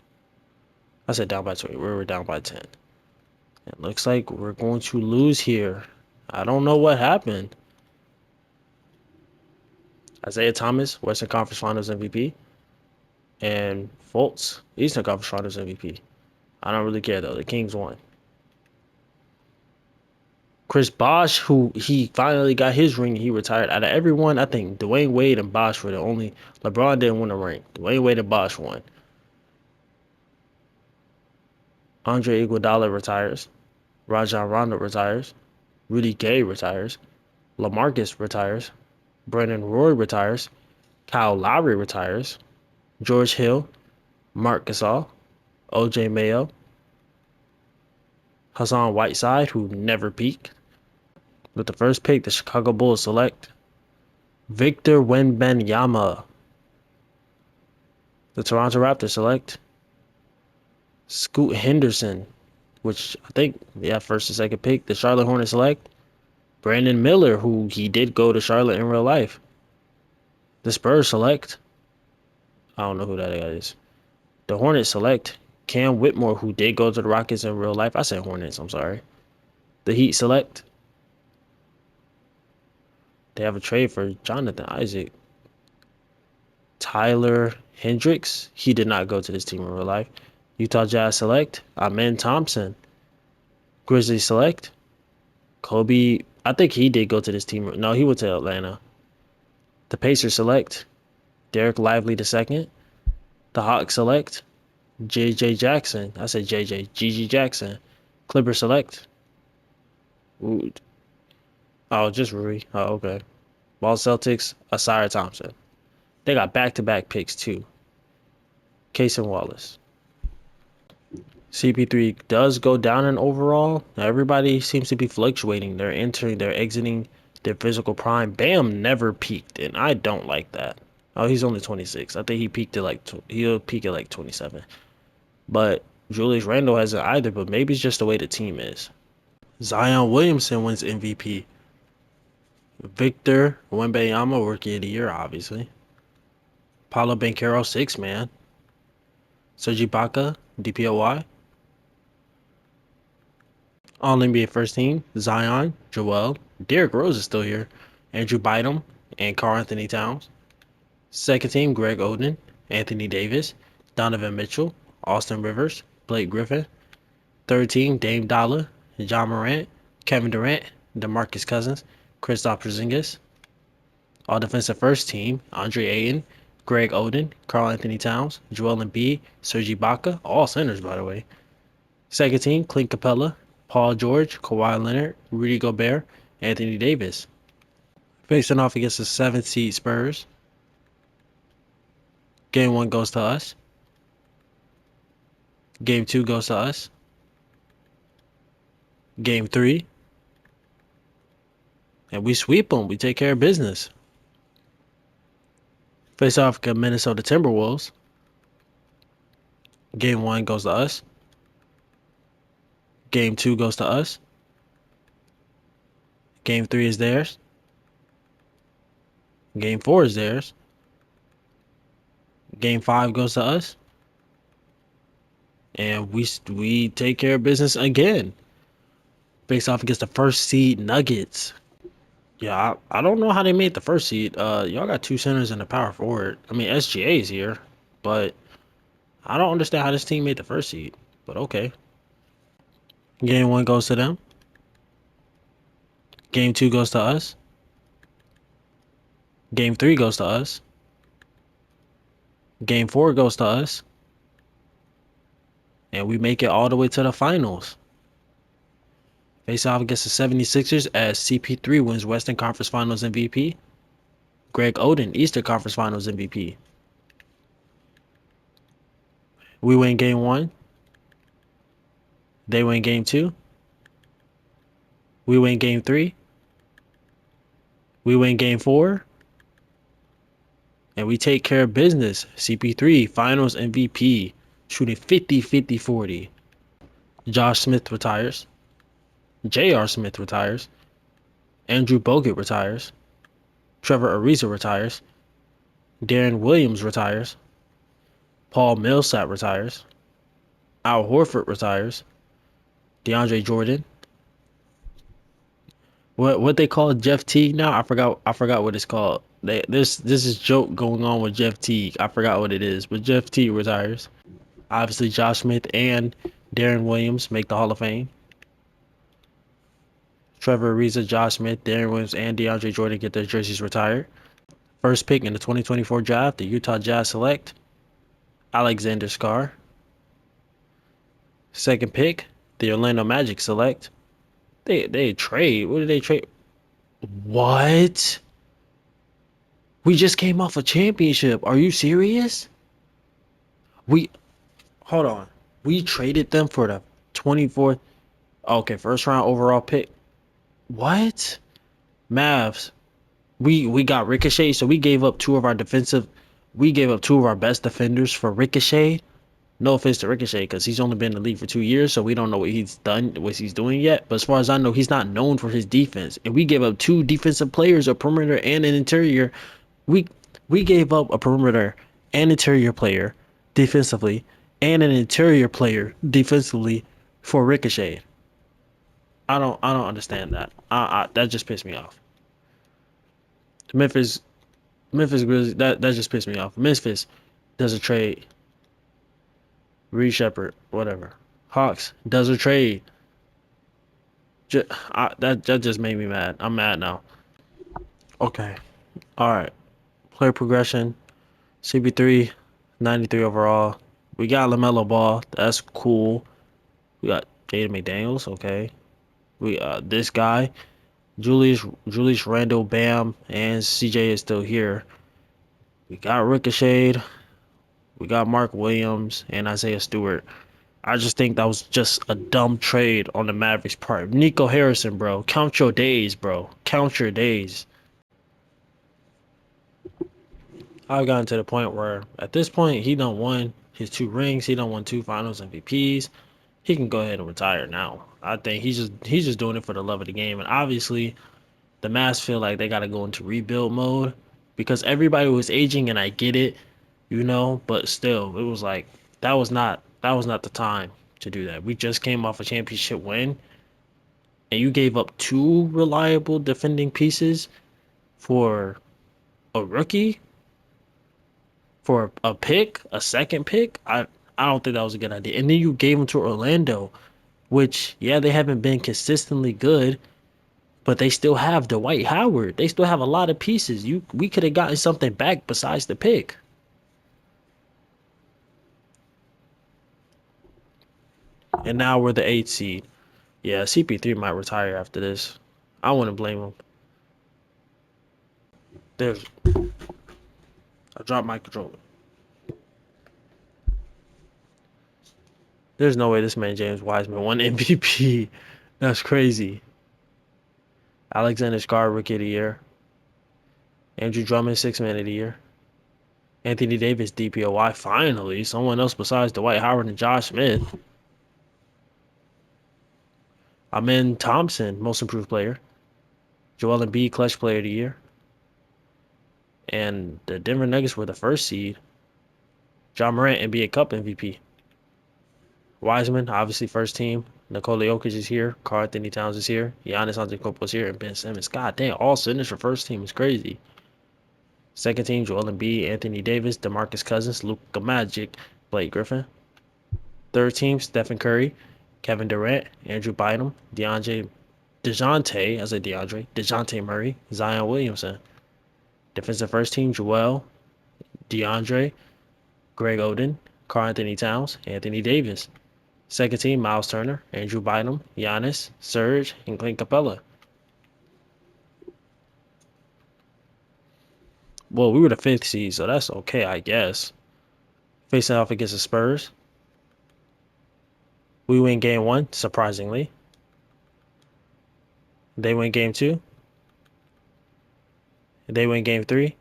I said down by 20. We were down by 10. It looks like we're going to lose here. I don't know what happened. Isaiah Thomas, Western Conference Finals MVP. And Fultz, Eastern Conference Finals MVP. I don't really care though. The Kings won. Chris Bosh, who he finally got his ring, he retired. Out of everyone, I think Dwayne Wade and Bosh were the only. LeBron didn't win a ring. Dwayne Wade and Bosh won. Andre Iguodala retires. Rajon Rondo retires. Rudy Gay retires. LaMarcus retires. Brandon Roy retires. Kyle Lowry retires. George Hill. Marc Gasol. OJ Mayo. Hassan Whiteside, who never peaked. With the first pick, the Chicago Bulls select Victor Wembanyama. The Toronto Raptors select Scoot Henderson, which I think, first and second pick. The Charlotte Hornets select Brandon Miller, who he did go to Charlotte in real life. The Spurs select, I don't know who that guy is. The Hornets select Cam Whitmore, who did go to the Rockets in real life. I said Hornets, I'm sorry. The Heat select, they have a trade for Jonathan Isaac. Tyler Hendricks, he did not go to this team in real life. Utah Jazz select Amen Thompson. Grizzlies select Kobe. I think he did go to this team. No, he went to Atlanta. The Pacers select Derek Lively II. The Hawks select JJ Jackson. I said JJ. GG Jackson. Clippers select. Ooh. Oh, just Rui. Oh, okay. Ball Celtics, Asira Thompson. They got back-to-back picks too. Cason Wallace. CP3 does go down in overall. Now everybody seems to be fluctuating. They're exiting their physical prime. Bam never peaked, and I don't like that. Oh, he's only 26. I think he peaked at he'll peak at like 27. But Julius Randle hasn't either, but maybe it's just the way the team is. Zion Williamson wins MVP. Victor Wembanyama, Rookie of the Year, obviously. Paolo Banchero, 6-man. Serge Ibaka, DPOY. All-NBA First Team, Zion, Joel. Derrick Rose is still here. Andrew Bynum and Karl-Anthony Towns. Second Team, Greg Oden, Anthony Davis, Donovan Mitchell, Austin Rivers, Blake Griffin. Third Team, Dame Dollar, John Morant, Kevin Durant, DeMarcus Cousins, Kristaps Porzingis. All Defensive First Team, Andre Ayton, Greg Oden, Karl-Anthony Towns, Joel Embiid, Serge Ibaka, all centers by the way. Second Team, Clint Capella, Paul George, Kawhi Leonard, Rudy Gobert, Anthony Davis. Facing off against the 7th seed Spurs. Game 1 goes to us. Game 2 goes to us. Game 3 and we sweep them. We take care of business. Face off against Minnesota Timberwolves. Game 1 goes to us. Game 2 goes to us. Game 3 is theirs. Game 4 is theirs. Game 5 goes to us. And we take care of business again. Face off against the first seed Nuggets. Yeah, I don't know how they made the first seed. Y'all got two centers and a power forward. I mean, SGA is here, but I don't understand how this team made the first seed. But okay. Game 1 goes to them. Game 2 goes to us. Game 3 goes to us. Game 4 goes to us. And we make it all the way to the finals. Face off against the 76ers as CP3 wins Western Conference Finals MVP. Greg Oden, Eastern Conference Finals MVP. We win game 1. They win game 2. We win game 3. We win game 4. And we take care of business. CP3, Finals MVP, shooting 50, 50, 40. Josh Smith retires. J.R. Smith retires. Andrew Bogut retires. Trevor Ariza retires. Darren Williams retires. Paul Millsap retires. Al Horford retires. DeAndre Jordan. What they call Jeff Teague now? I forgot what it's called. This is joke going on with Jeff Teague. I forgot what it is, but Jeff Teague retires. Obviously, Josh Smith and Darren Williams make the Hall of Fame. Trevor Ariza, Josh Smith, Darren Williams, and DeAndre Jordan get their jerseys retired. First pick in the 2024 draft, the Utah Jazz select Alexander Scar. Second pick, the Orlando Magic select. They trade. What did they trade? What? We just came off a championship. Are you serious? We hold on. We traded them for the 24th. Okay, first round overall pick. What? Mavs. We got Ricochet, so we gave up two of our best defenders for Ricochet. No offense to Ricochet, because he's only been in the league for 2 years, so we don't know what he's doing yet. But as far as I know, he's not known for his defense. And we gave up two defensive players, a perimeter and an interior. We gave up a perimeter and interior player defensively, and an interior player defensively for Ricochet. I don't understand that. That just pissed me off. Memphis Grizzlies, that just pissed me off. Memphis does a trade. Reed Shepard, whatever. Hawks does a trade. That just made me mad. I'm mad now. Okay. All right. Player progression. CP3, 93 overall. We got LaMelo Ball. That's cool. We got Jaden McDaniels. Okay. We this guy, Julius Randle, Bam, and CJ is still here. We got Ricochet. We got Mark Williams and Isaiah Stewart. I just think that was just a dumb trade on the Mavericks' part. Nico Harrison, bro. Count your days, bro. Count your days. I've gotten to the point where, at this point, he done won his 2 rings. He done won 2 Finals MVPs. He can go ahead and retire now. I think he's just doing it for the love of the game. And obviously, the Mavs feel like they got to go into rebuild mode because everybody was aging, and I get it, but still, it was like that was not the time to do that. We just came off a championship win, and you gave up two reliable defending pieces for a rookie, for a pick, a second pick. I don't think that was a good idea. And then you gave them to Orlando, which, yeah, they haven't been consistently good, but they still have Dwight Howard. They still have a lot of pieces. We could have gotten something back besides the pick. And now we're the 8th seed. Yeah, CP3 might retire after this. I wouldn't blame him. There's I dropped my controller. There's no way this man James Wiseman won MVP. That's crazy. Alexander Scar, Rookie of the Year. Andrew Drummond, Sixth Man of the Year. Anthony Davis, DPOY. Finally, someone else besides Dwight Howard and Josh Smith. Amen Thompson, Most Improved Player. Joel Embiid, Clutch Player of the Year. And the Denver Nuggets were the first seed. John Morant, NBA Cup MVP. Wiseman, obviously first team. Nikola Jokic is here. Karl-Anthony Towns is here. Giannis Antetokounmpo is here. And Ben Simmons. God damn, all centers for first team is crazy. Second team, Joel Embiid, Anthony Davis, DeMarcus Cousins, Luka Magic, Blake Griffin. Third team, Stephen Curry, Kevin Durant, Andrew Bynum, DeJounte Murray, Zion Williamson. Defensive first team, Joel, DeAndre, Greg Oden, Karl-Anthony Towns, Anthony Davis. Second team, Miles Turner, Andrew Bynum, Giannis, Serge, and Clint Capella. Well, we were the fifth seed, so that's okay, I guess. Facing off against the Spurs. We win game 1, surprisingly. They win game 2. They win game 3.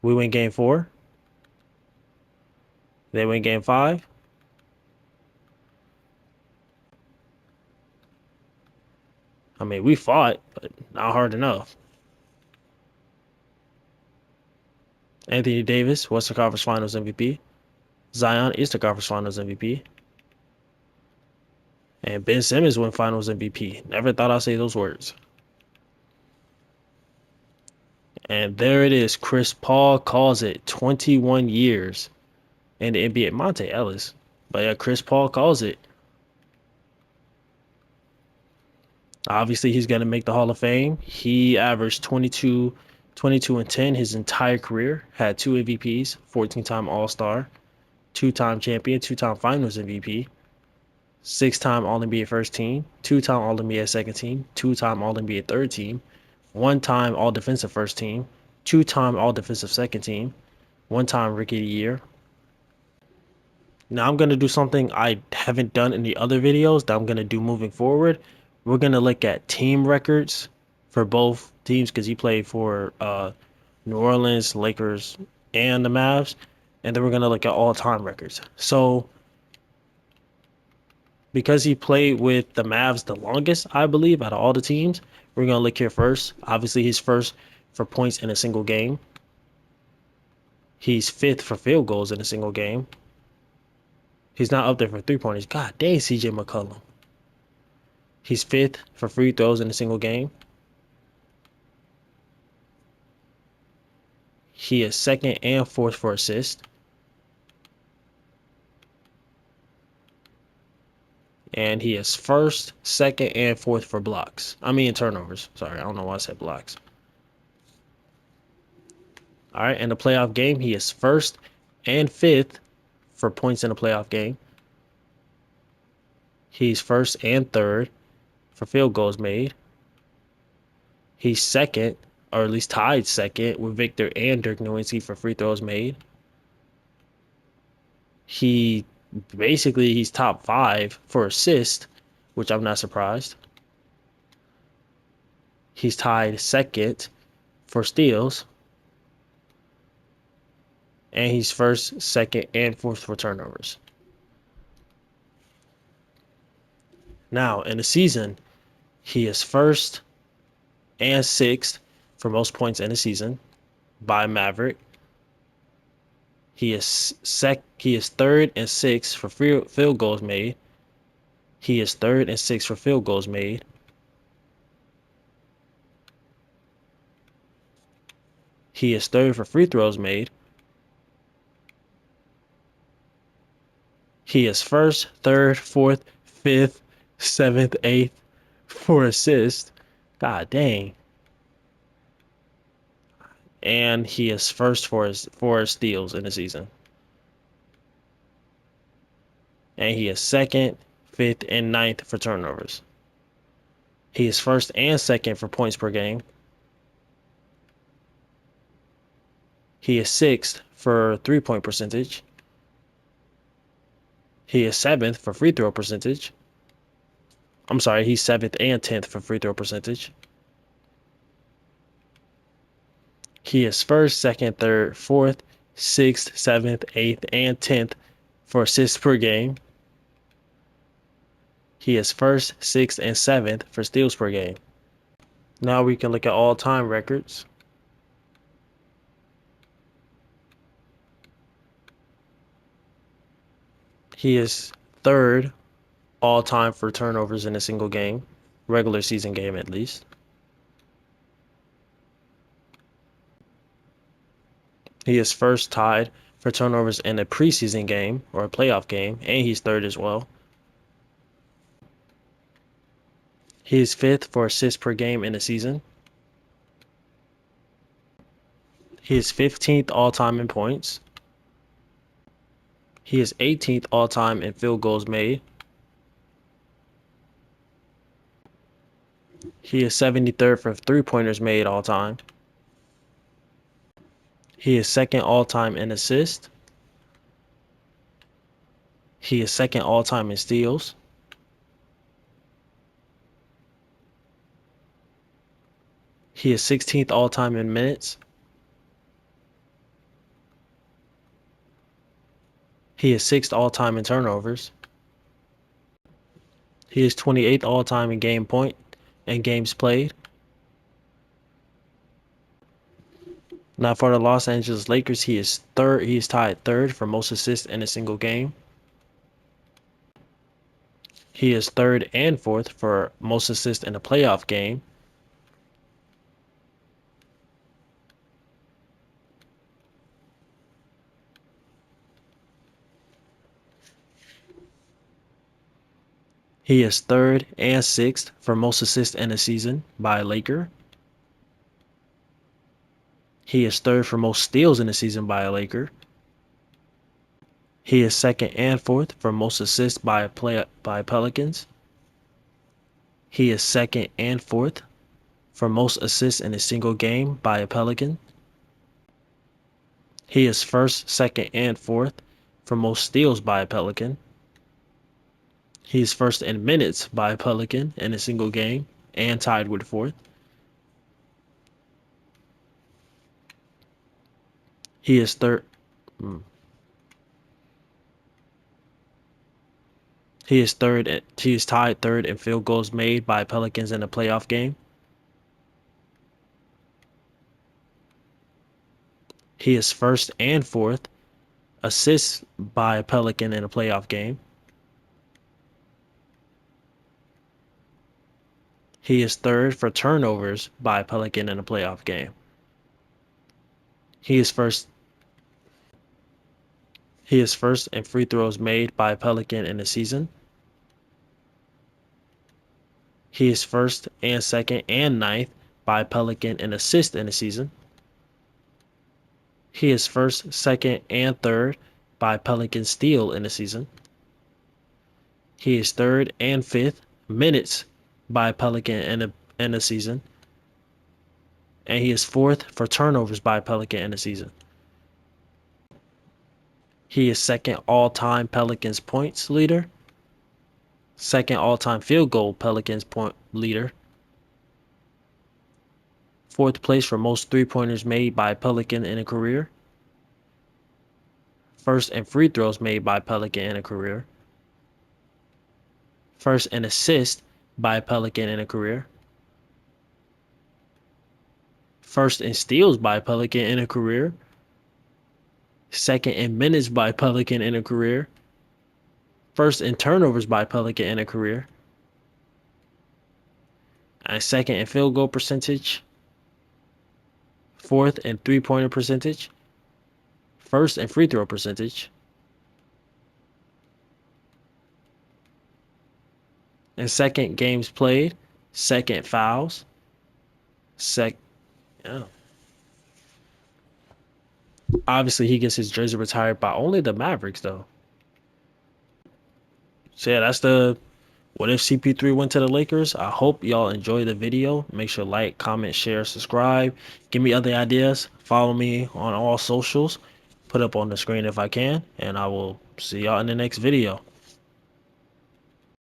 We win game 4. They win game 5. I mean, we fought, but not hard enough. Anthony Davis, Western Conference Finals MVP. Zion, Eastern Conference Finals MVP. And Ben Simmons won Finals MVP. Never thought I'd say those words. And there it is. Chris Paul calls it 21 years in the NBA. Monte Ellis. But yeah, Chris Paul calls it. Obviously, he's going to make the Hall of Fame. He averaged 22 and 10 his entire career. Had 2 MVPs, 14-time All-Star, 2-time champion, 2-time Finals MVP, 6-time All-NBA first team, 2-time All-NBA second team, 2-time All-NBA third team, 1-time All-Defensive first team, 2-time All-Defensive second team, 1-time Rookie of the Year. Now I'm going to do something I haven't done in the other videos that I'm going to do moving forward. We're going to look at team records for both teams because he played for New Orleans, Lakers, and the Mavs. And then we're going to look at all-time records. So because he played with the Mavs the longest, I believe, out of all the teams, we're going to look here first. Obviously, he's first for points in a single game. He's 5th for field goals in a single game. He's not up there for three-pointers. God dang, CJ McCollum. He's 5th for free throws in a single game. He is 2nd and 4th for assists. And he is 1st, 2nd, and 4th for blocks. I mean turnovers. Sorry, I don't know why I said blocks. All right, in the playoff game, he is 1st and 5th for points in a playoff game. He's 1st and 3rd for field goals made. He's 2nd, or at least tied 2nd, with Victor and Dirk Nowitzki for free throws made. He's top 5 for assists, which I'm not surprised. He's tied 2nd for steals. And he's 1st, 2nd, and 4th for turnovers. Now, in the season, he is 1st and 6th for most points in a season by Maverick. He is 3rd and 6th for field goals made. He is 3rd and 6th for field goals made. He is 3rd for free throws made. He is 1st, 3rd, 4th, 5th, 7th, 8th for assists. God dang. And he is 1st for his steals in the season. And he is 2nd, 5th, and 9th for turnovers. He is 1st and 2nd for points per game. He is 6th for three-point percentage. He is 7th for free throw percentage. I'm sorry, he's 7th and 10th for free throw percentage. He is 1st, 2nd, 3rd, 4th, 6th, 7th, 8th, and 10th for assists per game. He is 1st, 6th, and 7th for steals per game. Now we can look at all-time records. He is 3rd all-time for turnovers in a single game, regular season game at least. He is 1st tied for turnovers in a preseason game or a playoff game, and he's 3rd as well. He is 5th for assists per game in a season. He is 15th all-time in points. He is 18th all-time in field goals made. He is 73rd for three-pointers made all-time. He is 2nd all-time in assists. He is 2nd all-time in steals. He is 16th all-time in minutes. He is 6th all-time in turnovers. He is 28th all-time in game point and games played. Now for the Los Angeles Lakers, he is third. He is tied 3rd for most assists in a single game. He is 3rd and 4th for most assists in a playoff game. He is 3rd and 6th for most assists in a season by a Laker. He is 3rd for most steals in a season by a Laker. He is 2nd and 4th for most assists by Pelicans. He is 2nd and 4th for most assists in a single game by a Pelican. He is 1st, 2nd, and 4th for most steals by a Pelican. He is 1st in minutes by a Pelican in a single game and tied with 4th. He is third. He is third. He is tied 3rd in field goals made by Pelicans in a playoff game. He is 1st and 4th assists by a Pelican in a playoff game. He is 3rd for turnovers by a Pelican in a playoff game. He is 1st. He is 1st in free throws made by a Pelican in a season. He is 1st and 2nd and 9th by a Pelican in assists in a season. He is 1st, 2nd, and 3rd by Pelican steal in a season. He is 3rd and 5th minutes by Pelican in a season. And he is 4th for turnovers by Pelican in a season. He is 2nd all-time Pelicans points leader. 2nd all-time field goal Pelicans point leader. 4th place for most three-pointers made by Pelican in a career. 1st in free throws made by Pelican in a career. 1st in assists by Pelican in a career. 1st in steals by Pelican in a career. 2nd in minutes by Pelican in a career. 1st in turnovers by Pelican in a career. And 2nd in field goal percentage. 4th in three-pointer percentage. 1st in free throw percentage. And 2nd games played. 2nd fouls. Obviously, he gets his jersey retired by only the Mavericks, though. So yeah, that's the what if CP3 went to the Lakers. I hope y'all enjoy the video. Make sure to like, comment, share, subscribe. Give me other ideas. Follow me on all socials. Put up on the screen if I can. And I will see y'all in the next video.